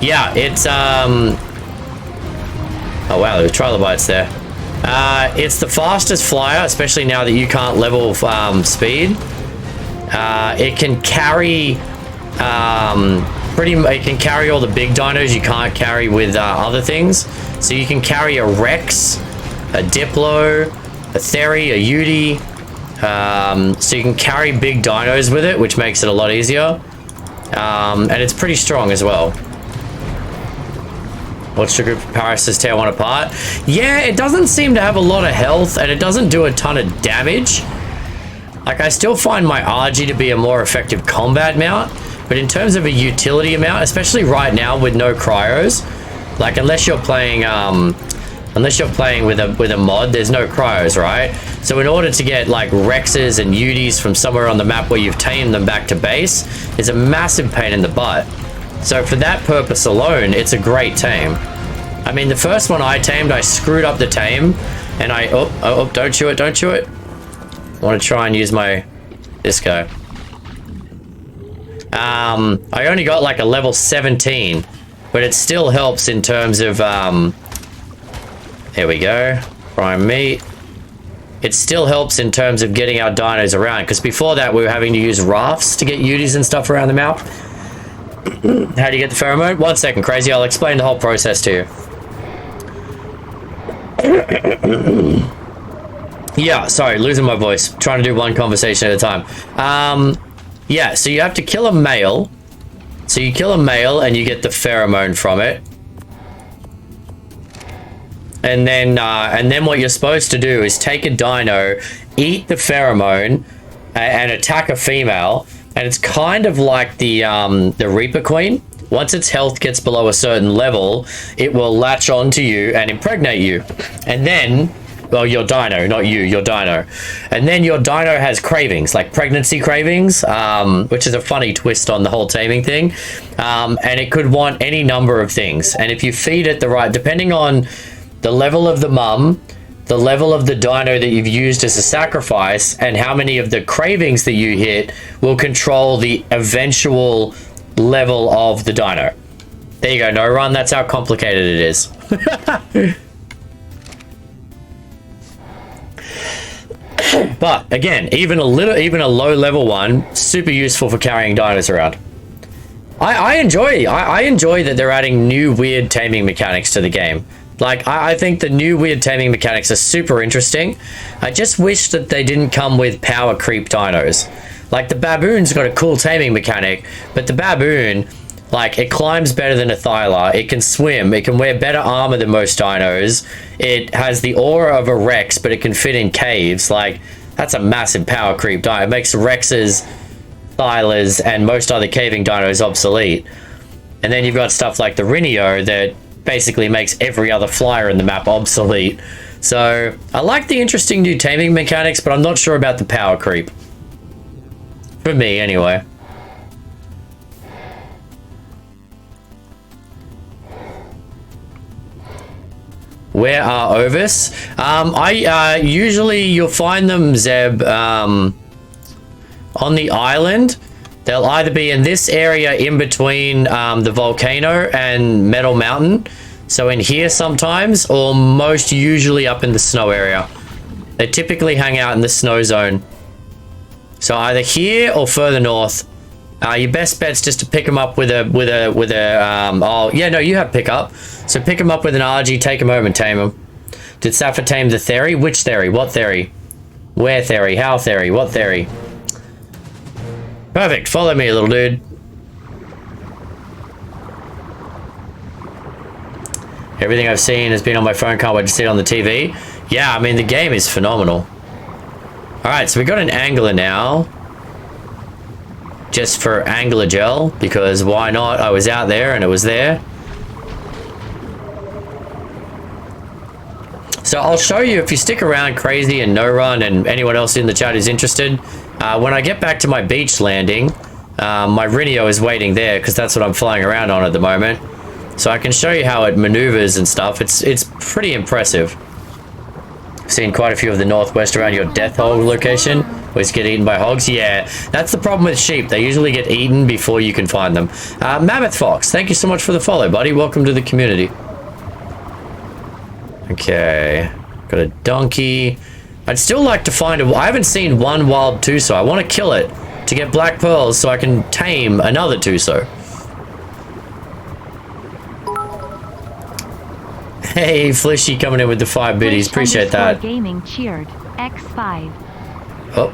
Yeah, it's oh wow, there's trilobites there. It's the fastest flyer, especially now that you can't level speed. It can carry it can carry all the big dinos you can't carry with other things. So you can carry a Rex, a Diplo, a Theri, a Yudi. So you can carry big dinos with it, which makes it a lot easier. And it's pretty strong as well. What's your group of Paris' tear one apart? Yeah, it doesn't seem to have a lot of health, and it doesn't do a ton of damage. Like, I still find my RG to be a more effective combat mount, but in terms of a utility mount, especially right now with no cryos, like unless you're playing with a mod, there's no cryos, right? So in order to get like Rexes and Udis from somewhere on the map where you've tamed them back to base, is a massive pain in the butt. So for that purpose alone, it's a great tame. I mean, the first one I tamed, I screwed up the tame, and oh, don't chew it, don't chew it. I want to try and use this guy. I only got like a level 17, but it still helps in terms of, here we go, prime meat. It still helps in terms of getting our dinos around, because before that we were having to use rafts to get Udis and stuff around the map. How do you get the pheromone? 1 second, Crazy, I'll explain the whole process to you. Yeah, sorry, losing my voice. Trying to do one conversation at a time. Yeah, so you have to kill a male. So you kill a male and you get the pheromone from it. And then what you're supposed to do is take a dino, eat the pheromone, and attack a female. And it's kind of like the Reaper Queen. Once its health gets below a certain level, it will latch onto you and impregnate you. And then... well, your dino, not you, your dino. And then your dino has cravings, like pregnancy cravings, which is a funny twist on the whole taming thing. And it could want any number of things. And if you feed it the right, depending on the level of the mum, the level of the dino that you've used as a sacrifice, and how many of the cravings that you hit will control the eventual level of the dino. There you go, No Run, that's how complicated it is. But again, even a low level one, super useful for carrying dinos around. I enjoy that they're adding new weird taming mechanics to the game. Like, I think the new weird taming mechanics are super interesting. I just wish that they didn't come with power creep dinos. Like, the baboon's got a cool taming mechanic, but the baboon, like, it climbs better than a Thyla, it can swim, it can wear better armor than most dinos, it has the aura of a Rex, but it can fit in caves. Like, that's a massive power creep dino. It makes Rexes, Thylas, and most other caving dinos obsolete. And then you've got stuff like the Rhynio that basically makes every other flyer in the map obsolete. So, I like the interesting new taming mechanics, but I'm not sure about the power creep. For me, anyway. Where are Ovis? Usually you'll find them, Zeb, on the island. They'll either be in this area in between the volcano and Metal Mountain. So in here sometimes, or most usually up in the snow area. They typically hang out in the snow zone. So either here or further north. Your best bet's just to pick them up with a oh yeah, no, you have pickup. So pick them up with an RG, take them home and tame them. Did Safa tame the Theory? Which Theory? What Theory? Where Theory? How Theory? What Theory? Perfect. Follow me, little dude. Everything I've seen has been on my phone. Can't wait to see it on the TV. Yeah, I mean, the game is phenomenal. Alright, so we got an angler now. Just for angler gel, because why not? I was out there and it was there. So I'll show you, if you stick around, Crazy and No Run and anyone else in the chat is interested, when I get back to my beach landing, my Rhynio is waiting there because that's what I'm flying around on at the moment. So I can show you how it maneuvers and stuff. It's pretty impressive. I've seen quite a few of the northwest around your death hole location. Always get eaten by hogs. Yeah, that's the problem with sheep. They usually get eaten before you can find them. Mammoth Fox, thank you so much for the follow, buddy. Welcome to the community. Okay, got a donkey. I'd still like to find a... I haven't seen one wild Tuso. I want to kill it to get black pearls so I can tame another Tuso. Hey, Flishy coming in with the 5 biddies. Appreciate that. Gaming cheered. X5. Oh.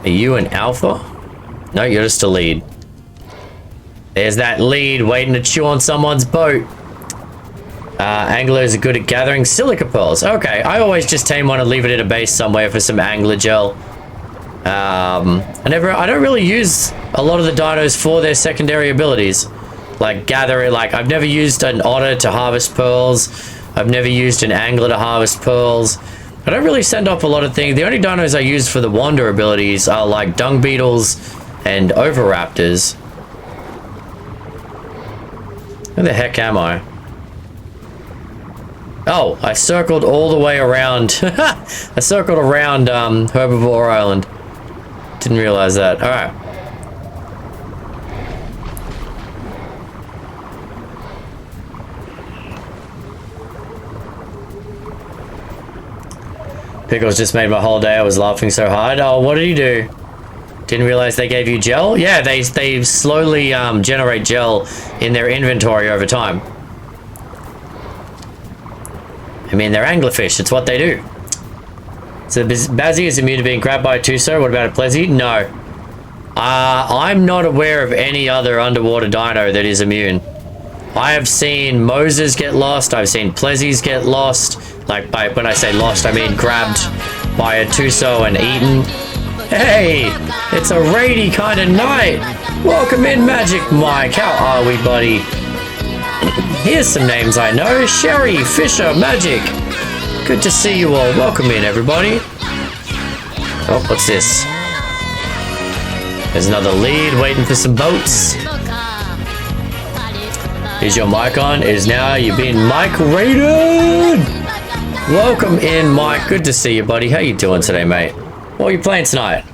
Are you an alpha? No, you're just a lead. There's that lead waiting to chew on someone's boat. Anglers are good at gathering silica pearls. Okay, I always just tame one and leave it in a base somewhere for some angler gel. I don't really use a lot of the dinos for their secondary abilities. Like gathering, like I've never used an otter to harvest pearls. I've never used an angler to harvest pearls. I don't really send off a lot of things. The only dinos I use for the wander abilities are like dung beetles and oviraptors. Where the heck am I? Oh, I circled all the way around. I circled around Herbivore Island. Didn't realize that. All right. Pickles just made my whole day. I was laughing so hard. Oh, what did he do? Didn't realize they gave you gel? Yeah, they slowly generate gel in their inventory over time. I mean, they're anglerfish. It's what they do. So Bazzy is immune to being grabbed by a Tuso. What about a Plezzy? No. I'm not aware of any other underwater dino that is immune. I have seen Moses get lost. I've seen Plezzies get lost. Like, when I say lost, I mean grabbed by a Tuso and eaten. Hey, it's a rainy kind of night. Welcome in, Magic Mike. How are we, buddy? Here's some names I know. Sherry, Fisher, Magic. Good to see you all. Welcome in, everybody. Oh, what's this? There's another lead waiting for some boats. Is your mic on? It is now. You've been mic rated. Welcome in, Mike. Good to see you, buddy. How you doing today, mate? What are you playing tonight?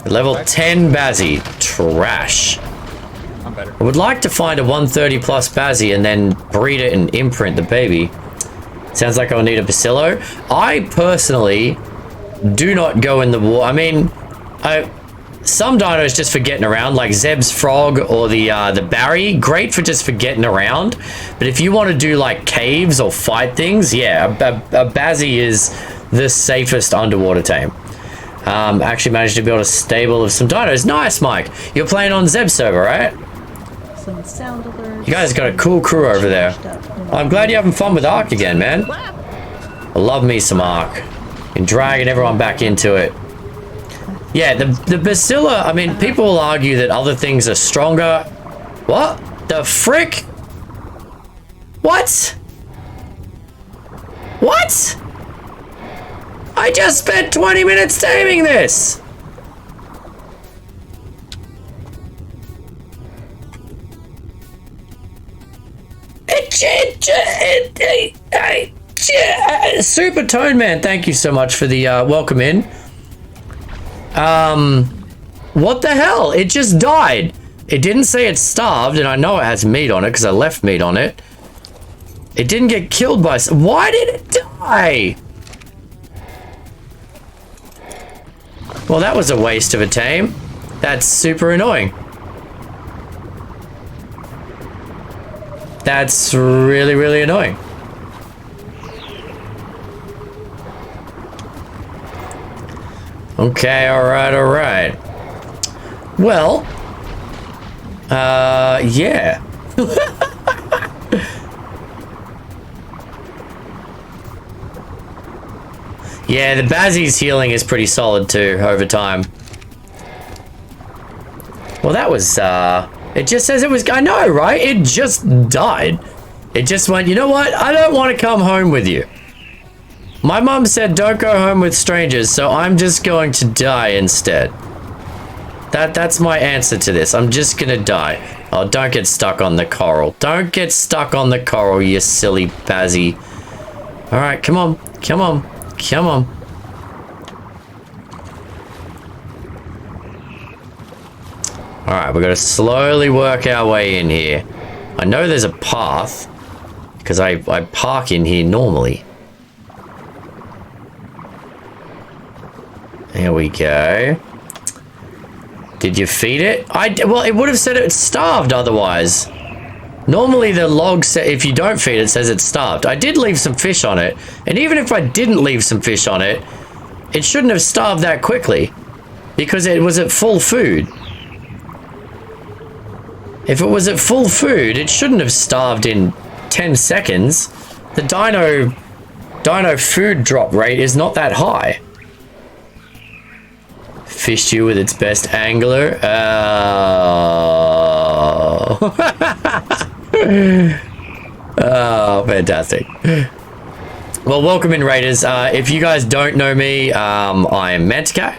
Level 10 Bazzy. Trash. I'm better. I would like to find a 130 plus Bazzy and then breed it and imprint the baby. Sounds like I'll need a Bacillo. I personally do not go in the water. I mean, some dinos just for getting around, like Zeb's frog or the Barry, great for just for getting around. But if you want to do like caves or fight things, yeah, a Bazzy is the safest underwater tame. Actually managed to build a stable of some dinos. Nice, Mike. You're playing on Zeb's server, right? Some sound alerts. You guys got a cool crew over there. I'm glad you're having fun with Ark again, man. I love me some Ark. And dragging everyone back into it. Yeah, the Bacilla, I mean, people will argue that other things are stronger. What? The frick? What? What? I just spent 20 minutes taming this! It Super Tone Man, thank you so much for the welcome in. What the hell? It just died. It didn't say it starved, and I know it has meat on it because I left meat on it. It didn't get killed by... Why did it die? Well, that was a waste of a tame. That's super annoying. That's really, really annoying. Okay, alright. Well, yeah. Yeah, the Bazzy's healing is pretty solid too, over time. Well, that was, it just says it was, I know, right? It just died. It just went, you know what? I don't want to come home with you. My mom said don't go home with strangers, so I'm just going to die instead. That's my answer to this. I'm just gonna die. Oh, don't get stuck on the coral. Don't get stuck on the coral, you silly Bazzy. Alright, come on. Come on. Come on. Alright, we gotta slowly work our way in here. I know there's a path, because I park in here normally. There we go. Did you feed it? Well, it would have said it's starved otherwise. Normally the log says if you don't feed it, says it's starved. I did leave some fish on it, and even if I didn't leave some fish on it, it shouldn't have starved that quickly because it was at full food. If it was at full food, it shouldn't have starved in 10 seconds. The dino food drop rate is not that high. Fished you with its best angler. Oh, fantastic. Well, welcome in, Raiders. If you guys don't know me, I am Manticat.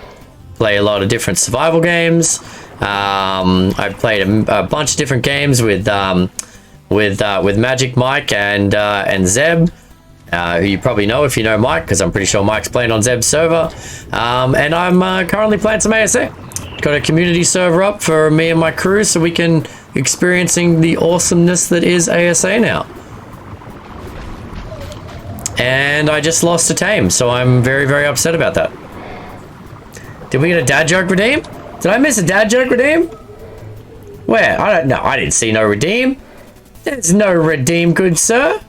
Play a lot of different survival games. I've played a bunch of different games with Magic Mike and Zeb. Who you probably know if you know Mike, because I'm pretty sure Mike's playing on Zeb's server. And I'm currently playing some ASA. Got a community server up for me and my crew so we can experiencing the awesomeness that is ASA now. And I just lost a tame, so I'm very, very upset about that. Did we get a dad joke redeem? Did I miss a dad joke redeem? Where? I don't know. I didn't see no redeem. There's no redeem, good sir.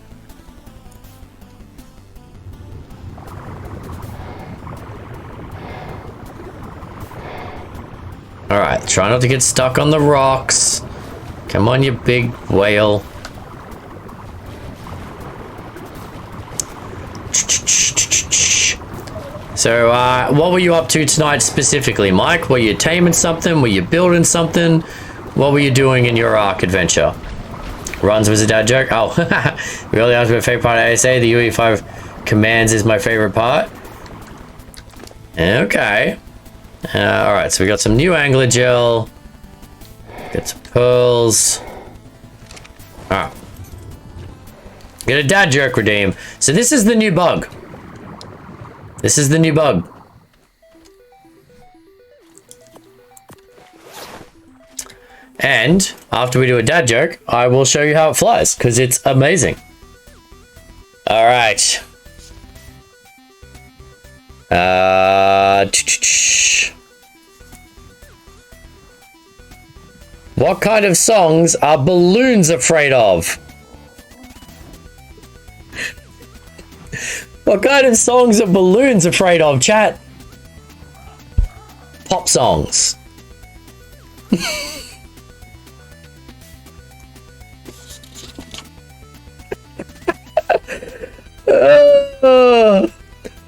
Alright, try not to get stuck on the rocks. Come on, you big whale. So, what were you up to tonight specifically, Mike? Were you taming something? Were you building something? What were you doing in your Ark adventure? Runs was a dad joke? Oh, really? That was my favorite part of ASA. The UE5 commands is my favorite part. Okay. Alright, so we got some new angler gel. Got some pearls. Alright. Get a dad joke redeem. So this is the new bug. This is the new bug. And after we do a dad joke, I will show you how it flies, because it's amazing. Alright. What kind of songs are balloons afraid of? What kind of songs are balloons afraid of, chat? Pop songs.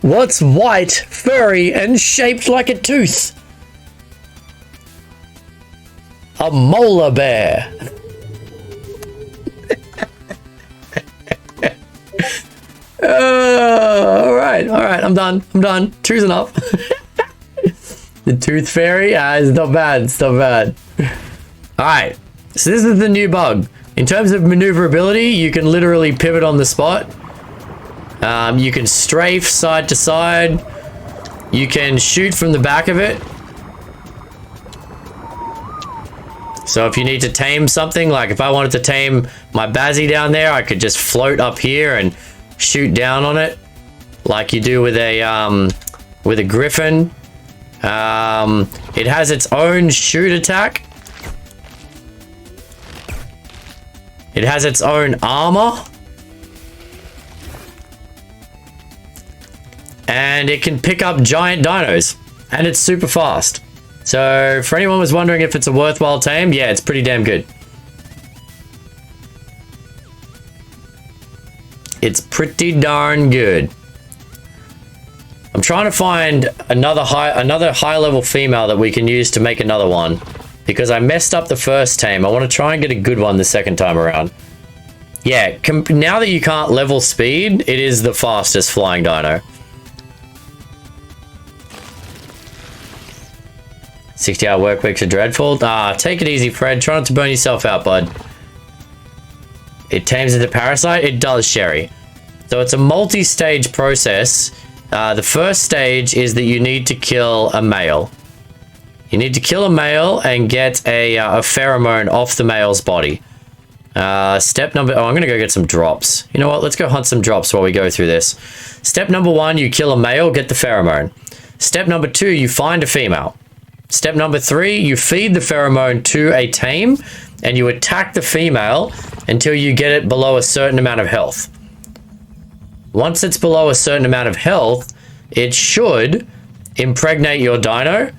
What's white, furry, and shaped like a tooth? A molar bear. Alright, I'm done. Two's enough. The tooth fairy? It's not bad, Alright, so this is the new bug. In terms of maneuverability, you can literally pivot on the spot. You can strafe side to side. You can shoot from the back of it. So if you need to tame something, like if I wanted to tame my Bazzy down there, I could just float up here and shoot down on it, like you do with a griffin. It has its own shoot attack. It has its own armor. And it can pick up giant dinos. And it's super fast. So, for anyone was wondering if it's a worthwhile tame, yeah, it's pretty damn good. It's pretty darn good. I'm trying to find another high level female that we can use to make another one. Because I messed up the first tame. I want to try and get a good one the second time around. Yeah, now that you can't level speed, it is the fastest flying dino. 60-hour work weeks are dreadful. Take it easy, Fred. Try not to burn yourself out, bud. It tames into parasite? It does, Sherry. So it's a multi-stage process. The first stage is that you need to kill a male. You need to kill a male and get a pheromone off the male's body. Step number... Oh, I'm going to go get some drops. You know what? Let's go hunt some drops while we go through this. Step number 1, you kill a male, get the pheromone. Step number 2, you find a female. Step number 3, you feed the pheromone to a tame, and you attack the female until you get it below a certain amount of health. Once it's below a certain amount of health, it should impregnate your dino,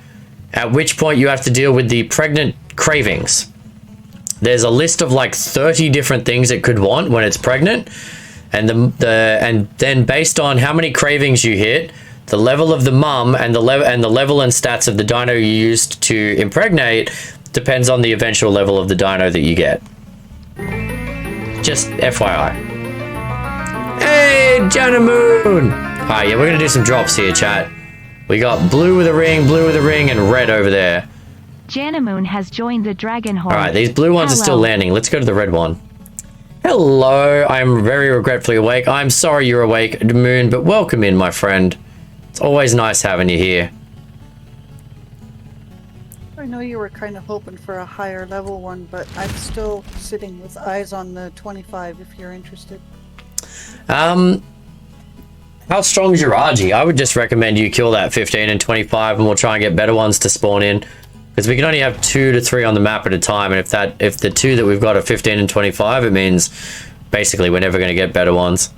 at which point you have to deal with the pregnant cravings. There's a list of like 30 different things it could want when it's pregnant, and then based on how many cravings you hit, the level of the mum and the level and stats of the dino you used to impregnate depends on the eventual level of the dino that you get. Just FYI. Hey, Jenna Moon! Alright, yeah, we're gonna do some drops here, chat. We got blue with a ring, and red over there. Janamoon has joined the Dragon Horde. Alright, these blue ones are still landing. Let's go to the red one. Hello, I'm very regretfully awake. I'm sorry you're awake, Moon, but welcome in, my friend. It's always nice having you here. I know you were kind of hoping for a higher level one, but I'm still sitting with eyes on the 25 if you're interested. How strong is your Raji? I would just recommend you kill that 15 and 25 and we'll try and get better ones to spawn in. Because we can only have 2 to 3 on the map at a time, and if the 2 that we've got are 15 and 25, it means basically we're never going to get better ones.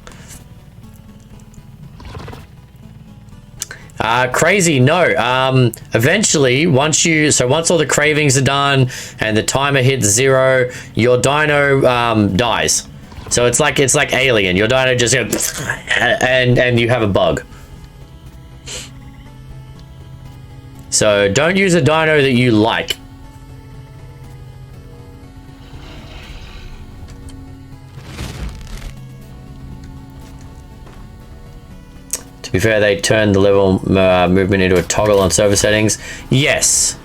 Crazy, no. Eventually, once all the cravings are done and the timer hits 0, your dino dies. So it's like Alien. Your dino just goes and you have a bug. So don't use a dino that you like. To be fair, they turned the level movement into a toggle on server settings. Yes.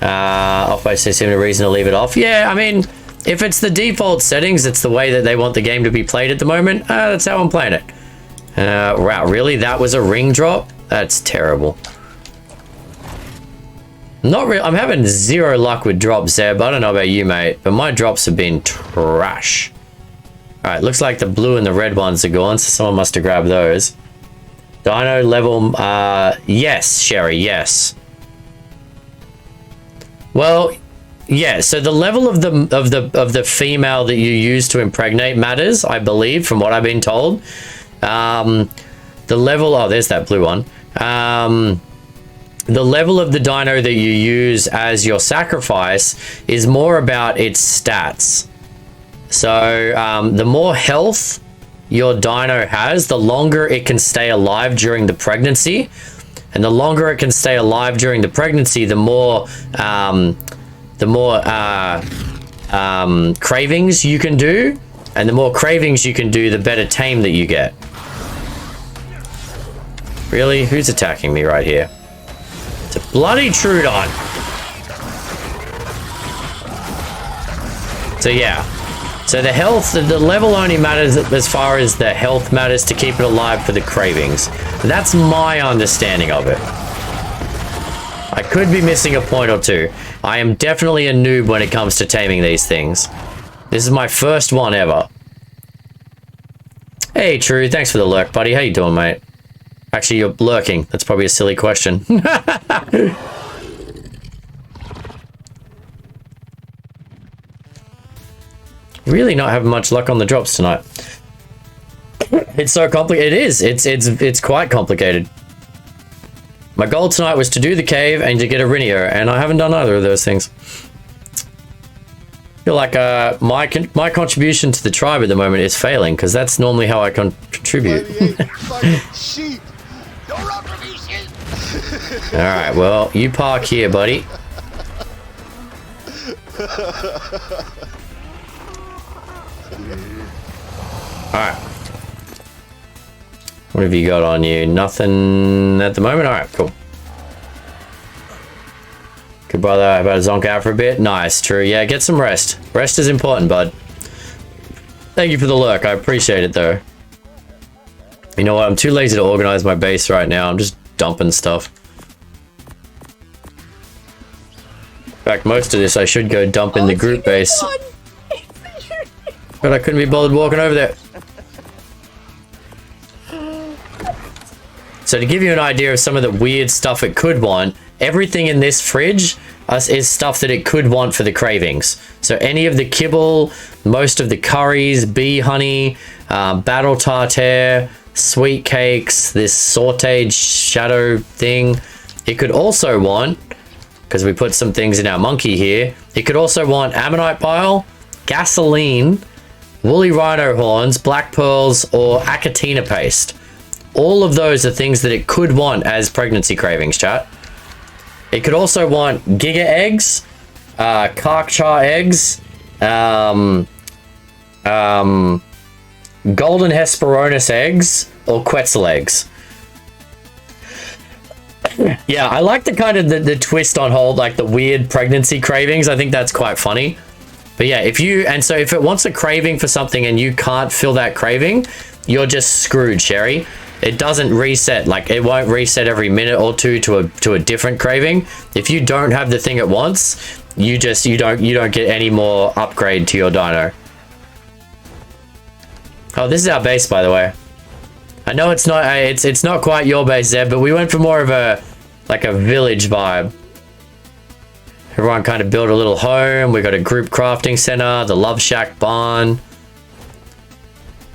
Off by system, a reason to leave it off. Yeah, I mean, if it's the default settings, it's the way that they want the game to be played at the moment. That's how I'm playing it. Wow, really? That was a ring drop? That's terrible. Not real. I'm having 0 luck with drops, Zeb. I don't know about you, mate, but my drops have been trash. All right, looks like the blue and the red ones are gone, so someone must have grabbed those. Dino level, yes, Sherry, yes. Well, yeah. So the level of the female that you use to impregnate matters, I believe, from what I've been told. The level. Oh, there's that blue one. The level of the dino that you use as your sacrifice is more about its stats. So the more health your dino has, the longer it can stay alive during the pregnancy, and the longer it can stay alive during the pregnancy, the more cravings you can do, and the more cravings you can do, the better tame that you get. Really? Who's attacking me right here? It's a bloody Trudon. So yeah, So the health, the level only matters as far as the health matters to keep it alive for the cravings. That's my understanding of it. I could be missing a point or two. I am definitely a noob when it comes to taming these things. This is my first one ever. Hey, True, thanks for the lurk, buddy. How you doing, mate? Actually, you're lurking. That's probably a silly question. Really not having much luck on the drops tonight. It's so complicated. It is. It's quite complicated. My goal tonight was to do the cave and to get a Rhynio, and I haven't done either of those things. I feel like my contribution to the tribe at the moment is failing, because that's normally how I contribute. Sheep. Don't run from me, sheep. All right, well, you park here, buddy. All right. What have you got on you? Nothing at the moment? All right, cool. Good brother, how about zonk out for a bit? Nice, True. Yeah, get some rest. Rest is important, bud. Thank you for the lurk. I appreciate it, though. You know what? I'm too lazy to organize my base right now. I'm just dumping stuff. In fact, most of this I should go dump in the group base. But I couldn't be bothered walking over there. So to give you an idea of some of the weird stuff it could want, everything in this fridge is stuff that it could want for the cravings. So any of the kibble, most of the curries, bee honey, battle tartare, sweet cakes, this sauteed shadow thing. It could also want, because we put some things in our monkey here, it could also want ammonite bile, gasoline, woolly rhino horns, black pearls, or achatina paste. All of those are things that it could want as pregnancy cravings, chat. It could also want giga eggs, karkchar eggs, golden hesperornis eggs, or quetzal eggs. Yeah, I like the kind of the twist on hold, like the weird pregnancy cravings. I think that's quite funny. But yeah, if it wants a craving for something and you can't fill that craving, you're just screwed, Sherry. It doesn't reset, like it won't reset every minute or two to a different craving. If you don't have the thing it wants, you don't get any more upgrade to your dino. Oh, this is our base, by the way. I know it's not quite your base, Zeb, but we went for more of a village vibe. Everyone kind of built a little home. We got a group crafting center, the Love Shack barn.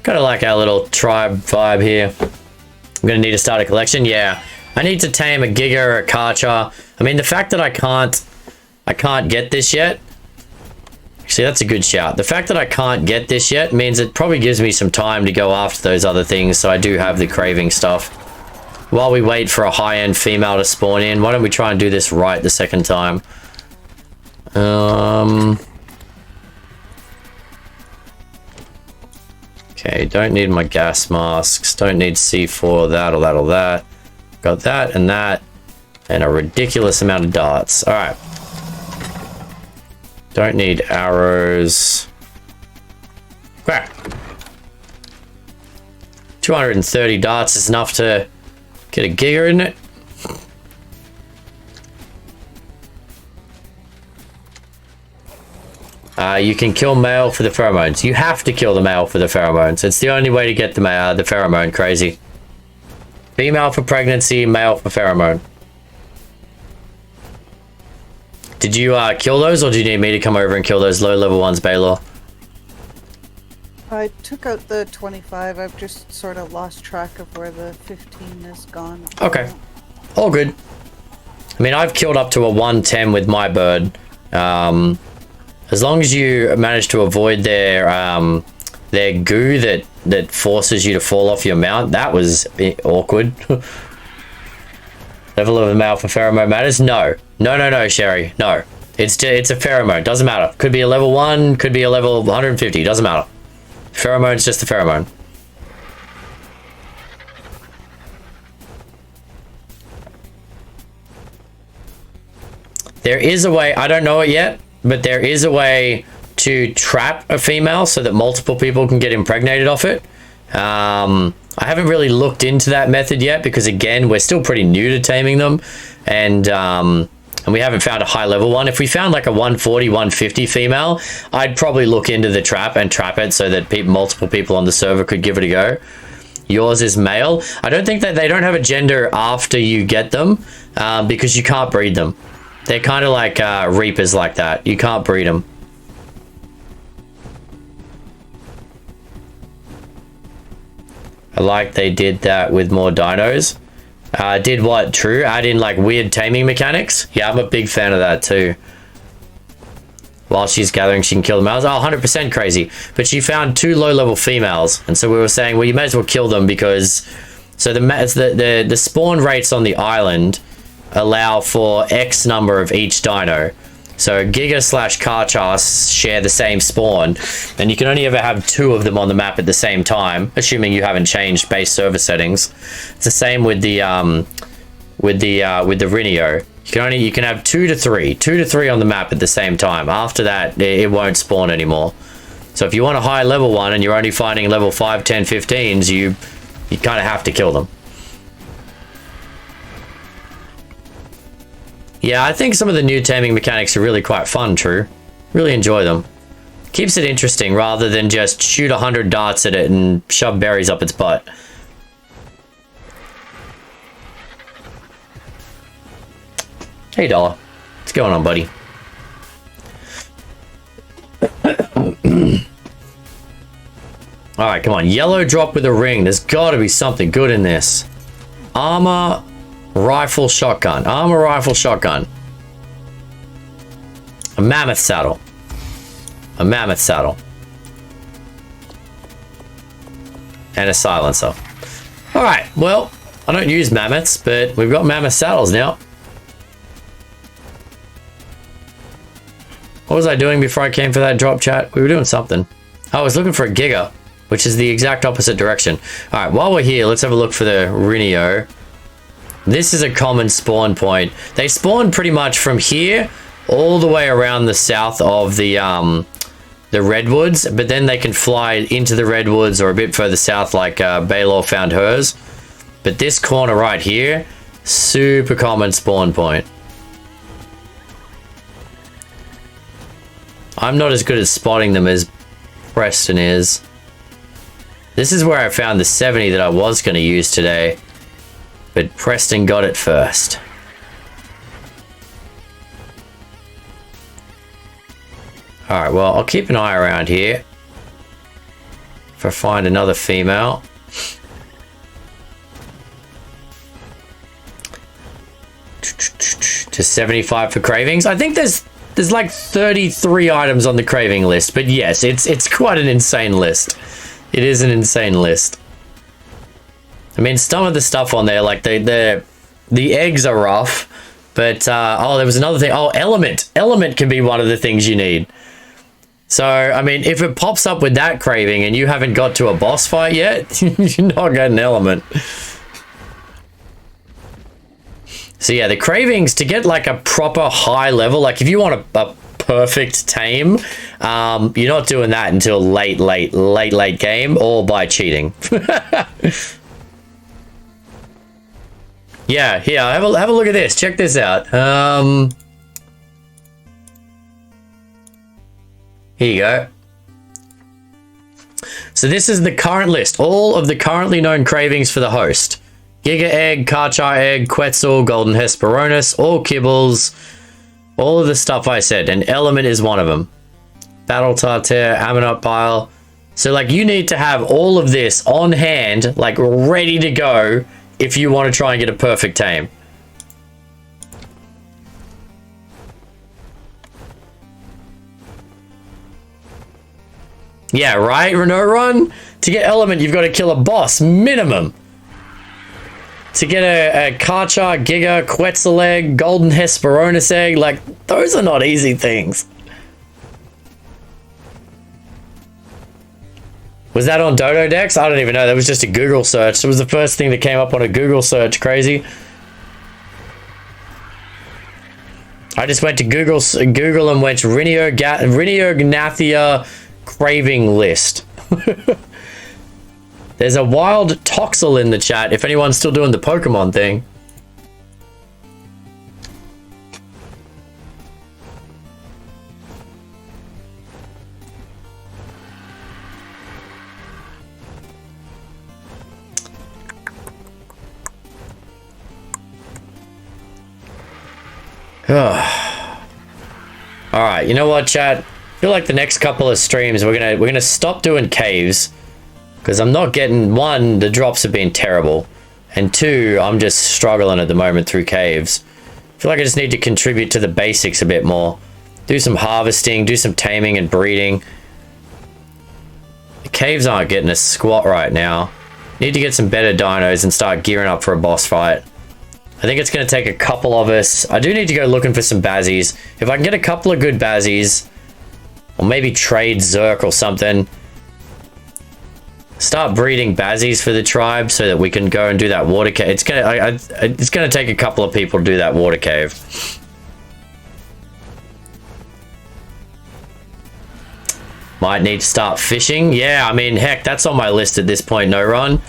Kind of like our little tribe vibe here. I'm gonna need to start a collection. Yeah, I need to tame a giga or a karcher. I mean, the fact that I can't get this yet. Actually, that's a good shout. The fact that I can't get this yet means it probably gives me some time to go after those other things, so I do have the craving stuff. While we wait for a high-end female to spawn in, why don't we try and do this right the second time? Okay, don't need my gas masks. Don't need C4, that or that or that. Got that, and a ridiculous amount of darts. All right. Don't need arrows. Crap. 230 darts is enough to get a giga, isn't it? You can kill male for the pheromones. You have to kill the male for the pheromones. It's the only way to get the pheromone crazy. Female for pregnancy, male for pheromone. Did you kill those, or do you need me to come over and kill those low-level ones, Baylor? I took out the 25. I've just sort of lost track of where the 15 is gone. Okay. All good. I mean, I've killed up to a 110 with my bird. As long as you manage to avoid their goo that forces you to fall off your mount, that was awkward. Level of the male for pheromone matters? No, Sherry. No, it's a pheromone. Doesn't matter. Could be a level 1, could be a level 150. Doesn't matter. Pheromone's just a pheromone. There is a way. I don't know it yet. But there is a way to trap a female so that multiple people can get impregnated off it. I haven't really looked into that method yet because, again, we're still pretty new to taming them, and we haven't found a high level one. If we found like a 140, 150 female, I'd probably look into the trap and trap it so that multiple people on the server could give it a go. Yours is male. I don't think that they don't have a gender after you get them because you can't breed them. They're kind of like reapers like that. You can't breed them. I like they did that with more dinos. Did what? True? Add in like weird taming mechanics? Yeah, I'm a big fan of that too. While she's gathering, she can kill the males. Oh, 100% crazy. But she found 2 low-level females. And so we were saying, well, you may as well kill them because... So the spawn rates on the island allow for X number of each dino. So Giga/Karchar share the same spawn, and you can only ever have 2 of them on the map at the same time, assuming you haven't changed base server settings. It's the same with the Rhynio. You can have 2 to 3 on the map at the same time. After that, it won't spawn anymore. So if you want a high level one and you're only finding level 5, 10, 15s, you kind of have to kill them. Yeah, I think some of the new taming mechanics are really quite fun, True. Really enjoy them. Keeps it interesting rather than just shoot 100 darts at it and shove berries up its butt. Hey, Dollar. What's going on, buddy? Alright, come on. Yellow drop with a ring. There's got to be something good in this. Armor... Rifle shotgun. Armor rifle shotgun. A mammoth saddle. A mammoth saddle. And a silencer. Alright, well, I don't use mammoths, but we've got mammoth saddles now. What was I doing before I came for that drop, chat? We were doing something. I was looking for a Giga, which is the exact opposite direction. Alright, while we're here, let's have a look for the Rhynio. This is a common spawn point. They spawn pretty much from here all the way around the south of the redwoods, but then they can fly into the redwoods or a bit further south like Baylor found hers. But this corner right here, super common spawn point. I'm not as good at spotting them as Preston is. This is where I found the 70 that I was going to use today. But Preston got it first. Alright, well, I'll keep an eye around here. If I find another female. To 75 for cravings. I think there's like 33 items on the craving list. But yes, it's quite an insane list. It is an insane list. I mean, some of the stuff on there, like the eggs are rough, but oh, there was another thing. Oh, element can be one of the things you need. So, I mean, if it pops up with that craving and you haven't got to a boss fight yet, you're not getting element. So yeah, the cravings to get like a proper high level, like if you want a perfect tame, you're not doing that until late game or by cheating. Yeah, here, have a look at this. Check this out. Here you go. So this is the current list. All of the currently known cravings for the host. Giga Egg, Karchar Egg, Quetzal, Golden Hesperornis, all kibbles. All of the stuff I said. And element is one of them. Battle Tartare, Ammonite Pile. So, like, you need to have all of this on hand, like, ready to go if you want to try and get a perfect tame. Yeah, right, Renault Run? To get element, you've got to kill a boss, minimum. To get a Karchar, Giga, Quetzal Egg, Golden Hesperornis Egg, like, those are not easy things. Was that on Dodo Dex? I don't even know. That was just a Google search. It was the first thing that came up on a Google search. Crazy. I just went to Google and went to Rhynio Gnathia craving list. There's a wild Toxel in the chat if anyone's still doing the Pokemon thing. All right, you know what, chat? I feel like the next couple of streams we're gonna stop doing caves because I'm not getting, one, the drops have been terrible, and two, I'm just struggling at the moment through caves. I feel like I just need to contribute to the basics a bit more. Do some harvesting, do some taming and breeding. The caves aren't getting a squat right now. Need to get some better dinos and start gearing up for a boss fight. I think it's going to take a couple of us. I do need to go looking for some bazzies. If I can get a couple of good bazzies, or maybe trade Zerk or something, start breeding bazzies for the tribe so that we can go and do that water cave. It's gonna take a couple of people to do that water cave. Might need to start fishing. Yeah, I mean, heck, that's on my list at this point. No run.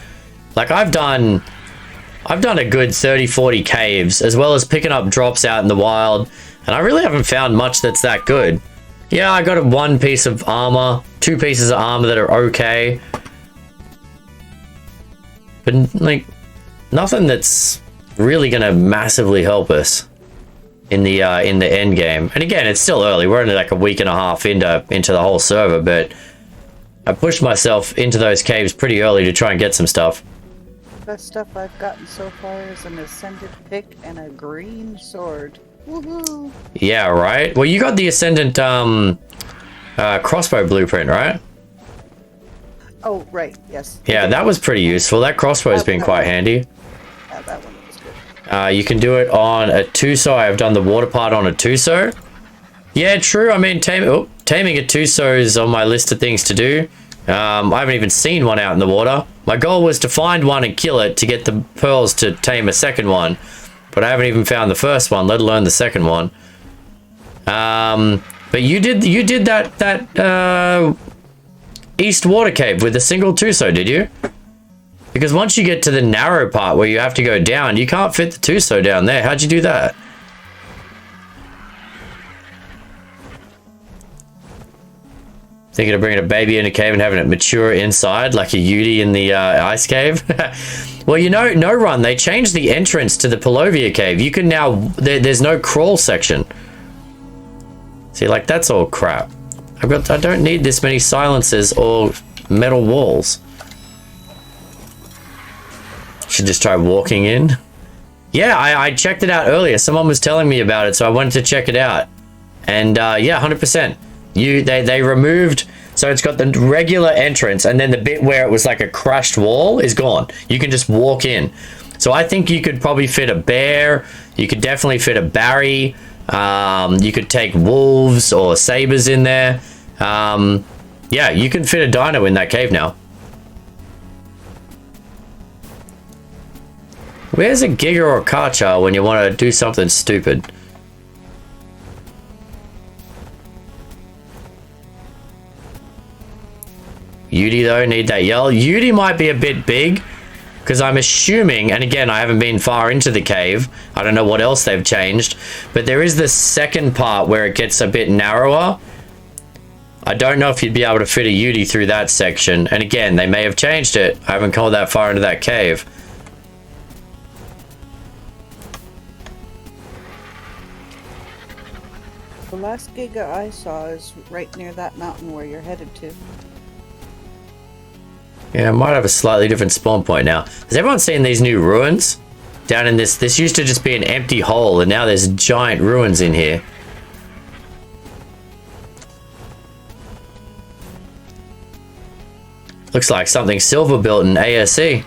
Like I've done a good 30-40 caves, as well as picking up drops out in the wild, and I really haven't found much that's that good. Yeah, I got one piece of armor, 2 pieces of armor that are okay, but like nothing that's really gonna massively help us in the end game. And again, it's still early. We're only like a week and a half into the whole server, but I pushed myself into those caves pretty early to try and get some stuff. Best stuff I've gotten so far is an Ascendant pick and a green sword. Woohoo! Yeah, right? Well, you got the Ascendant crossbow blueprint, right? Oh, right, yes. Yeah, that was pretty useful. That crossbow's been quite handy. Yeah, that one was good. You can do it on a Tuso. I've done the water part on a Tuso. Yeah, true. I mean, taming a Tuso is on my list of things to do. I haven't even seen one out in the water. My goal was to find one and kill it to get the pearls to tame a second one, but I haven't even found the first one, let alone the second one. But you did that East Water Cave with a single Tuso, did you? Because once you get to the narrow part where you have to go down, you can't fit the Tuso down there. How'd you do that? Thinking of bringing a baby in a cave and having it mature inside like a Yudi in the ice cave. Well, you know, no run. They changed the entrance to the Polovia cave. You can now, there's no crawl section. See, like that's all crap. I don't need this many silences or metal walls. Should just try walking in. Yeah, I checked it out earlier. Someone was telling me about it, so I wanted to check it out. And yeah, 100%. They removed, so it's got the regular entrance, and then the bit where it was like a crushed wall is gone. You can just walk in. So I think you could probably fit a bear. You could definitely fit a Barry. You could take wolves or sabers in there. Yeah, you can fit a dino in that cave now. Where's a Giga or a Karchar when you want to do something stupid? Yudi though, need that yell. Yudi might be a bit big, because I'm assuming, and again, I haven't been far into the cave. I don't know what else they've changed, but there is the second part where it gets a bit narrower. I don't know if you'd be able to fit a Yudi through that section. And again, they may have changed it. I haven't gone that far into that cave. The last Giga I saw is right near that mountain where you're headed to. Yeah, it might have a slightly different spawn point now. Has everyone seen these new ruins? Down in this used to just be an empty hole, and now there's giant ruins in here. Looks like something Silver built in ASA.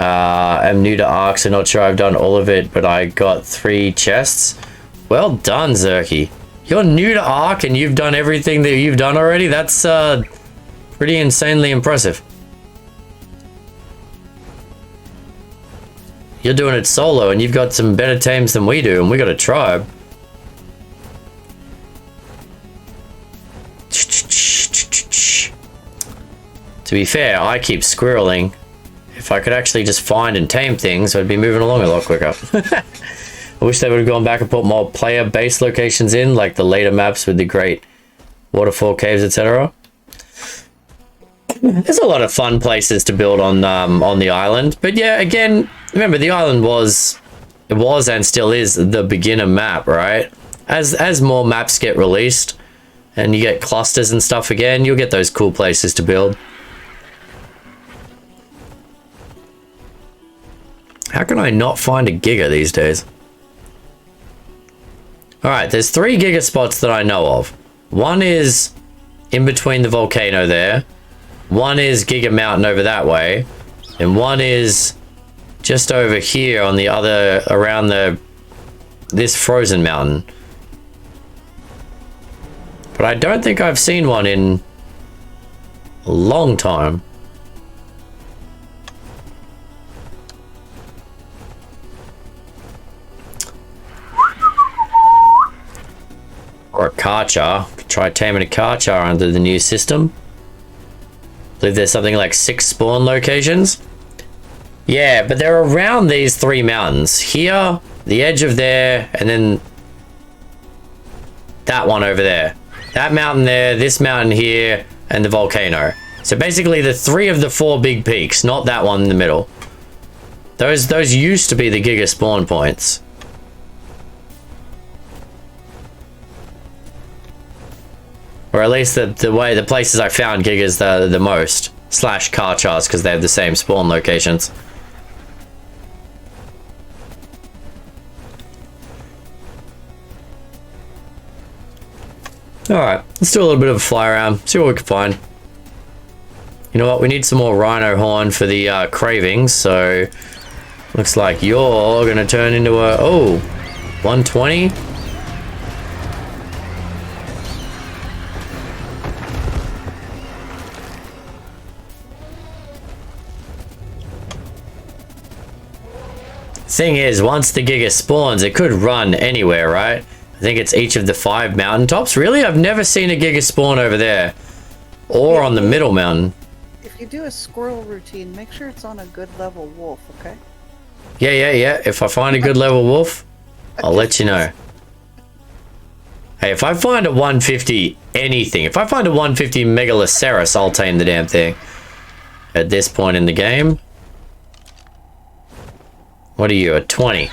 I'm new to Ark, so not sure I've done all of it, but I got 3 chests. Well done, Zerky. You're new to Ark and you've done everything that you've done already? That's pretty insanely impressive. You're doing it solo and you've got some better tames than we do, and we got a tribe. To be fair, I keep squirreling. If I could actually just find and tame things, I'd be moving along a lot quicker. I wish they would have gone back and put more player-based locations in, like the later maps with the great waterfall caves, etc. There's a lot of fun places to build on the island, but yeah, again, remember the island was and still is the beginner map, right? As more maps get released and you get clusters and stuff again, you'll get those cool places to build. How can I not find a Giga these days? Alright, there's 3 Giga spots that I know of. One is in between the volcano there. One is Giga Mountain over that way. And one is just over here on the other, around this frozen mountain. But I don't think I've seen one in a long time. Or a Karchar. Try taming a Karchar under the new system. I believe there's something like 6 spawn locations. Yeah, but they're around these 3 mountains. Here, the edge of there, and then that one over there. That mountain there, this mountain here, and the volcano. So basically the 3 of the 4 big peaks, not that one in the middle. Those used to be the Giga spawn points. Or at least the places I found Gigas the most. Slash Karchars, because they have the same spawn locations. Alright, let's do a little bit of a fly around, see what we can find. You know what, we need some more rhino horn for the cravings, so looks like you're gonna turn into a 120. Thing is, once the Giga spawns, it could run anywhere, right? I think it's each of the 5 mountaintops. Really? I've never seen a Giga spawn over there. Or on the middle mountain. If you do a squirrel routine, make sure it's on a good level wolf, okay? Yeah. If I find a good level wolf, I'll let you know. Hey, if I find a 150 anything, if I find a 150 Megaloceros, I'll tame the damn thing. At this point in the game. What are you, a 20?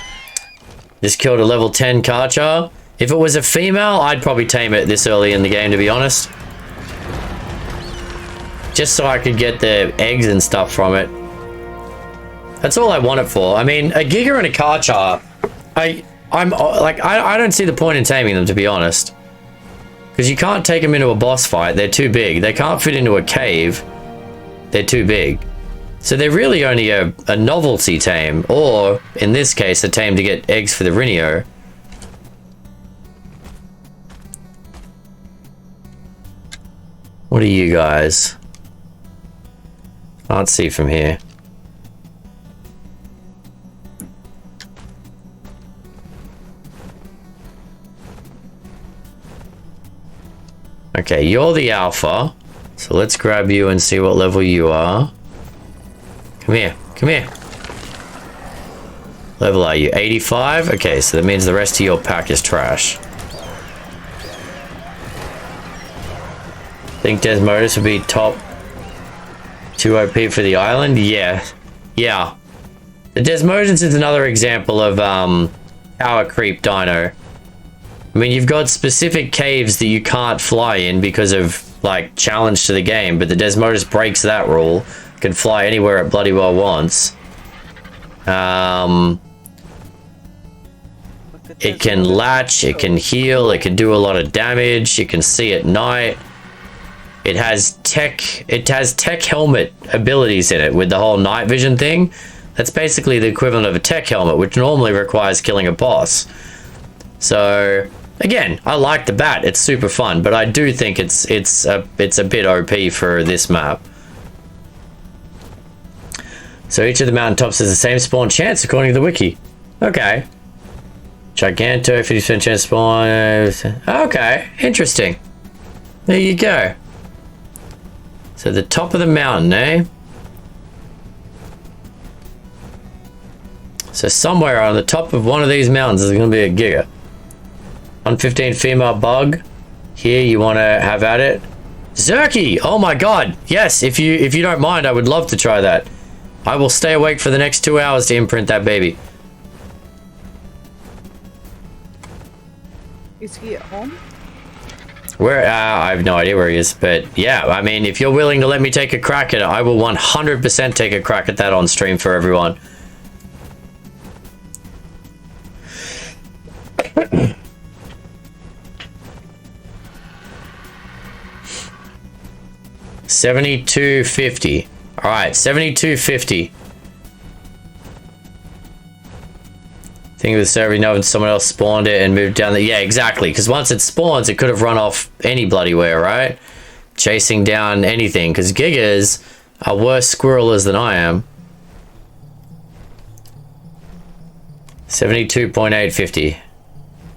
This killed a level 10 Karchar. If it was a female, I'd probably tame it this early in the game, to be honest. Just so I could get the eggs and stuff from it. That's all I want it for. I mean, a Giga and a Karchar, I don't see the point in taming them, to be honest. Because you can't take them into a boss fight. They're too big. They can't fit into a cave. They're too big. So they're really only a novelty tame, or in this case, a tame to get eggs for the Rhynio. What are you guys? Can't see from here. Okay, you're the alpha. So let's grab you and see what level you are. Come here, come here. Level are you? 85? Okay, so that means the rest of your pack is trash. Think Desmodus would be top 2 OP for the island? Yeah. The Desmodus is another example of power creep dino. I mean, you've got specific caves that you can't fly in because of, like, challenge to the game, but the Desmodus breaks that rule. Can fly anywhere it bloody well wants. It can latch, it can heal, it can do a lot of damage, you can see at night. It has tech helmet abilities in it with the whole night vision thing. That's basically the equivalent of a tech helmet, which normally requires killing a boss. So Again, I like the bat. It's super fun, but I do think it's a bit OP for this map. So each of the mountaintops has the same spawn chance according to the wiki. Okay. Giganto, 50% chance spawn. Okay, interesting. There you go. So the top of the mountain, eh? So somewhere on the top of one of these mountains is going to be a giga. 115 female bug. Here, you want to have at it. Zerky! Oh my god. Yes, if you don't mind, I would love to try that. I will stay awake for the next 2 hours to imprint that baby. Is he at home? Where? I have no idea where he is, but yeah, I mean, if you're willing to let me take a crack at it, I will 100% take a crack at that on stream for everyone. 7250. All right, 7250. Think of the server, you know, if someone else spawned it and moved down there. Yeah, exactly. Because once it spawns, it could have run off any bloody where, right? Chasing down anything. Because gigas are worse squirrelers than I am. 72.850.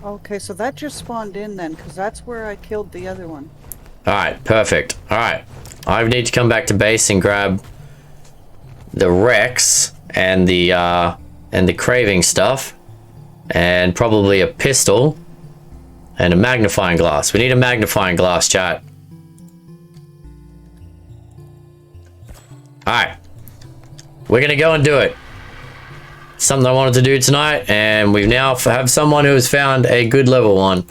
Okay, so that just spawned in then, because that's where I killed the other one. Alright, perfect. Alright. I need to come back to base and grab the Rex and the craving stuff. And probably a pistol and a magnifying glass. We need a magnifying glass, chat. Alright. We're gonna go and do it. Something I wanted to do tonight, and we now have someone who has found a good level 1.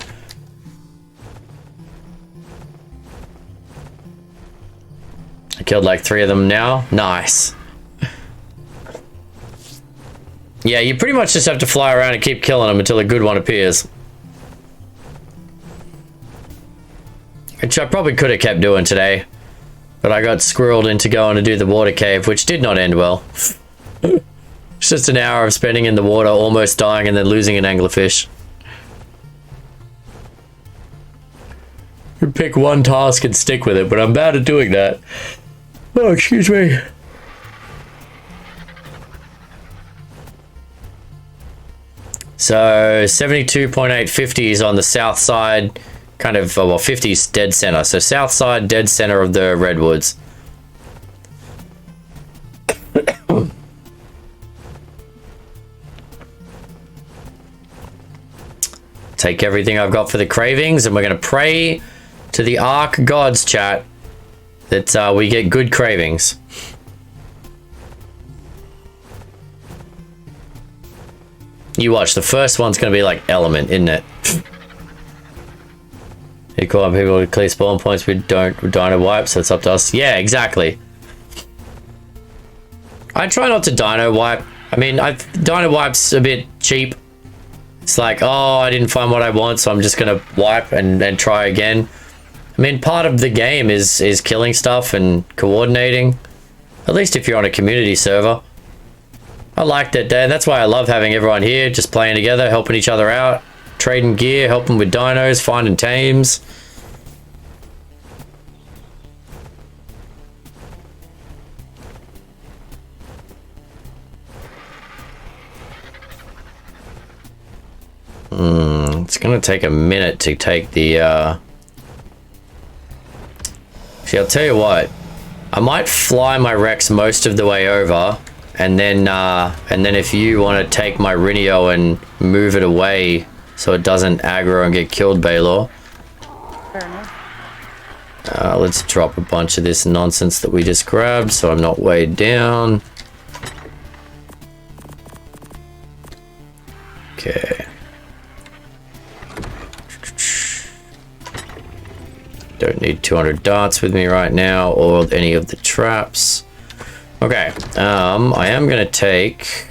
I killed like 3 of them now. Nice. Yeah, you pretty much just have to fly around and keep killing them until a good one appears. Which I probably could have kept doing today. But I got squirreled into going to do the water cave, which did not end well. It's just an hour of spending in the water, almost dying, and then losing an anglerfish. You pick one task and stick with it, but I'm bad at doing that. Oh, excuse me. So 72.850 is on the south side, kind of, well, 50's dead center. So south side, dead center of the redwoods. Take everything I've got for the cravings, and we're going to pray to the Ark gods, chat, that we get good cravings. You watch, the first one's going to be like Element, isn't it? You call on people to clear spawn points, we don't dino wipe, so it's up to us. Yeah, exactly. I try not to dino wipe. I mean, dino wipe's a bit cheap. It's like, oh, I didn't find what I want, so I'm just going to wipe and try again. I mean, part of the game is killing stuff and coordinating. At least if you're on a community server. I like that, Dan. That's why I love having everyone here, just playing together, helping each other out, trading gear, helping with dinos, finding tames. It's gonna take a minute to take the See, I'll tell you what, I might fly my Rex most of the way over, and then if you want to take my Rhynio and move it away so it doesn't aggro and get killed, Baylor. Fair enough. Let's drop a bunch of this nonsense that we just grabbed so I'm not weighed down. Okay. Don't need 200 darts with me right now, or any of the traps. Okay, I am gonna take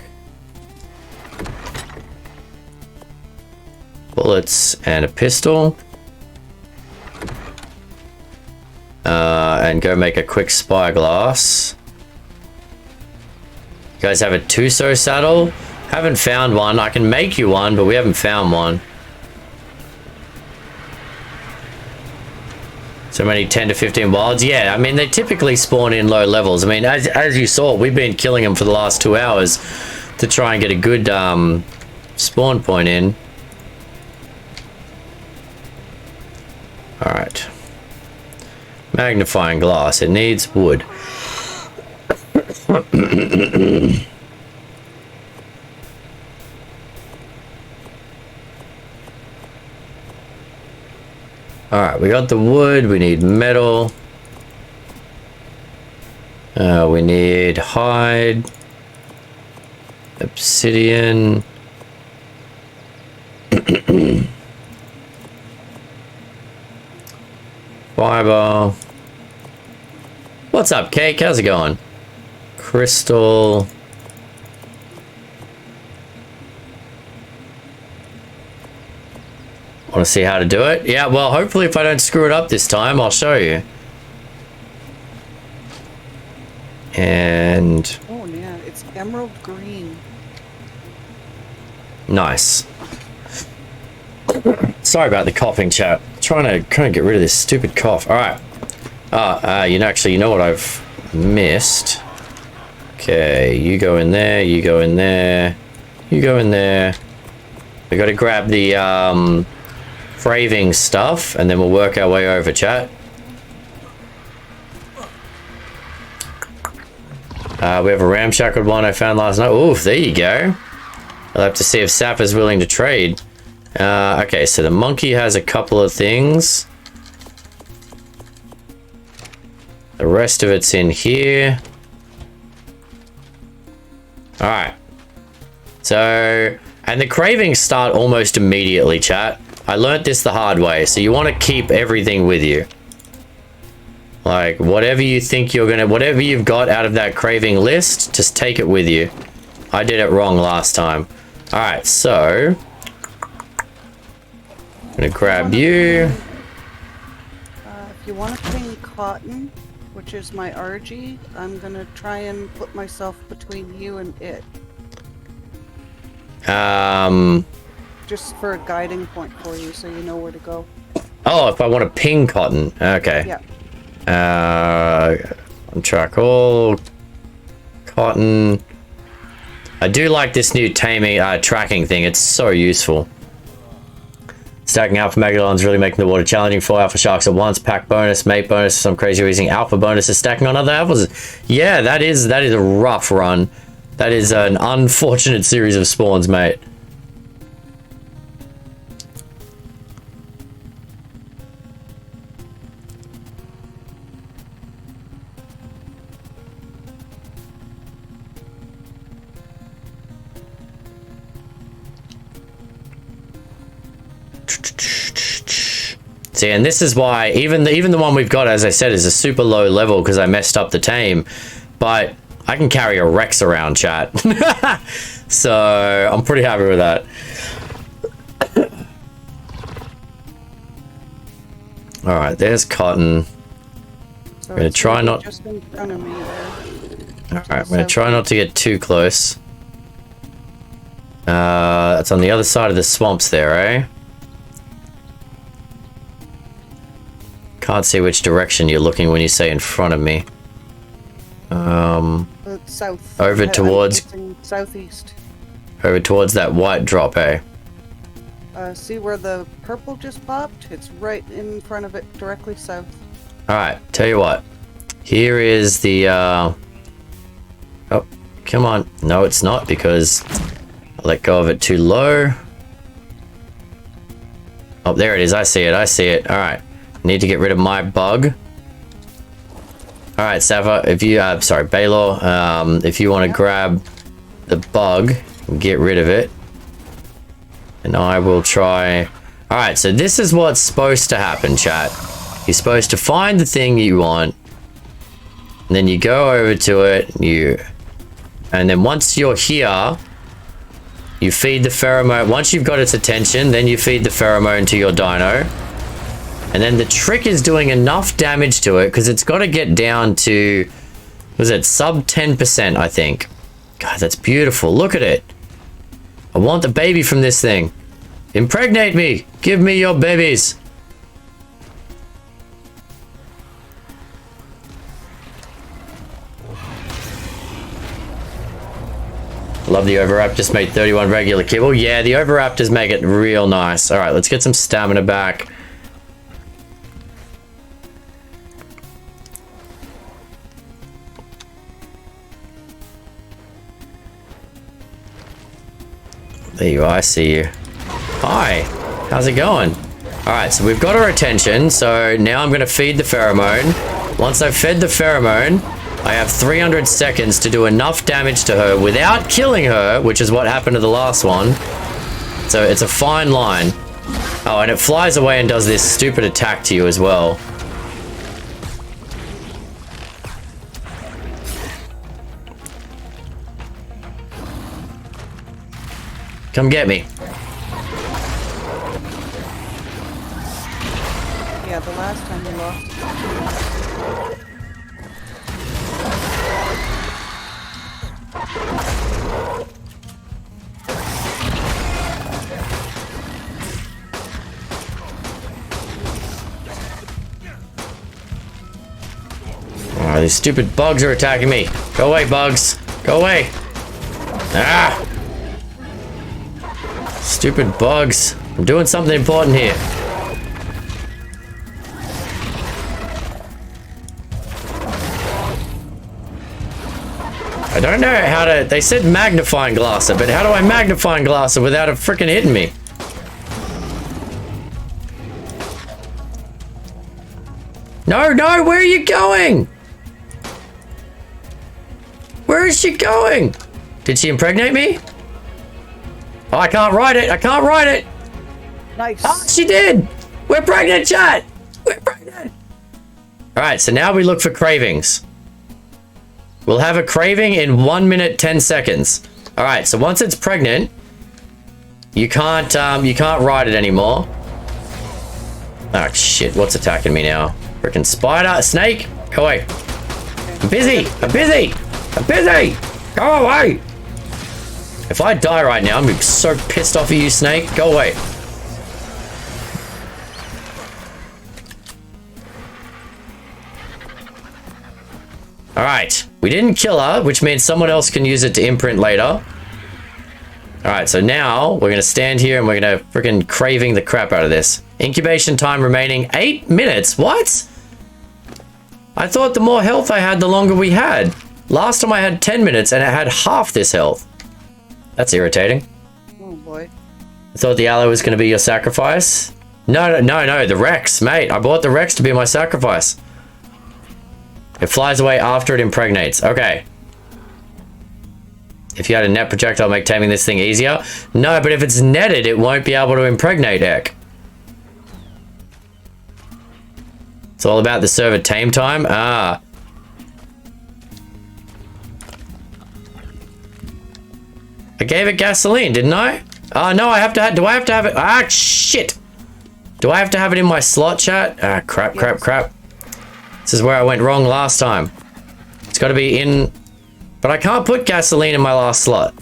bullets and a pistol, and go make a quick spyglass. You guys have a Tuso saddle? Haven't found one. I can make you one, but we haven't found one. So many 10 to 15 wilds. Yeah, I mean, they typically spawn in low levels. I mean, as you saw, we've been killing them for the last 2 hours to try and get a good spawn point in. All right. Magnifying glass. It needs wood. Alright, we got the wood, we need metal. We need hide. Obsidian. Fiber. What's up, Cake? How's it going? Crystal. Want to see how to do it? Yeah, well, hopefully if I don't screw it up this time, I'll show you. And... Oh, yeah, it's emerald green. Nice. Sorry about the coughing, chat. Trying to get rid of this stupid cough. All right. You know what I've missed. Okay, you go in there, you go in there, you go in there. We got to grab the craving stuff, and then we'll work our way over, chat. We have a ramshackled one I found last night. Oof, there you go. I'll have to see if Sap is willing to trade. Okay, so the monkey has a couple of things. The rest of it's in here. All right. So, and the cravings start almost immediately, chat. I learnt this the hard way, so you want to keep everything with you. Like, whatever you think you're gonna, whatever you've got out of that craving list, just take it with you. I did it wrong last time. All right, so I'm gonna grab you. If you want to ping cotton, which is my RG, I'm gonna try and put myself between you and it. Just for a guiding point for you, so you know where to go. Oh, if I want to ping cotton, okay. Yeah. On charcoal, cotton. I do like this new taming tracking thing. It's so useful. Stacking alpha megalodons really making the water challenging. 4 alpha sharks at once. Pack bonus, mate bonus. Some crazy using alpha bonuses. Stacking on other alphas. Yeah, that is a rough run. That is an unfortunate series of spawns, mate. See, and this is why even the one we've got, as I said, is a super low level because I messed up the tame, but I can carry a Rex around, chat. So I'm pretty happy with that. All right, there's cotton. So I'm gonna try not. Just in front of me there. All right, I'm gonna try not to get too close. That's on the other side of the swamps there, eh? Can't see which direction you're looking when you say in front of me. South. Over towards. Southeast. Over towards that white drop, eh? See where the purple just popped? It's right in front of it, directly south. Alright, tell you what. Here is the, Oh, come on. No, it's not, because I let go of it too low. Oh, there it is. I see it. I see it. Alright. Need to get rid of my bug. Alright, Sava, if you, sorry, Baylor, if you want to grab the bug and get rid of it. And I will try. Alright, so this is what's supposed to happen, chat. You're supposed to find the thing you want. And then you go over to it. And then once you're here, you feed the pheromone. Once you've got its attention, then you feed the pheromone to your dino. And then the trick is doing enough damage to it because it's got to get down to, was it sub 10%, I think. God, that's beautiful. Look at it. I want the baby from this thing. Impregnate me. Give me your babies. Love the overwrap. Just made 31 regular kibble. Yeah, the overraptors make it real nice. All right, let's get some stamina back. There you are, I see you. Hi, how's it going? All right, so we've got her attention. So now I'm gonna feed the pheromone. Once I've fed the pheromone, I have 300 seconds to do enough damage to her without killing her, which is what happened to the last one. So it's a fine line. Oh, and it flies away and does this stupid attack to you as well. Come get me. Yeah, the last time we lost. Oh, these stupid bugs are attacking me. Go away, bugs. Go away. Ah! Stupid bugs. I'm doing something important here. I don't know how to... They said magnifying glass it, but how do I magnifying glass it without it freaking hitting me? No, no, where are you going? Where is she going? Did she impregnate me? Oh, I can't ride it. I can't ride it. Nice. Oh, she did. We're pregnant, chat. We're pregnant. All right, so now we look for cravings. We'll have a craving in 1 minute, 10 seconds. All right, so once it's pregnant, you can't ride it anymore. Oh, shit. What's attacking me now? Freaking spider, snake. Go away. I'm busy. I'm busy. I'm busy. Go away. If I die right now, I'm gonna be so pissed off at you, snake. Go away. All right, we didn't kill her, which means someone else can use it to imprint later. All right, so now we're gonna stand here and we're gonna freaking craving the crap out of this. Incubation time remaining 8 minutes. What? I thought the more health I had, the longer we had. Last time I had 10 minutes and it had half this health. That's irritating. Oh boy. I thought the aloe was going to be your sacrifice. No, the Rex, mate. I bought the Rex to be my sacrifice. It flies away after it impregnates. Okay. If you had a net projectile, make taming this thing easier. No, but if it's netted, it won't be able to impregnate, Ek. It's all about the server tame time. Ah. I gave it gasoline, didn't I? Oh, no, I have to have... Do I have to have it? Ah, shit. Do I have to have it in my slot, chat? Ah, crap. This is where I went wrong last time. It's got to be in... But I can't put gasoline in my last slot.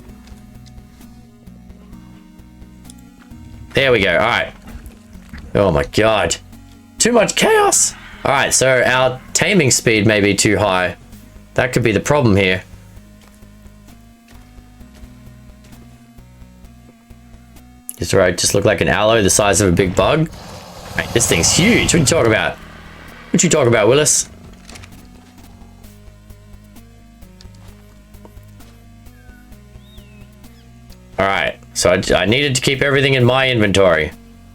There we go. All right. Oh, my God. Too much chaos. All right, so our taming speed may be too high. That could be the problem here. Just look like an aloe the size of a big bug. Right, this thing's huge. What are you talking about? What you talking about, Willis? All right, so I needed to keep everything in my inventory.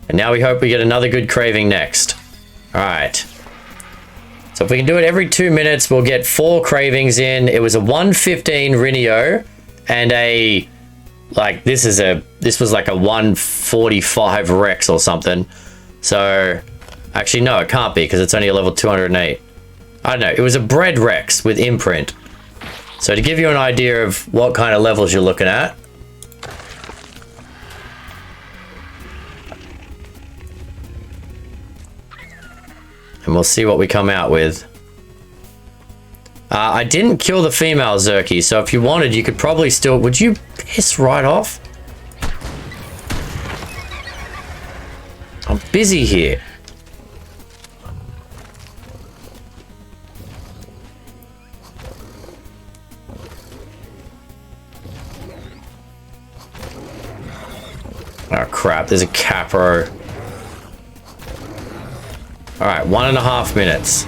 And now we hope we get another good craving next. All right. So if we can do it every 2 minutes, we'll get 4 cravings in. It was a 115 Rhynio and a... Like, this was like a 145 Rex or something. So, actually, no, it can't be because it's only a level 208. I don't know. It was a bred Rex with imprint. So, to give you an idea of what kind of levels you're looking at. And we'll see what we come out with. I didn't kill the female Zerky, so if you wanted, you could probably still... Would you piss right off? I'm busy here. crap, there's a capro. Alright, 1.5 minutes.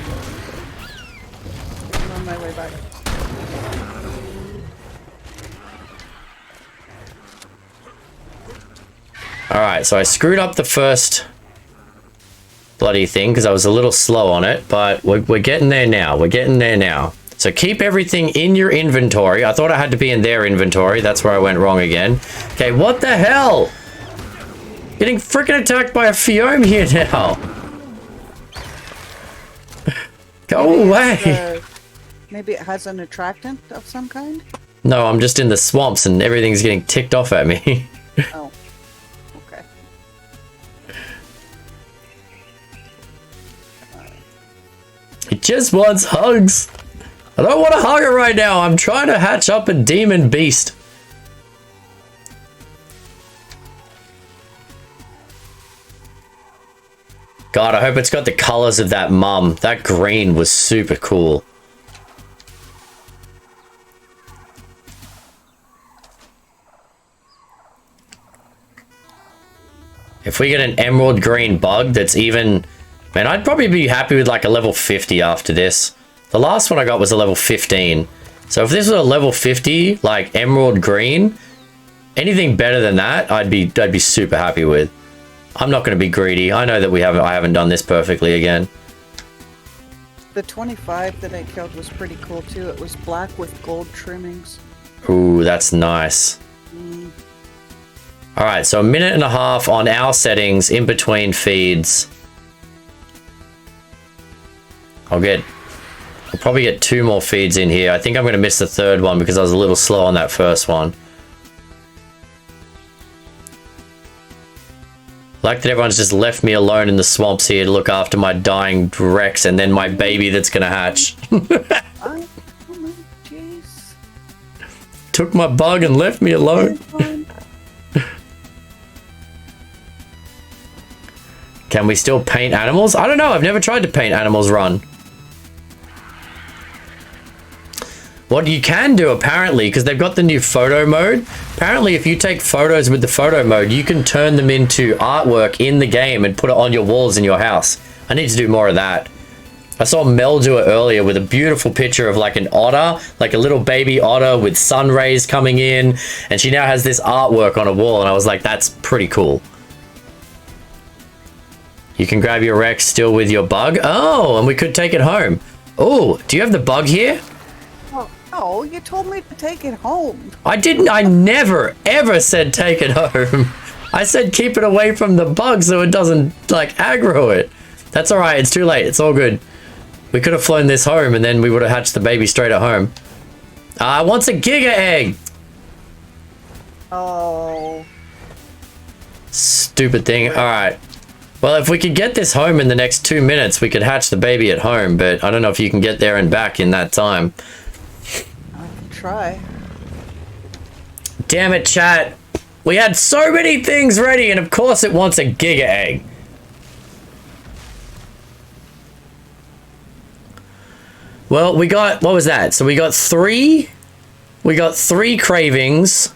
I'm on my way back. Alright, so I screwed up the first bloody thing because I was a little slow on it, but we're getting there now. We're getting there now. So keep everything in your inventory. I thought I had to be in their inventory. That's where I went wrong again. Okay, what the hell? Getting freaking attacked by a Fiome here now. Go away. Maybe it has an attractant of some kind? No, I'm just in the swamps and everything's getting ticked off at me. Oh. Okay. It just wants hugs. I don't want to hug it right now. I'm trying to hatch up a demon beast. God, I hope it's got the colors of that mum. That green was super cool. If we get an emerald green bug that's even... Man, I'd probably be happy with like a level 50 after this. The last one I got was a level 15. So if this was a level 50, like emerald green, anything better than that, I'd be super happy with. I'm not going to be greedy. I know that I haven't done this perfectly again. The 25 that I killed was pretty cool too. It was black with gold trimmings. Ooh, that's nice. All right, so 1.5 minutes on our settings in between feeds. I'll probably get 2 more feeds in here. I think I'm going to miss the 3rd one because I was a little slow on that first one. Like that everyone's just left me alone in the swamps here to look after my dying Rex and then my baby that's going to hatch. Oh, jeez. Took my bug and left me alone. Can we still paint animals? I don't know. I've never tried to paint animals run. What you can do, apparently, because they've got the new photo mode, apparently if you take photos with the photo mode, you can turn them into artwork in the game and put it on your walls in your house. I need to do more of that. I saw Mel do it earlier with a beautiful picture of like an otter, like a little baby otter with sun rays coming in, and she now has this artwork on a wall, and I was like, that's pretty cool. You can grab your Rex still with your bug. Oh, and we could take it home. Oh, do you have the bug here? Oh, you told me to take it home. I didn't. I never, ever said take it home. I said keep it away from the bug so it doesn't, like, aggro it. That's all right. It's too late. It's all good. We could have flown this home and then we would have hatched the baby straight at home. Wants a giga egg. Oh. Stupid thing. All right. Well, if we could get this home in the next 2 minutes, we could hatch the baby at home, but I don't know if you can get there and back in that time. Try. Damn it, chat. We had so many things ready, and of course it wants a giga egg. Well, we got, what was that? So we got 3 cravings,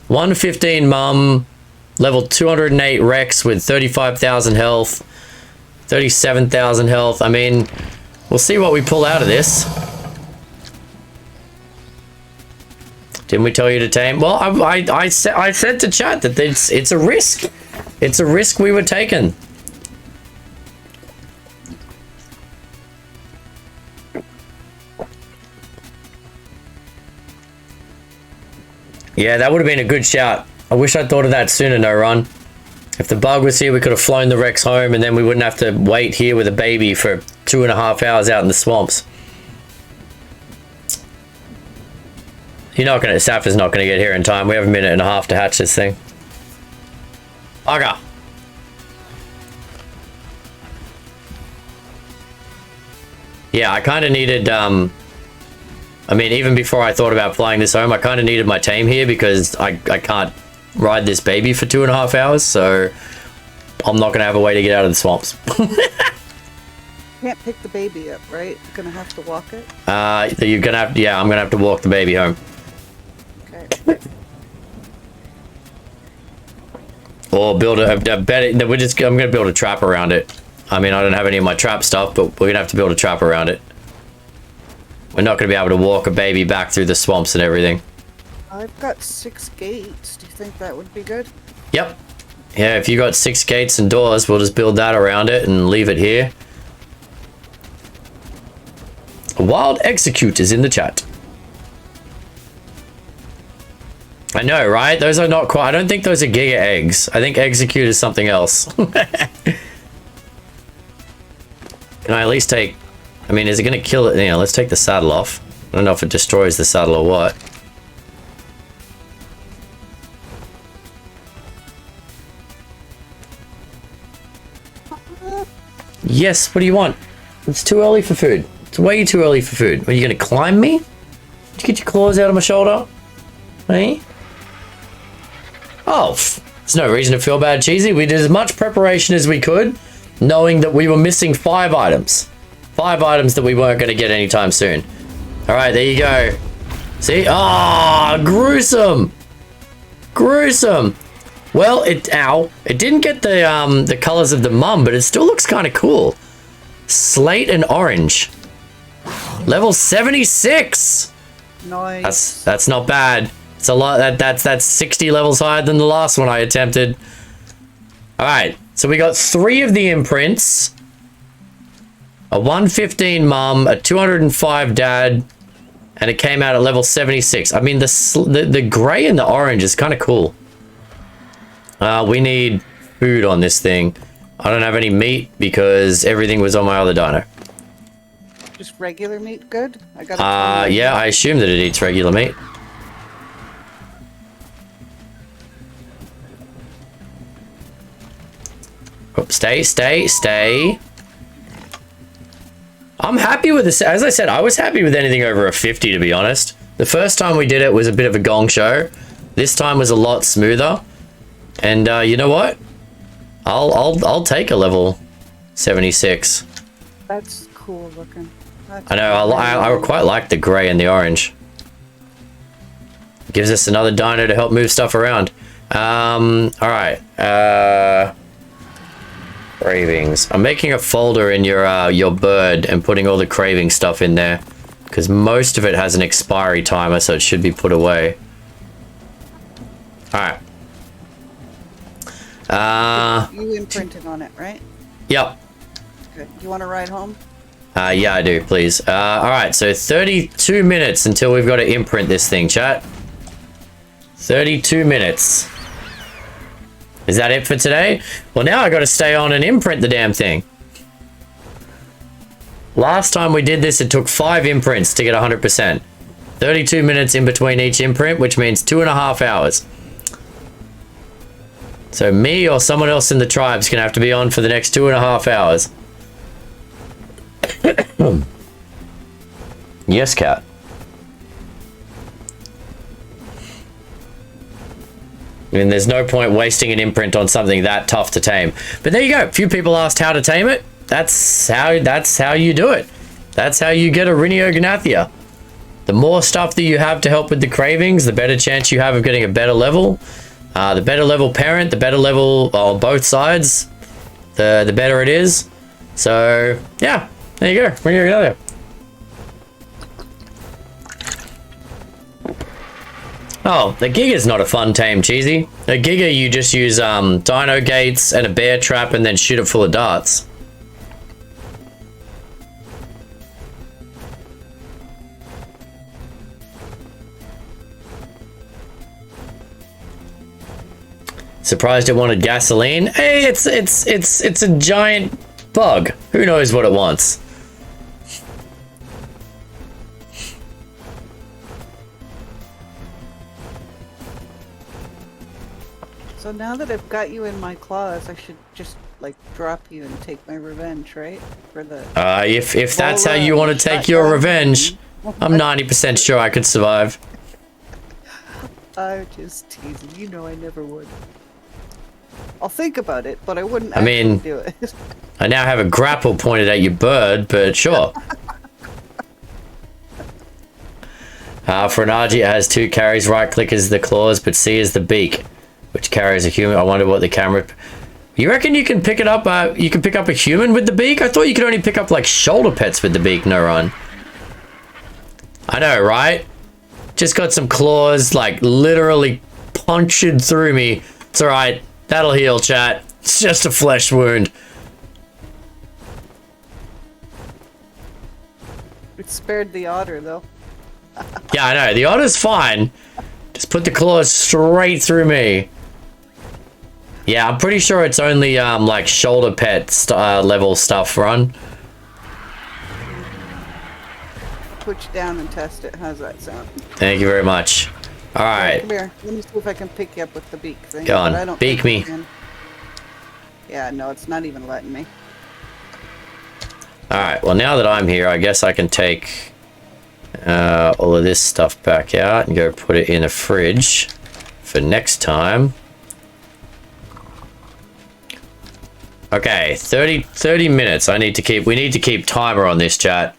115 mum, level 208 Rex with 35,000 health, 37,000 health. I mean, we'll see what we pull out of this. Didn't we tell you to tame? Well, I said to chat that it's a risk. It's a risk we were taking. Yeah, that would have been a good shout. I wish I'd thought of that sooner, No Run. If the bug was here, we could have flown the Rex home and then we wouldn't have to wait here with a baby for 2.5 hours out in the swamps. Saf is not gonna get here in time. We have 1.5 minutes to hatch this thing. Okay. Yeah, I kind of needed, I mean, even before I thought about flying this home, I kind of needed my tame here because I can't ride this baby for 2.5 hours, so I'm not gonna have a way to get out of the swamps. Can't pick the baby up, right? You're gonna have to walk it? You're gonna have, yeah, I'm gonna have to walk the baby home. Okay. or build a better. I'm gonna build a trap around it. I mean, I don't have any of my trap stuff, but we're gonna have to build a trap around it. We're not gonna be able to walk a baby back through the swamps and everything. I've got 6 gates. Do you think that would be good? Yep. Yeah, if you got 6 gates and doors, we'll just build that around it and leave it here. Wild Execute is in the chat. I know, right? Those are not quite... I don't think those are Giga eggs. I think Execute is something else. Can I at least take... I mean, is it going to kill it? Yeah, let's take the saddle off. I don't know if it destroys the saddle or what. Yes, what do you want? It's too early for food. It's way too early for food. Are you going to climb me? Did you get your claws out of my shoulder? Hey? Oh, there's no reason to feel bad, Cheesy. We did as much preparation as we could, knowing that we were missing 5 items. 5 items that we weren't going to get anytime soon. All right, there you go. See? Ah, gruesome. Gruesome. Well, it didn't get the colors of the mum, but it still looks kind of cool. Slate and orange. Level 76. Nice. That's not bad. It's a lot. That's 60 levels higher than the last one I attempted. All right, so we got 3 of the imprints, a 115 mum, a 205 dad, and it came out at level 76. I mean, the gray and the orange is kind of cool. We need food on this thing. I don't have any meat because everything was on my other dino. Just regular meat good? I got yeah, I assume that it eats regular meat. Oh, stay. I'm happy with this. As I said, I was happy with anything over a 50, to be honest. The first time we did it was a bit of a gong show. This time was a lot smoother. And you know what? I'll take a level 76. That's cool looking. I know. I quite like the gray and the orange. Gives us another dino to help move stuff around. All right. Cravings. I'm making a folder in your bird and putting all the craving stuff in there because most of it has an expiry timer, so it should be put away. All right. You imprinted on it, right? Yep. Good. You want to ride home? Yeah, I do, please. All right, so 32 minutes until we've got to imprint this thing, chat. 32 minutes. Is that it for today? Well, now I got to stay on and imprint the damn thing. Last time we did this, it took 5 imprints to get 100%. 32 minutes in between each imprint, which means 2.5 hours. So me or someone else in the tribe's gonna have to be on for the next 2.5 hours. Yes, cat. I mean, there's no point wasting an imprint on something that tough to tame. But there you go. A few people asked how to tame it. That's how you do it. That's how you get a Rhynio Gnathia. The more stuff that you have to help with the cravings, the better chance you have of getting a better level. The better level parent, the better level on both sides, the better it is. So yeah, there you go. Rhynio Gnathia. Oh, the Giga's not a fun tame, Cheesy. A Giga, you just use dino gates and a bear trap and then shoot it full of darts. Surprised it wanted gasoline? Hey, it's a giant bug. Who knows what it wants? So now that I've got you in my claws, I should just like drop you and take my revenge, right? For the if that's how you want to take your revenge, I'm 90% sure I could survive. I'm just teasing. You know I never would. I'll think about it, but I wouldn't I mean, do it. I now have a grapple pointed at your bird, but sure. For an RG, it has 2 carries. Right click is the claws, but C is the beak. which carries a human. I wonder what the camera... You reckon you can pick it up, you can pick up a human with the beak? I thought you could only pick up, like, shoulder pets with the beak, no run. I know, right? Just got some claws, like, literally punctured through me. It's alright. That'll heal, chat. It's just a flesh wound. It spared the otter, though. Yeah, I know. The otter's fine. Just put the claws straight through me. Yeah, I'm pretty sure it's only, like, shoulder pet level stuff, run. Put you down and test it. How's that sound? Thank you very much. Alright. Come here. Let me see if I can pick you up with the beak thing. Go but I on. don't Beak think me. I can. Yeah, no, it's not even letting me. Alright, well, now that I'm here, I guess I can take all of this stuff back out and go put it in a fridge for next time. Okay, 30 minutes. We need to keep timer on this, chat.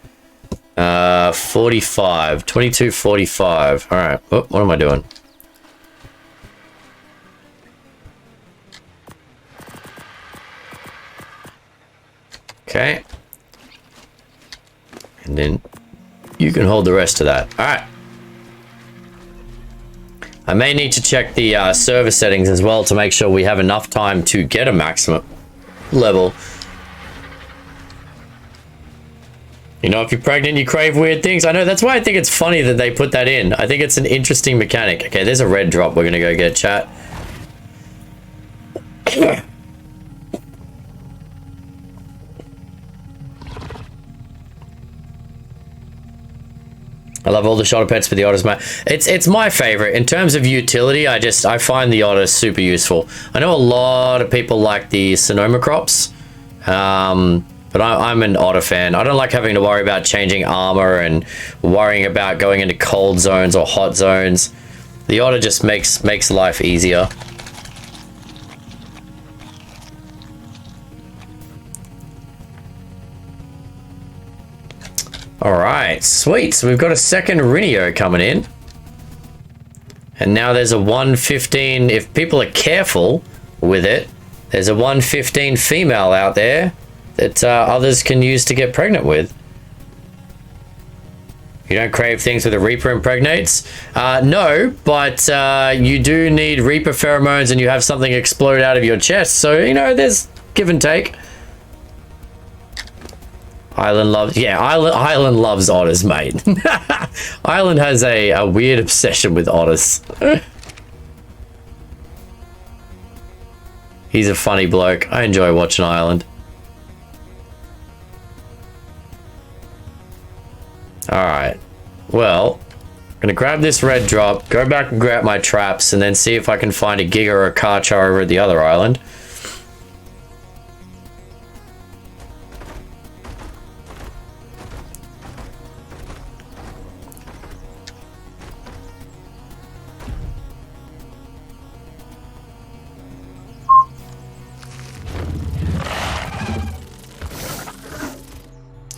45, 22:45. All right. Oh, what am I doing? Okay. And then you can hold the rest of that. All right. I may need to check the server settings as well to make sure we have enough time to get a maximum level. You know, if you're pregnant, you crave weird things. I know, that's why I think it's funny that they put that in. I think it's an interesting mechanic. Okay, there's a red drop we're gonna go get, chat. I love all the shoulder pets for the otters, mate. It's my favorite. In terms of utility, I find the otter super useful. I know a lot of people like the Sonoma crops. But I'm an otter fan. I don't like having to worry about changing armor and worrying about going into cold zones or hot zones. The otter just makes life easier. Alright, sweet. So we've got a second Rhynio coming in. And now there's a 115. If people are careful with it, there's a 115 female out there that others can use to get pregnant with. You don't crave things with a Reaper impregnates? No, but you do need Reaper pheromones and you have something explode out of your chest. So, you know, there's give and take. Island loves... Yeah, Island loves otters, mate. Island has a weird obsession with otters. He's a funny bloke. I enjoy watching Island. Alright, well, I'm gonna grab this red drop, go back and grab my traps, and then see if I can find a Giga or a Karchar over at the other island.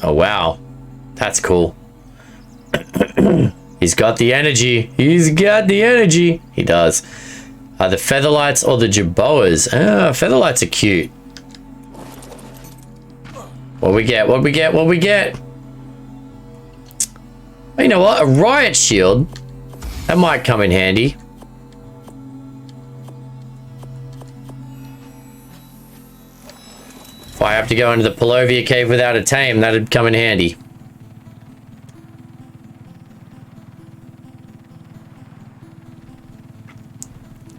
Oh wow, that's cool. He's got the energy. He's got the energy. He does. The Featherlights or the Jerboas? Featherlights are cute. What we get? What we get? What we get? Oh, you know what? A riot shield. That might come in handy. If I have to go into the Polovia cave without a tame, that'd come in handy.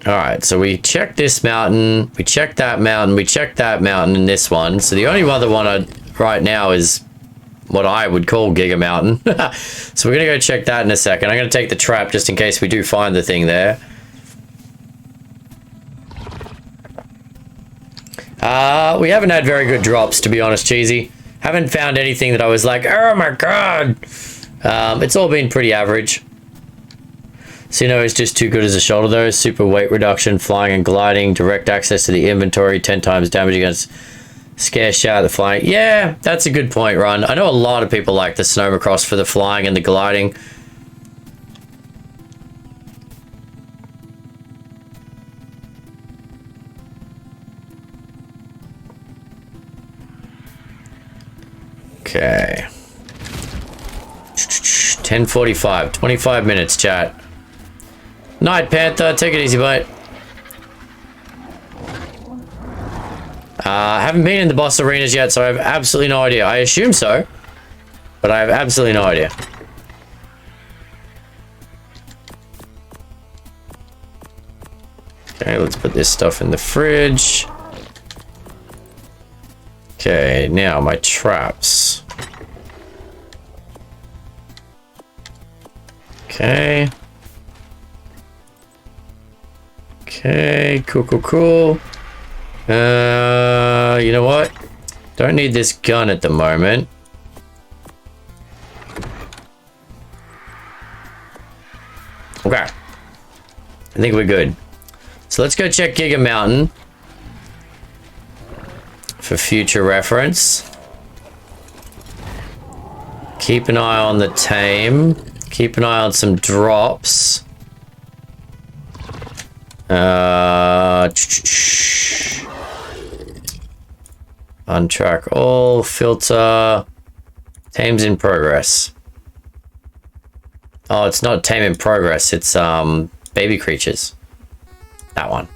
Alright, so we checked this mountain, we checked that mountain, we checked that mountain and this one. So the only other one right now is what I would call Giga Mountain. So we're going to go check that in a second. I'm going to take the trap just in case we do find the thing there. We haven't had very good drops, to be honest, Cheesy. Haven't found anything that I was like, oh my god. It's all been pretty average. Sinnoh is just too good as a shoulder though. Super weight reduction, flying and gliding, direct access to the inventory, 10 times damage against scare shout, the flying. Yeah, that's a good point, Ron. I know a lot of people like the Snowmacross for the flying and the gliding. Okay. 10:45. 25 minutes, chat. Night, Panther. Take it easy, bud. Haven't been in the boss arenas yet, so I have absolutely no idea. I assume so, but I have absolutely no idea. Okay, let's put this stuff in the fridge. Okay, now my traps. Okay. Okay, cool. You know what? Don't need this gun at the moment. Okay. I think we're good. So let's go check Giga Mountain for future reference. Keep an eye on the tame. Keep an eye on some drops. Untrack all, filter, tame's in progress. Oh, it's not tame in progress, it's baby creatures. That one.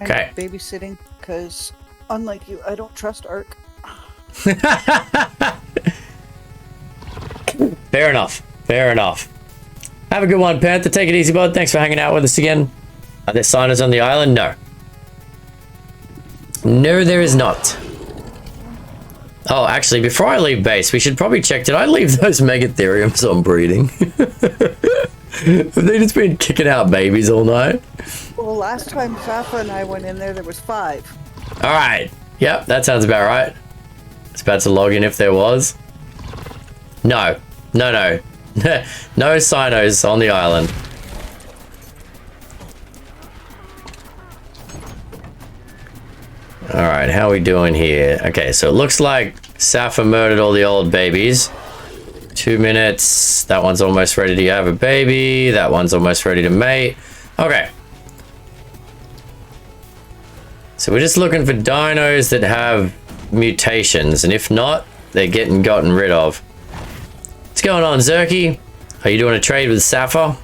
Okay. I'm babysitting because, unlike you, I don't trust Ark. Fair enough. Fair enough. Have a good one, Panther. Take it easy, bud. Thanks for hanging out with us again. Are there signers on the island? No. No, there is not. Oh, actually, before I leave base, we should probably check. Did I leave those Megatheriums on breeding? Have they just been kicking out babies all night? Well, last time Safa and I went in there was 5. All right. Yep, that sounds about right. It's about to log in if there was. No. No Sinos on the island. Alright, how are we doing here? Okay, so it looks like Safa murdered all the old babies. 2 minutes. That one's almost ready to have a baby. That one's almost ready to mate. Okay. So we're just looking for dinos that have mutations, and if not, they're getting gotten rid of. What's going on, Zerky? Are you doing a trade with Safa?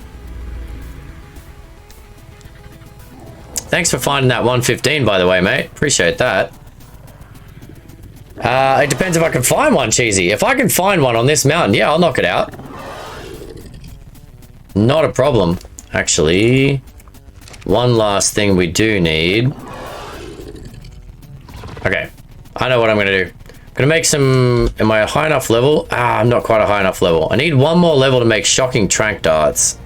Thanks for finding that 115, by the way, mate. Appreciate that. It depends if I can find one, Cheesy. If I can find one on this mountain, yeah, I'll knock it out. Not a problem. Actually, one last thing we do need. Okay, I know what I'm going to do. I'm going to make some... Am I a high enough level? I'm not quite a high enough level. I need one more level to make shocking trank darts.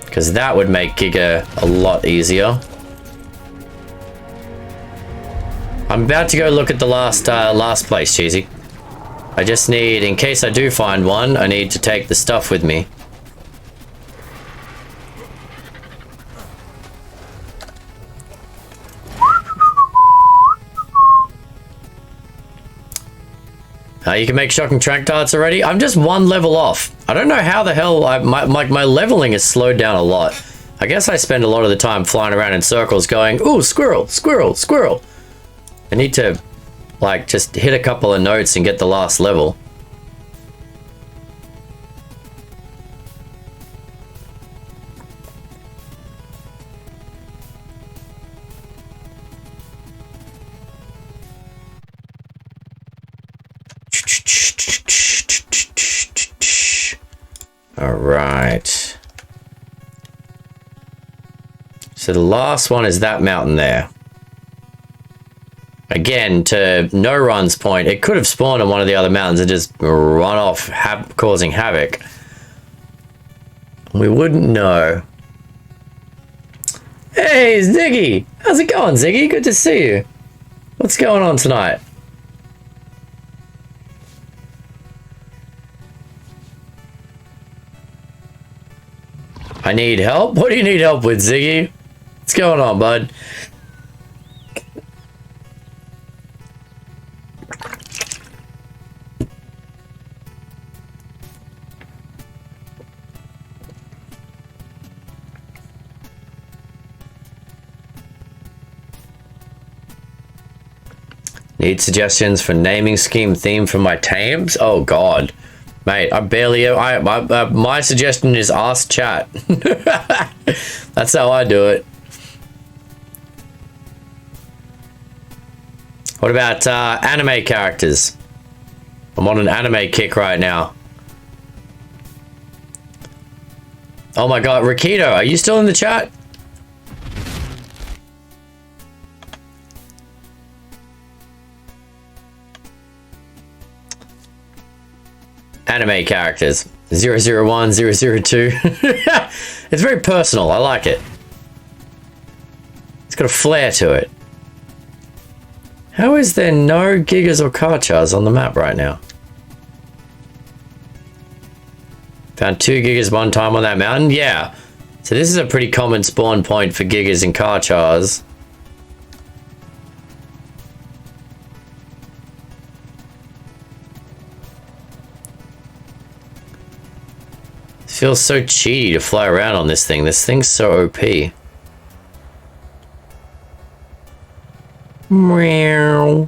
Because that would make Giga a lot easier. I'm about to go look at the last place, Cheesy. I just need, in case I do find one, I need to take the stuff with me. You can make shocking trank darts already. I'm just one level off. I don't know how the hell my leveling is slowed down a lot. I guess I spend a lot of the time flying around in circles going, ooh, squirrel, squirrel, squirrel. I need to, like, just hit a couple of notes and get the last level. All right. So the last one is that mountain there. Again, to No Run's point, it could have spawned on one of the other mountains and just run off, causing havoc. We wouldn't know. Hey, Ziggy! How's it going, Ziggy? Good to see you. What's going on tonight? I need help? What do you need help with, Ziggy? What's going on, bud? Need suggestions for naming scheme theme for my tames? Oh god. Mate, I barely... my suggestion is ask chat. That's how I do it. What about anime characters? I'm on an anime kick right now. Oh my god, Rhynio, are you still in the chat? Anime characters. 001, 002. It's very personal. I like it. It's got a flair to it. How is there no Gigas or Karchars on the map right now? Found 2 Gigas one time on that mountain? Yeah. So this is a pretty common spawn point for Gigas and Karchars. Feels so cheaty to fly around on this thing. This thing's so OP. Meow.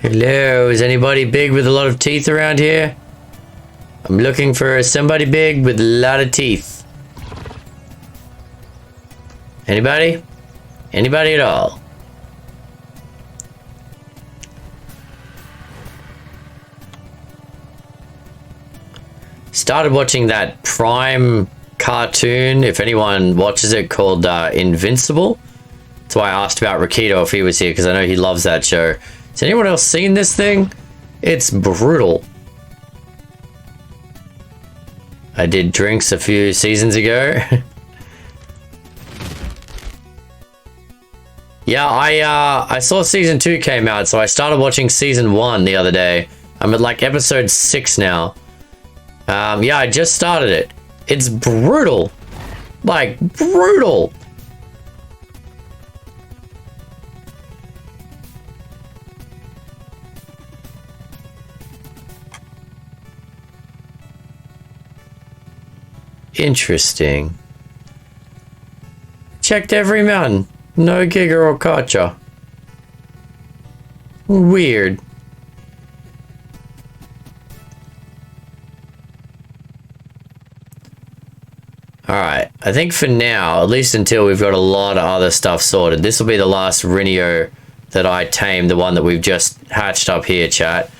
Hello, is anybody big with a lot of teeth around here? I'm looking for somebody big with a lot of teeth. Anybody? Anybody at all? Started watching that Prime cartoon, if anyone watches it, called Invincible. That's why I asked about Rhynio if he was here, because I know he loves that show. Has anyone else seen this thing? It's brutal. I did drinks a few seasons ago. Yeah, I saw season 2 came out, so I started watching season 1 the other day. I'm at like episode 6 now. Yeah, I just started it. It's brutal. Like, brutal. Interesting. Checked every mountain. No Giga or Karchar. Weird. Alright, I think for now, at least until we've got a lot of other stuff sorted, this will be the last Rhynio that I tamed, the one that we've just hatched up here, chat.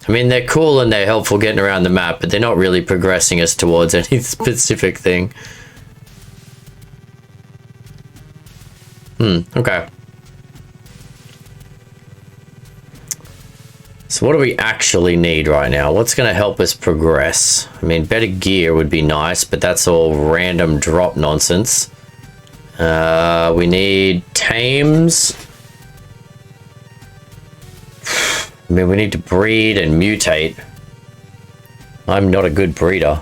I mean, they're cool and they're helpful getting around the map, but they're not really progressing us towards any specific thing. Okay. So what do we actually need right now? What's going to help us progress? I mean, better gear would be nice, but that's all random drop nonsense. We need tames. I mean, we need to breed and mutate. I'm not a good breeder.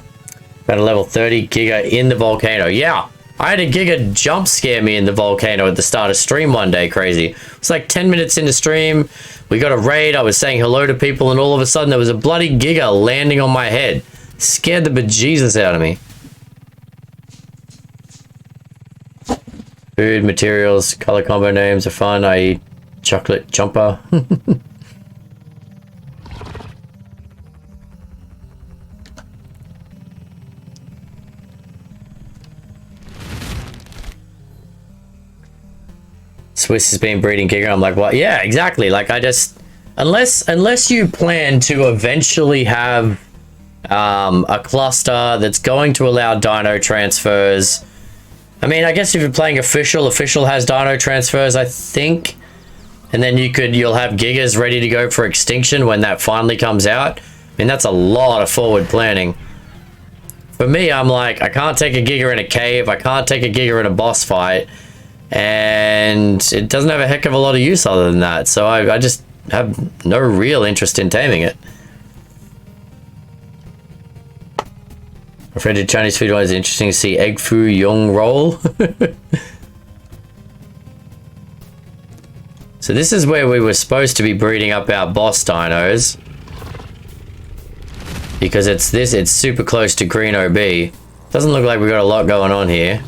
Got a level 30 Giga in the volcano. Yeah, I had a Giga jump scare me in the volcano at the start of stream one day. Crazy. It's like 10 minutes into stream. We got a raid. I was saying hello to people, and all of a sudden there was a bloody Giga landing on my head. Scared the bejesus out of me. Food, materials, color combo names are fun. I eat chocolate jumper. Swiss has been breeding Giga. I'm like, what? Yeah, exactly. Like, I just, unless you plan to eventually have a cluster that's going to allow dino transfers. I mean, I guess if you're playing official has dino transfers, I think, and then you'll have Gigas ready to go for extinction when that finally comes out. I mean, that's a lot of forward planning. For me, I'm like, I can't take a Giga in a cave. I can't take a Giga in a boss fight. And it doesn't have a heck of a lot of use other than that. So I just have no real interest in taming it. Afraid of Chinese food was interesting to see egg foo young roll. So this is where we were supposed to be breeding up our boss dinos. Because it's super close to Green OB. Doesn't look like we got a lot going on here.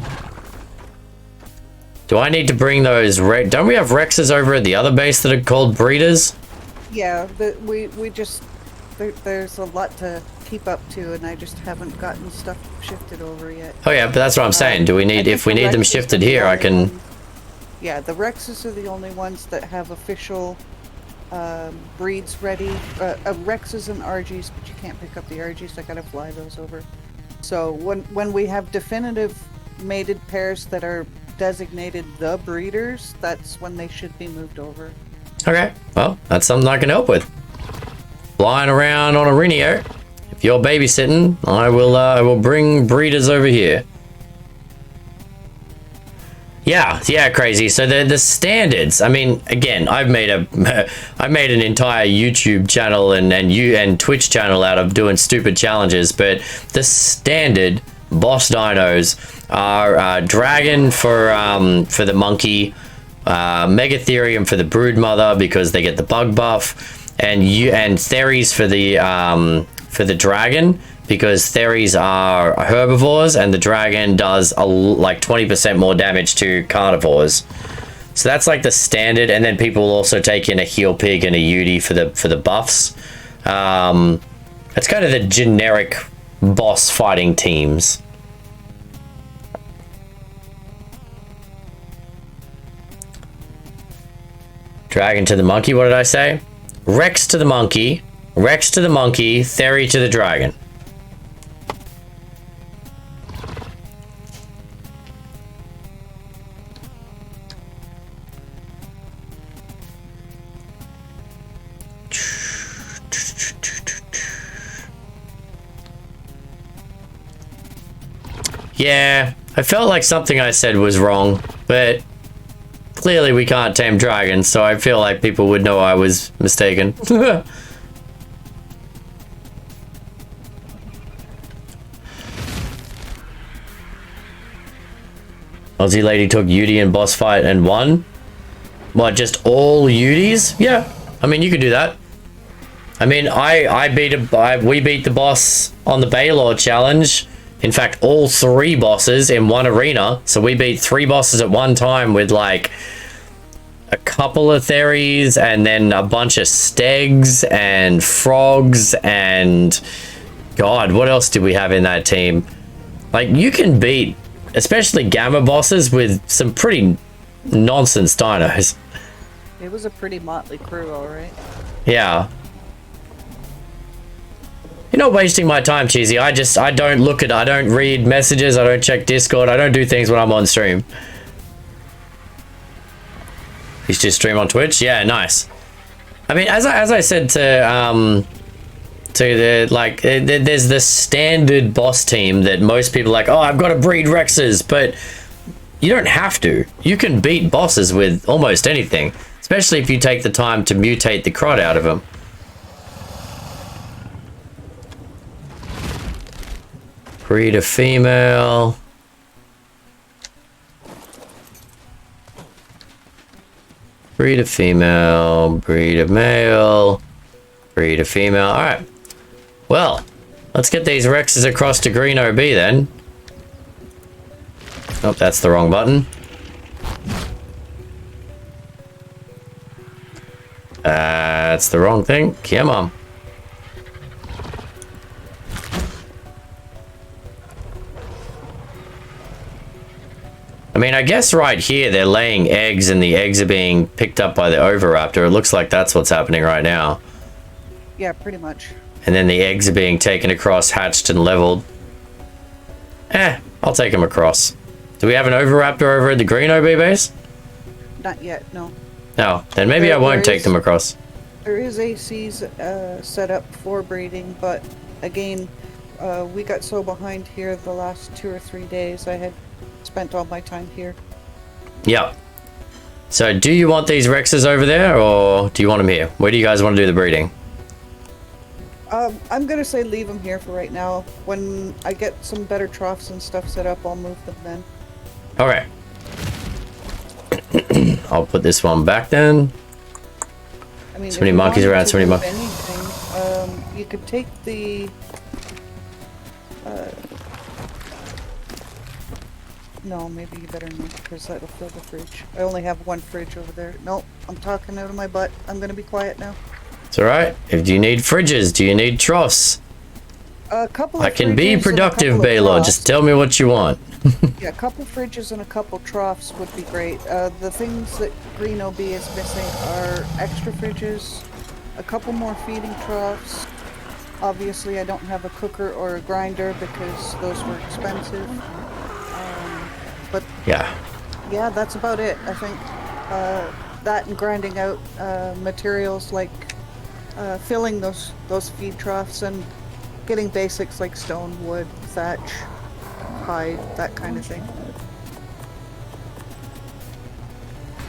Do I need to bring those? Don't we have Rexes over at the other base that are called breeders? Yeah, we just there's a lot to keep up to, and I just haven't gotten stuff shifted over yet. Oh yeah, but that's what I'm saying. Do we need, if we need them shifted here, I can... Yeah, the Rexes are the only ones that have official breeds ready. Rexes and RGs, but you can't pick up the RGs. I gotta fly those over. So when we have definitive mated pairs that are designated the breeders, that's when they should be moved over. Okay, well, that's something I can help with. Flying around on a Rhynio. If you're babysitting, I will bring breeders over here. Yeah, crazy. So the standards. I mean, again, I made an entire YouTube channel and Twitch channel out of doing stupid challenges, but the standard boss dinos are Dragon for the monkey, Megatherium for the broodmother because they get the bug buff, and Theres for the dragon because Theres are herbivores and the dragon does like 20% more damage to carnivores. So that's like the standard, and then people will also take in a heel pig and a Yudi for the buffs. That's kind of the generic boss fighting teams. Dragon to the monkey, what did I say? Rex to the monkey, Theres to the dragon. Yeah, I felt like something I said was wrong, but clearly we can't tame dragons, so I feel like people would know I was mistaken. Aussie lady took Yudi in boss fight and won? What, just all Udis? Yeah, I mean, you could do that. I mean, we beat the boss on the Baylor challenge. In fact, all 3 bosses in one arena. So we beat 3 bosses at one time with like a couple of Theres and then a bunch of Stegs and Frogs and God, what else did we have in that team? Like, you can beat, especially Gamma bosses, with some pretty nonsense dinos. It was a pretty motley crew, alright. Yeah. You're not wasting my time, Cheesy. I don't read messages, I don't check Discord, I don't do things when I'm on stream. You just stream on Twitch? Yeah, nice. I mean, as I said to there's the standard boss team that most people are like, oh, I've got to breed Rexes, but you don't have to. You can beat bosses with almost anything, especially if you take the time to mutate the crud out of them. Breed a female. Breed a female. Breed a male. Breed a female. Alright. Well, let's get these Rexes across to Green OB then. Oh, that's the wrong button. That's the wrong thing. Come on. I mean, I guess right here they're laying eggs and the eggs are being picked up by the Oviraptor. It looks like that's what's happening right now. Yeah, pretty much. And then the eggs are being taken across, hatched and leveled. I'll take them across. Do we have an Oviraptor over at the Green OB base? Not yet, no. No, then maybe I won't take them across. There is ACs set up for breeding, but again, we got so behind here the last 2 or 3 days. I had spent all my time here. Yep. So do you want these Rexes over there, or do you want them here? Where do you guys want to do the breeding? I'm gonna say leave them here for right now. When I get some better troughs and stuff set up, I'll move them then. Okay. I'll put this one back then. I mean, so many monkeys around, so many monkeys. You could take No, maybe you better not, because that'll fill the fridge. I only have one fridge over there. Nope, I'm talking out of my butt. I'm gonna be quiet now. It's alright. If you need fridges, do you need troughs? A couple of I can be fridges and a productive, couple of Baylor. troughs. Just tell me what you want. Yeah, a couple fridges and a couple troughs would be great. The things that Rhynio B is missing are extra fridges, a couple more feeding troughs. Obviously, I don't have a cooker or a grinder because those were expensive. But Yeah. yeah, that's about it. I think that and grinding out materials like filling those feed troughs and getting basics like stone, wood, thatch, hide, that kind of thing.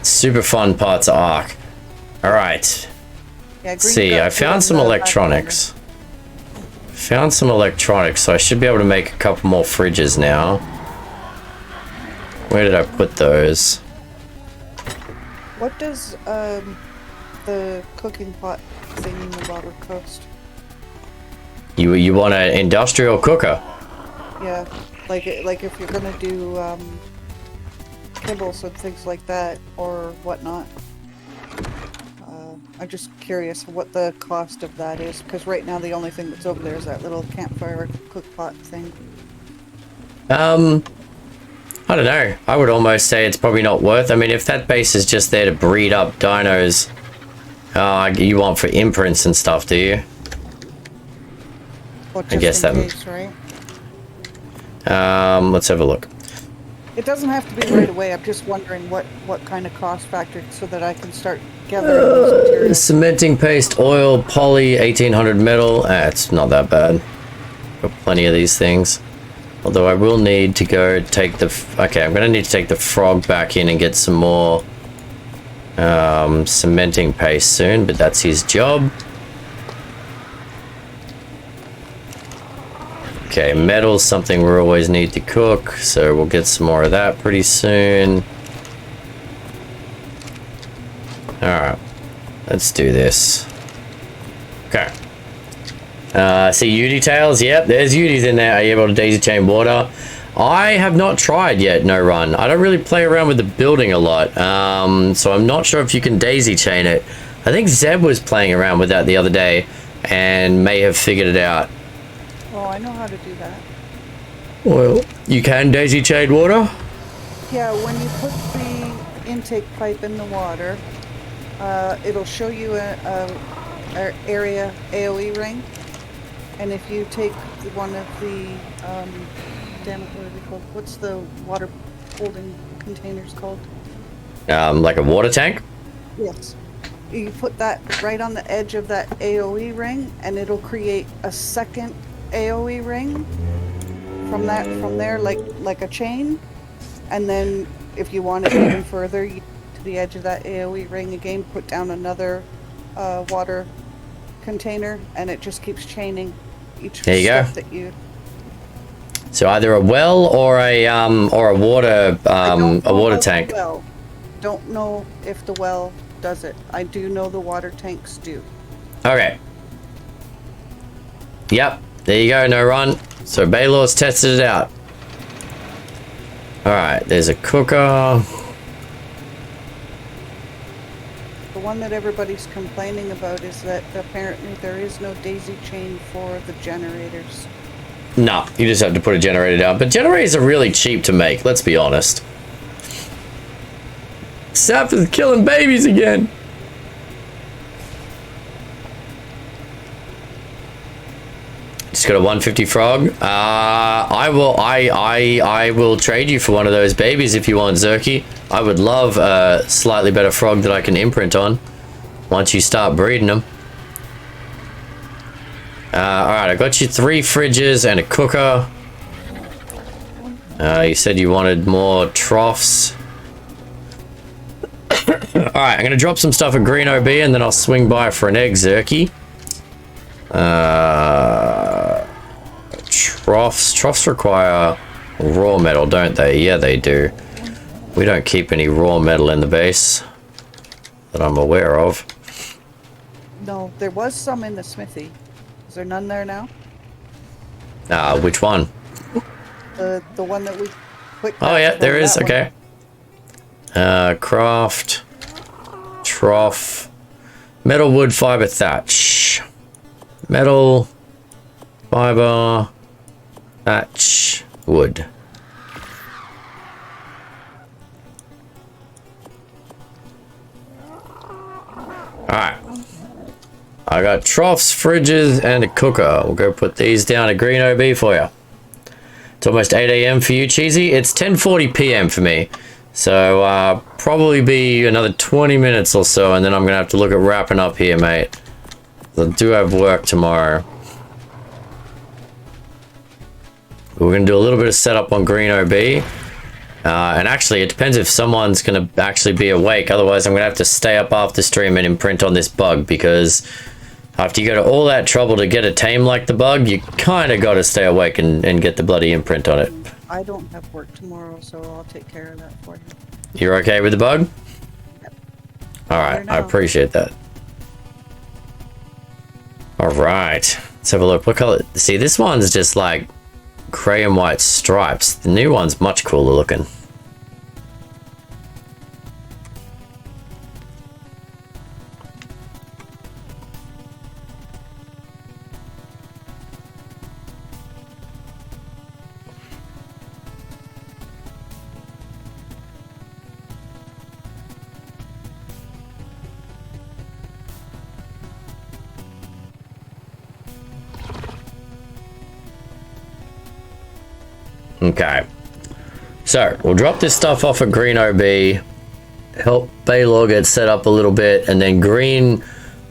Super fun parts of Ark. Alright. Yeah, Let's see, I found some electronics. Found some electronics, so I should be able to make a couple more fridges now. Where did I put those? What does the cooking pot thing in the bottle cost? You want an industrial cooker? Yeah, like if you're gonna do kibbles and things like that or whatnot. I'm just curious what the cost of that is, because right now the only thing that's over there is that little campfire cook pot thing. I don't know. I would almost say it's probably not worth. I mean, if that base is just there to breed up dinos, you want for imprints and stuff, do you? Well, I guess that. Case, right? Let's have a look. It doesn't have to be right away. I'm just wondering what kind of cost factor so that I can start gathering those materials. Cementing paste, oil, poly, 1800 metal. It's not that bad. Got plenty of these things. Although I will need to go take the... Okay, I'm going to need to take the frog back in and get some more cementing paste soon, but that's his job. Okay, metal's something we always need to cook, so we'll get some more of that pretty soon. Alright, let's do this. Okay. See Yudi tails? Yep, there's Yudis in there. Are you able to daisy chain water? I have not tried yet, no run. I don't really play around with the building a lot, so I'm not sure if you can daisy chain it. I think Zeb was playing around with that the other day and may have figured it out. Oh, I know how to do that. Well, you can daisy chain water? Yeah, when you put the intake pipe in the water, it'll show you a area AOE ring. And if you take one of the, damn it, what are they called? What's the water holding containers called? Like a water tank? Yes. You put that right on the edge of that AOE ring, and it'll create a second AOE ring from there, like a chain. And then if you want it even further, you to the edge of that AOE ring again, put down another water container, and it just keeps chaining each there you step go. that you. So either a well or a water tank. Well, don't know if the well does it. I do know the water tanks do. Okay. Yep. There you go. No run. So Baylor's tested it out. All right. There's a cooker. The one that everybody's complaining about is that apparently there is no daisy chain for the generators. No, you just have to put a generator down. But generators are really cheap to make, let's be honest. Sap is killing babies again. Just got a 150 frog. I will trade you for one of those babies if you want, Zerky. I would love a slightly better frog that I can imprint on once you start breeding them. Alright, I got you 3 fridges and a cooker. You said you wanted more troughs. Alright, I'm going to drop some stuff at Green OB and then I'll swing by for an egg, Zerky. Troughs require raw metal, don't they? Yeah, they do. We don't keep any raw metal in the base that I'm aware of. No, there was some in the smithy. Is there none there now? Which one? The one that we quick. Oh yeah, fast there for is. that one. Okay. Craft. Trough. Metal, wood, fiber, thatch. Metal. Fiber. Thatch. Wood. Alright. I got troughs, fridges, and a cooker. We'll go put these down at Green OB for you. It's almost 8 a.m. for you, Cheesy. It's 10:40 p.m. for me. So, probably be another 20 minutes or so, and then I'm going to have to look at wrapping up here, mate. I do have work tomorrow. We're going to do a little bit of setup on Green OB. And actually, it depends if someone's going to actually be awake. Otherwise, I'm going to have to stay up after stream and imprint on this bug, because after you go to all that trouble to get a tame like the bug, you kind of got to stay awake and get the bloody imprint on it. I don't have work tomorrow, so I'll take care of that for you. You're okay with the bug? Yep. Alright, I appreciate that. Alright, let's have a look. What color? See, this one's just like gray and white stripes. The new one's much cooler looking. Okay, so we'll drop this stuff off at Green OB, help Baylor get set up a little bit, and then Green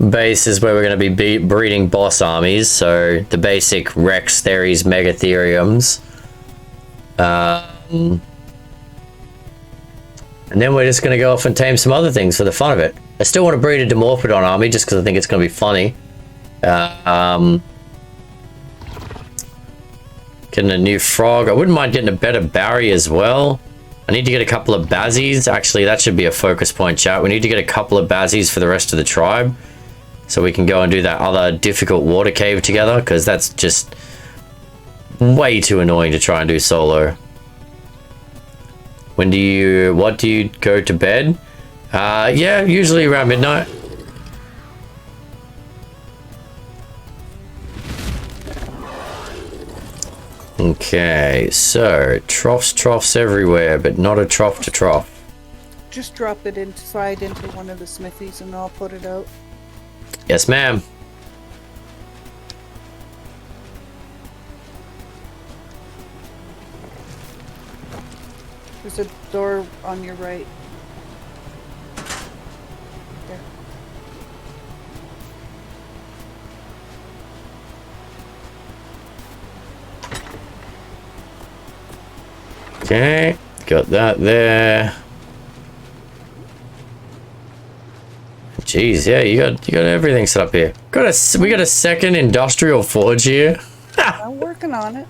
Base is where we're going to be breeding boss armies, so the basic Rex, Theres, Megatheriums. And then we're just going to go off and tame some other things for the fun of it. I still want to breed a Dimorphodon army just because I think it's going to be funny. Getting a new frog. I wouldn't mind getting a better Barry as well. I need to get a couple of Bazzies. Actually, that should be a focus point, chat. We need to get a couple of Bazzies for the rest of the tribe, so we can go and do that other difficult water cave together, because that's just way too annoying to try and do solo. What do you go to bed? Yeah, usually around midnight. Okay, so troughs everywhere, but not a trough to trough. Just drop it inside into one of the smithies and I'll put it out. Yes, ma'am. There's a door on your right. There. Okay, got that there. Jeez, yeah, you got everything set up here. We got a second industrial forge here. I'm working on it.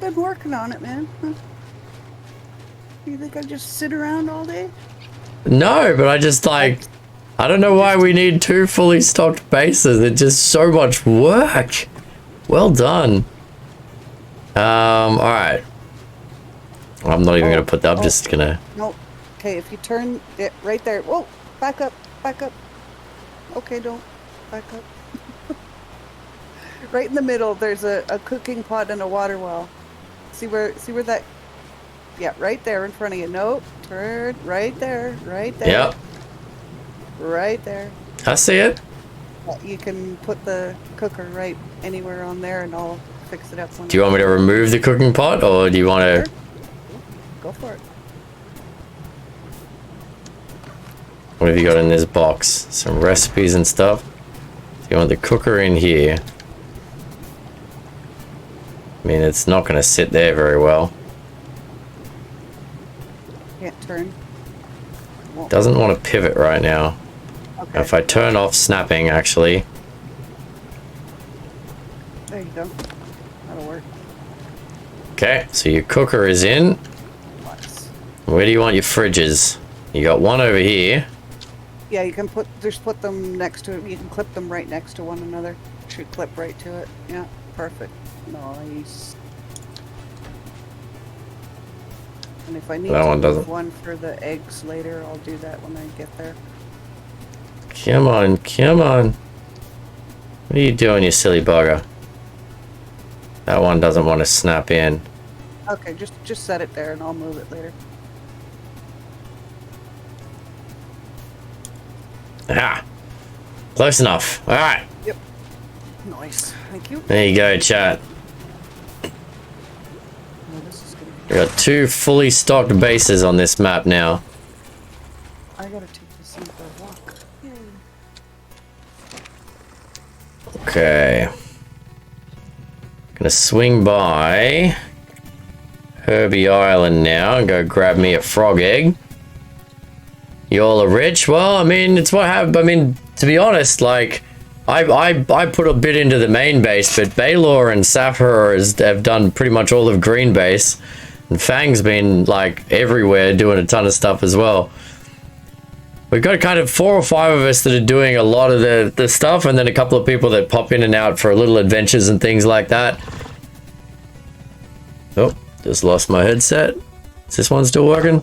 Been working on it, man. You think I just sit around all day? No, but I just I don't know why we need 2 fully stocked bases. It's just so much work. Well done. All right. I'm not even gonna put that. I'm just gonna. No. Okay, if you turn it right there. Whoa! Back up! Back up! Okay, don't back up. Right in the middle, there's a cooking pot and a water well. See where that? Yeah, right there in front of you. No, turn right there, right there. Yep. Right there. I see it. You can put the cooker right anywhere on there, and I'll fix it up. Do you want me to remove the cooking pot, or do you want to? Sure. Go for it. What have you got in this box? Some recipes and stuff. Do you want the cooker in here? I mean, it's not going to sit there very well. Can't turn. Doesn't want to pivot right now. Okay. If I turn off snapping, actually. There you go. That'll work. Okay, so your cooker is in. Where do you want your fridges? You got one over here. Yeah, you can put them next to it. You can clip them right next to one another. Should clip right to it. Yeah, perfect. Nice. And if I need That to one move doesn't. one for the eggs later, I'll do that when I get there. Come on, come on. What are you doing, you silly bugger? That one doesn't want to snap in. Okay, just set it there and I'll move it later. Ah, close enough. All right. Yep. Nice. Thank you. There you go, chat. We got 2 fully stocked bases on this map now. I gotta take this thing for a walk. Yay. Okay. Gonna swing by Herbie Island now and go grab me a frog egg. You all are rich? Well, I mean, it's what happened. I mean, to be honest, like, I put a bit into the main base, but Baylor and Sapphire have done pretty much all of Green Base. And Fang's been, like, everywhere doing a ton of stuff as well. We've got kind of 4 or 5 of us that are doing a lot of the stuff, and then a couple of people that pop in and out for little adventures and things like that. Oh, just lost my headset. Is this one still working?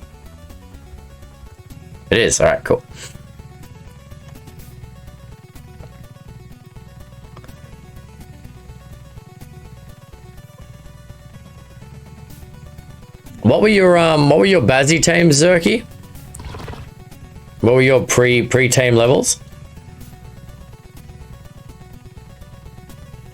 It is. All right, cool. What were your Bazzy tames, Zerky? What were your pre-tame levels?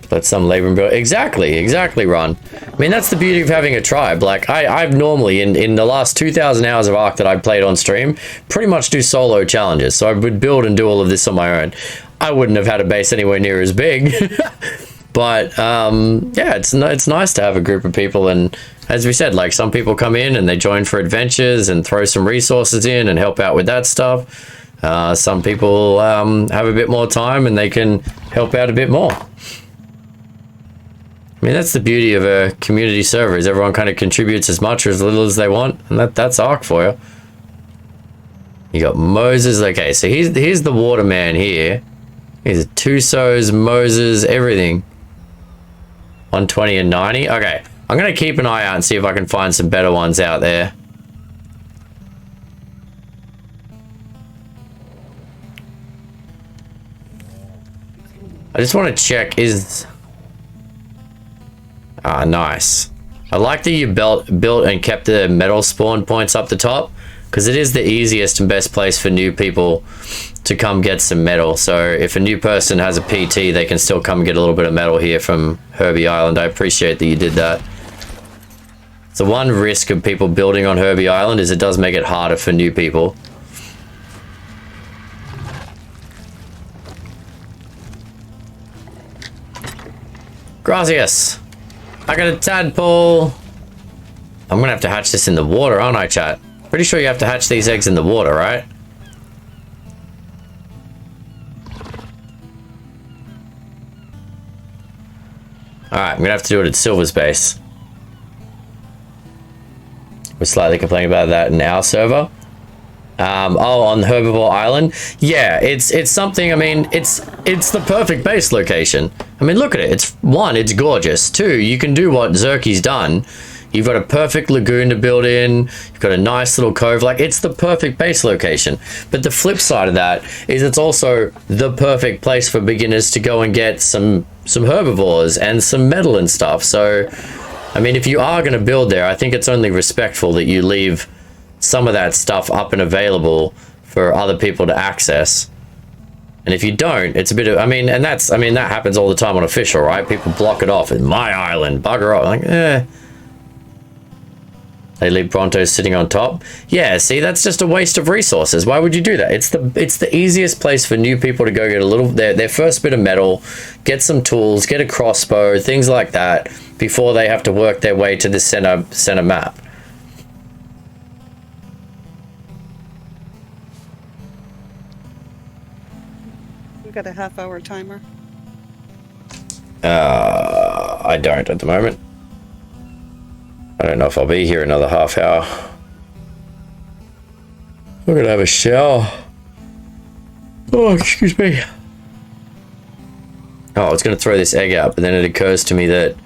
That's some labor and build. Exactly, Ron. I mean, that's the beauty of having a tribe. Like, I've normally, in the last 2,000 hours of Ark that I've played on stream, pretty much do solo challenges. So I would build and do all of this on my own. I wouldn't have had a base anywhere near as big. But, yeah, it's nice to have a group of people. And as we said, like, some people come in and they join for adventures and throw some resources in and help out with that stuff. Some people have a bit more time and they can help out a bit more. I mean, that's the beauty of a community server, is everyone kind of contributes as much or as little as they want, and that's Ark for you. You got Moses. Okay, so here's the waterman here. Here's Tusos, Moses, everything. 120 and 90. Okay, I'm going to keep an eye out and see if I can find some better ones out there. I just want to check, is... Ah, nice. I like that you built and kept the metal spawn points up the top, because it is the easiest and best place for new people to come get some metal. So if a new person has a PT, they can still come get a little bit of metal here from Herbie Island. I appreciate that you did that. The one risk of people building on Herbie Island is it does make it harder for new people. Gracias. I got a tadpole. I'm gonna have to hatch this in the water, aren't I, chat? Pretty sure you have to hatch these eggs in the water, right? Alright, I'm gonna have to do it at Silver's base. We're slightly complaining about that in our server. Oh, on Herbivore Island? Yeah, it's something, I mean, it's the perfect base location. I mean, look at it. It's gorgeous. 2, you can do what Zerky's done. You've got a perfect lagoon to build in. You've got a nice little cove. Like, it's the perfect base location. But the flip side of that is it's also the perfect place for beginners to go and get some herbivores and some metal and stuff. So, I mean, if you are going to build there, I think it's only respectful that you leave some of that stuff up and available for other people to access. And if you don't, it's a bit of, I mean, that happens all the time on official, right? People block it off. It's my island, bugger off. Like, They leave Brontos sitting on top. Yeah, see, that's just a waste of resources. Why would you do that? It's the easiest place for new people to go get a little, their first bit of metal, get some tools, get a crossbow, things like that, before they have to work their way to the center map. Got a half-hour timer? I don't at the moment. I don't know if I'll be here another half hour. I'm gonna have a shower. Oh, excuse me. Oh, I was gonna throw this egg out, but then it occurs to me that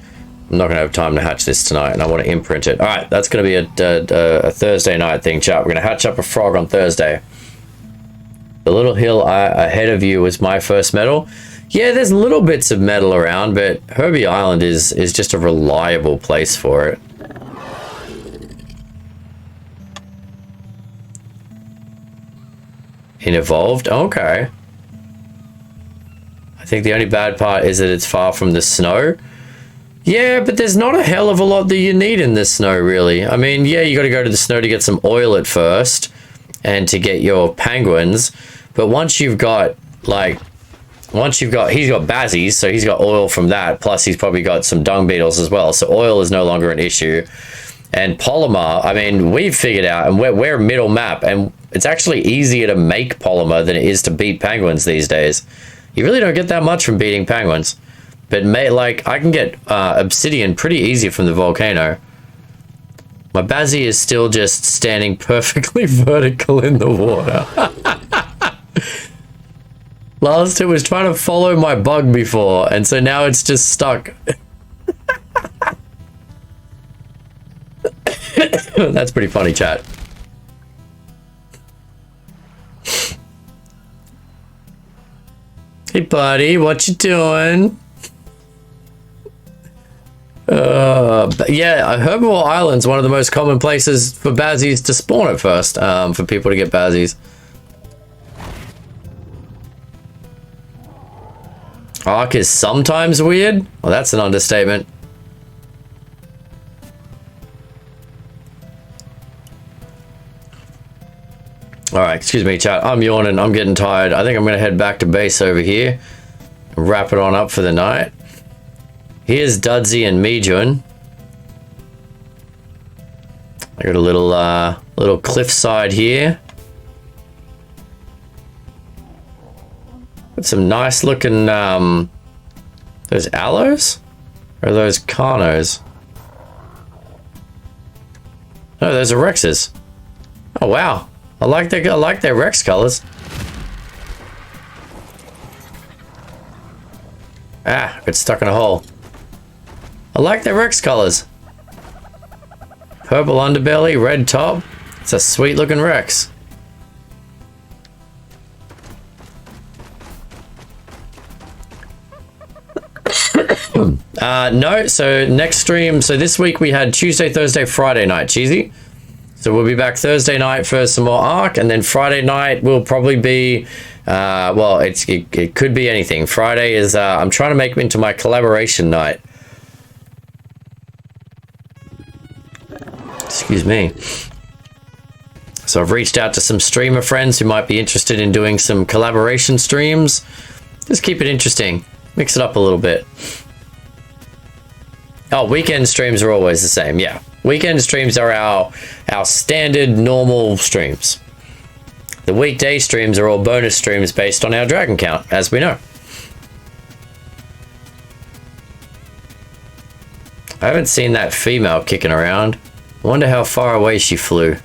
I'm not gonna have time to hatch this tonight, and I want to imprint it. All right, that's gonna be a Thursday night thing, chat. We're gonna hatch up a frog on Thursday. The little hill ahead of you was my first metal. Yeah, there's little bits of metal around, but Herbie Island is just a reliable place for it. In Evolved? Okay. I think the only bad part is that it's far from the snow. Yeah, but there's not a hell of a lot that you need in the snow, really. I mean, yeah, you got to go to the snow to get some oil at first and to get your penguins. But once you've got, like, he's got bazzies, so he's got oil from that. Plus, he's probably got some dung beetles as well. So oil is no longer an issue. And polymer, I mean, we've figured out, and we're middle map, and it's actually easier to make polymer than it is to beat penguins these days. You really don't get that much from beating penguins. But like, I can get obsidian pretty easy from the volcano. My Bazzy is still just standing perfectly vertical in the water. Last it was trying to follow my bug before, and so now it's just stuck. That's pretty funny, chat. Hey buddy, what you doing? Yeah, Herbivore Island's one of the most common places for Bazzies to spawn at first, for people to get Bazzies. Ark is sometimes weird? Well, that's an understatement. Alright, excuse me, chat. I'm yawning. I'm getting tired. I think I'm going to head back to base over here and wrap it on up for the night. Here's Dudsy and Meejun. I got a little cliffside here. Got some nice looking, those aloes? Or are those carnos? No, those are Rexes. Oh, wow. I like their Rex colors. Ah, got stuck in a hole. I like their Rex colors. Purple underbelly, red top. It's a sweet looking Rex. No, so next stream, so this week we had Tuesday, Thursday, Friday night, Cheesy. So we'll be back Thursday night for some more Ark, and then Friday night will probably be, well, it could be anything. Friday is, I'm trying to make it into my collaboration night. Excuse me. So I've reached out to some streamer friends who might be interested in doing some collaboration streams. Just keep it interesting. Mix it up a little bit. Oh, weekend streams are always the same, yeah. Weekend streams are our standard normal streams. The weekday streams are all bonus streams based on our dragon count, as we know. I haven't seen that female kicking around. I wonder how far away she flew.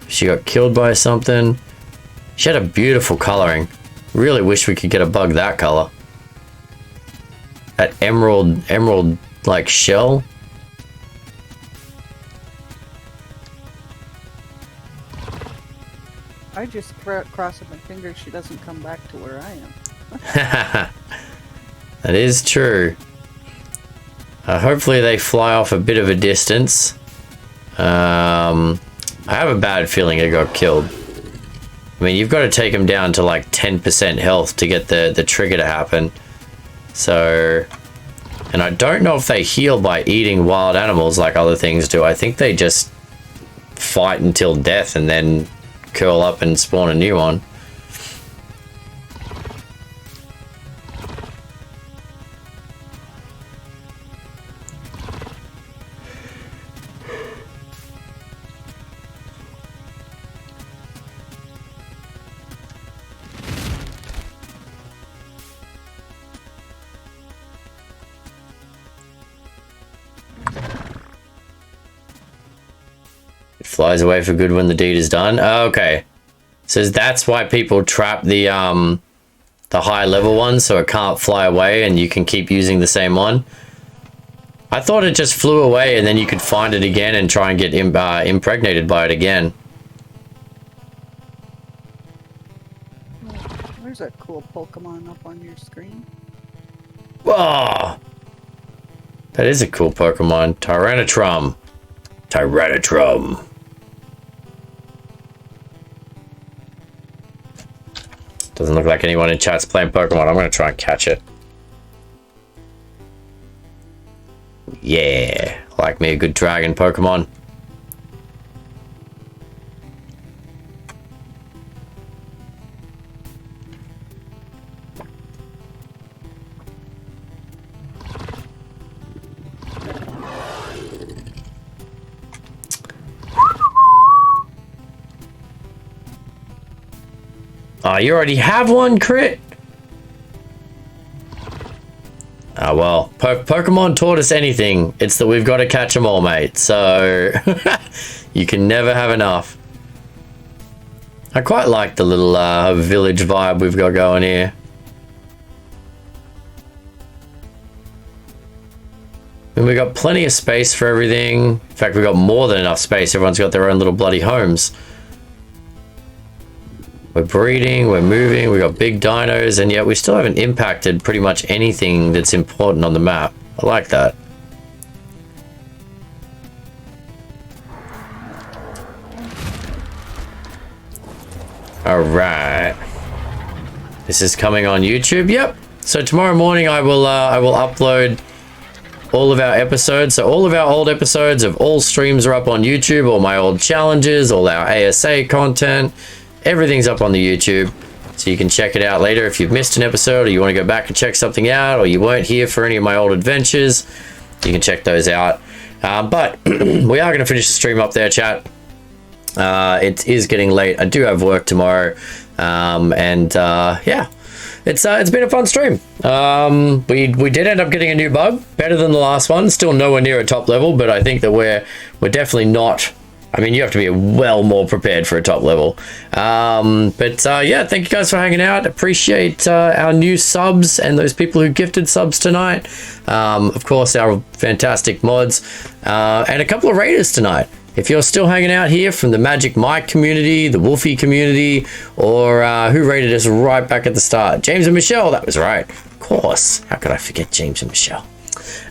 She got killed by something. She had a beautiful coloring. Really wish we could get a bug that color. That emerald like shell. I just crossing my fingers she doesn't come back to where I am. That is true. Hopefully they fly off a bit of a distance. I have a bad feeling it got killed. I mean, you've got to take them down to like 10% health to get the trigger to happen. So, and I don't know if they heal by eating wild animals like other things do. I think they just fight until death and then curl up and spawn a new one. Flies away for good when the deed is done. Oh, okay. Says that's why people trap the high level one so it can't fly away and you can keep using the same one. I thought it just flew away and then you could find it again and try and get impregnated by it again. There's a cool Pokemon up on your screen. Whoa! That is a cool Pokemon. Tyrantrum. Tyrantrum. Doesn't look like anyone in chat's playing Pokemon. I'm going to try and catch it. Yeah, like me a good dragon Pokemon. Oh, you already have one crit? Ah, well, Pokemon taught us anything. It's that we've got to catch them all, mate. So, you can never have enough. I quite like the little village vibe we've got going here. And we got plenty of space for everything. In fact, we've got more than enough space. Everyone's got their own little bloody homes. We're breeding, we're moving, we got big dinos, and yet we still haven't impacted pretty much anything that's important on the map. I like that. Alright. This is coming on YouTube? Yep. So tomorrow morning I will upload all of our episodes. So all of our old episodes of all streams are up on YouTube, all my old challenges, all our ASA content. Everything's up on the YouTube, so you can check it out later if you've missed an episode or you want to go back and check something out, or you weren't here for any of my old adventures. You can check those out. But we are going to finish the stream up there, chat. It is getting late. I do have work tomorrow, yeah, it's been a fun stream. We did end up getting a new bug, better than the last one. Still nowhere near a top level, but I think that we're definitely not. I mean, you have to be well more prepared for a top level. Yeah, thank you guys for hanging out. Appreciate our new subs and those people who gifted subs tonight. Of course, our fantastic mods and a couple of raiders tonight. If you're still hanging out here from the Magic Mike community, the Wolfie community, or who raided us right back at the start? James and Michelle, that was right. Of course. How could I forget James and Michelle?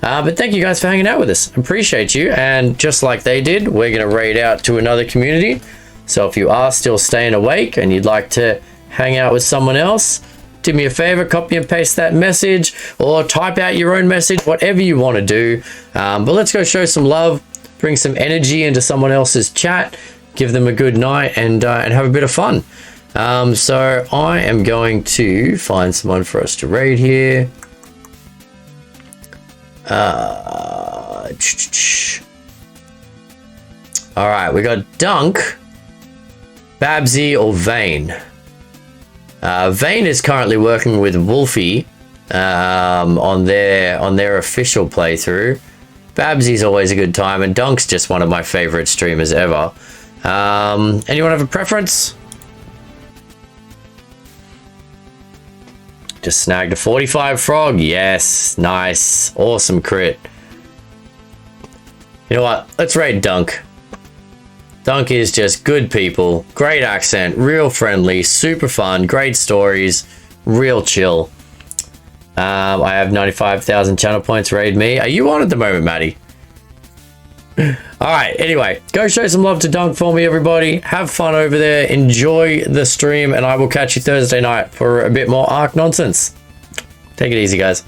But thank you guys for hanging out with us. Appreciate you. And just like they did, we're going to raid out to another community. So if you are still staying awake and you'd like to hang out with someone else, do me a favor, copy and paste that message or type out your own message, whatever you want to do. But let's go show some love, bring some energy into someone else's chat, give them a good night and have a bit of fun. So I am going to find someone for us to raid here. All right, we got Dunk, Babsy, or Vane. Vane is currently working with Wolfie on their official playthrough. Babsy's always a good time, and Dunk's just one of my favorite streamers ever. Anyone have a preference? Just snagged a 45 frog. Yes, nice, awesome crit. You know what? Let's raid Dunk. Dunk is just good people, great accent, real friendly, super fun, great stories, real chill. I have 95,000 channel points. Raid me. Are you on at the moment, Maddie? Alright, anyway, go show some love to Dunk for me, everybody. Have fun over there. Enjoy the stream, and I will catch you Thursday night for a bit more Ark nonsense. Take it easy, guys.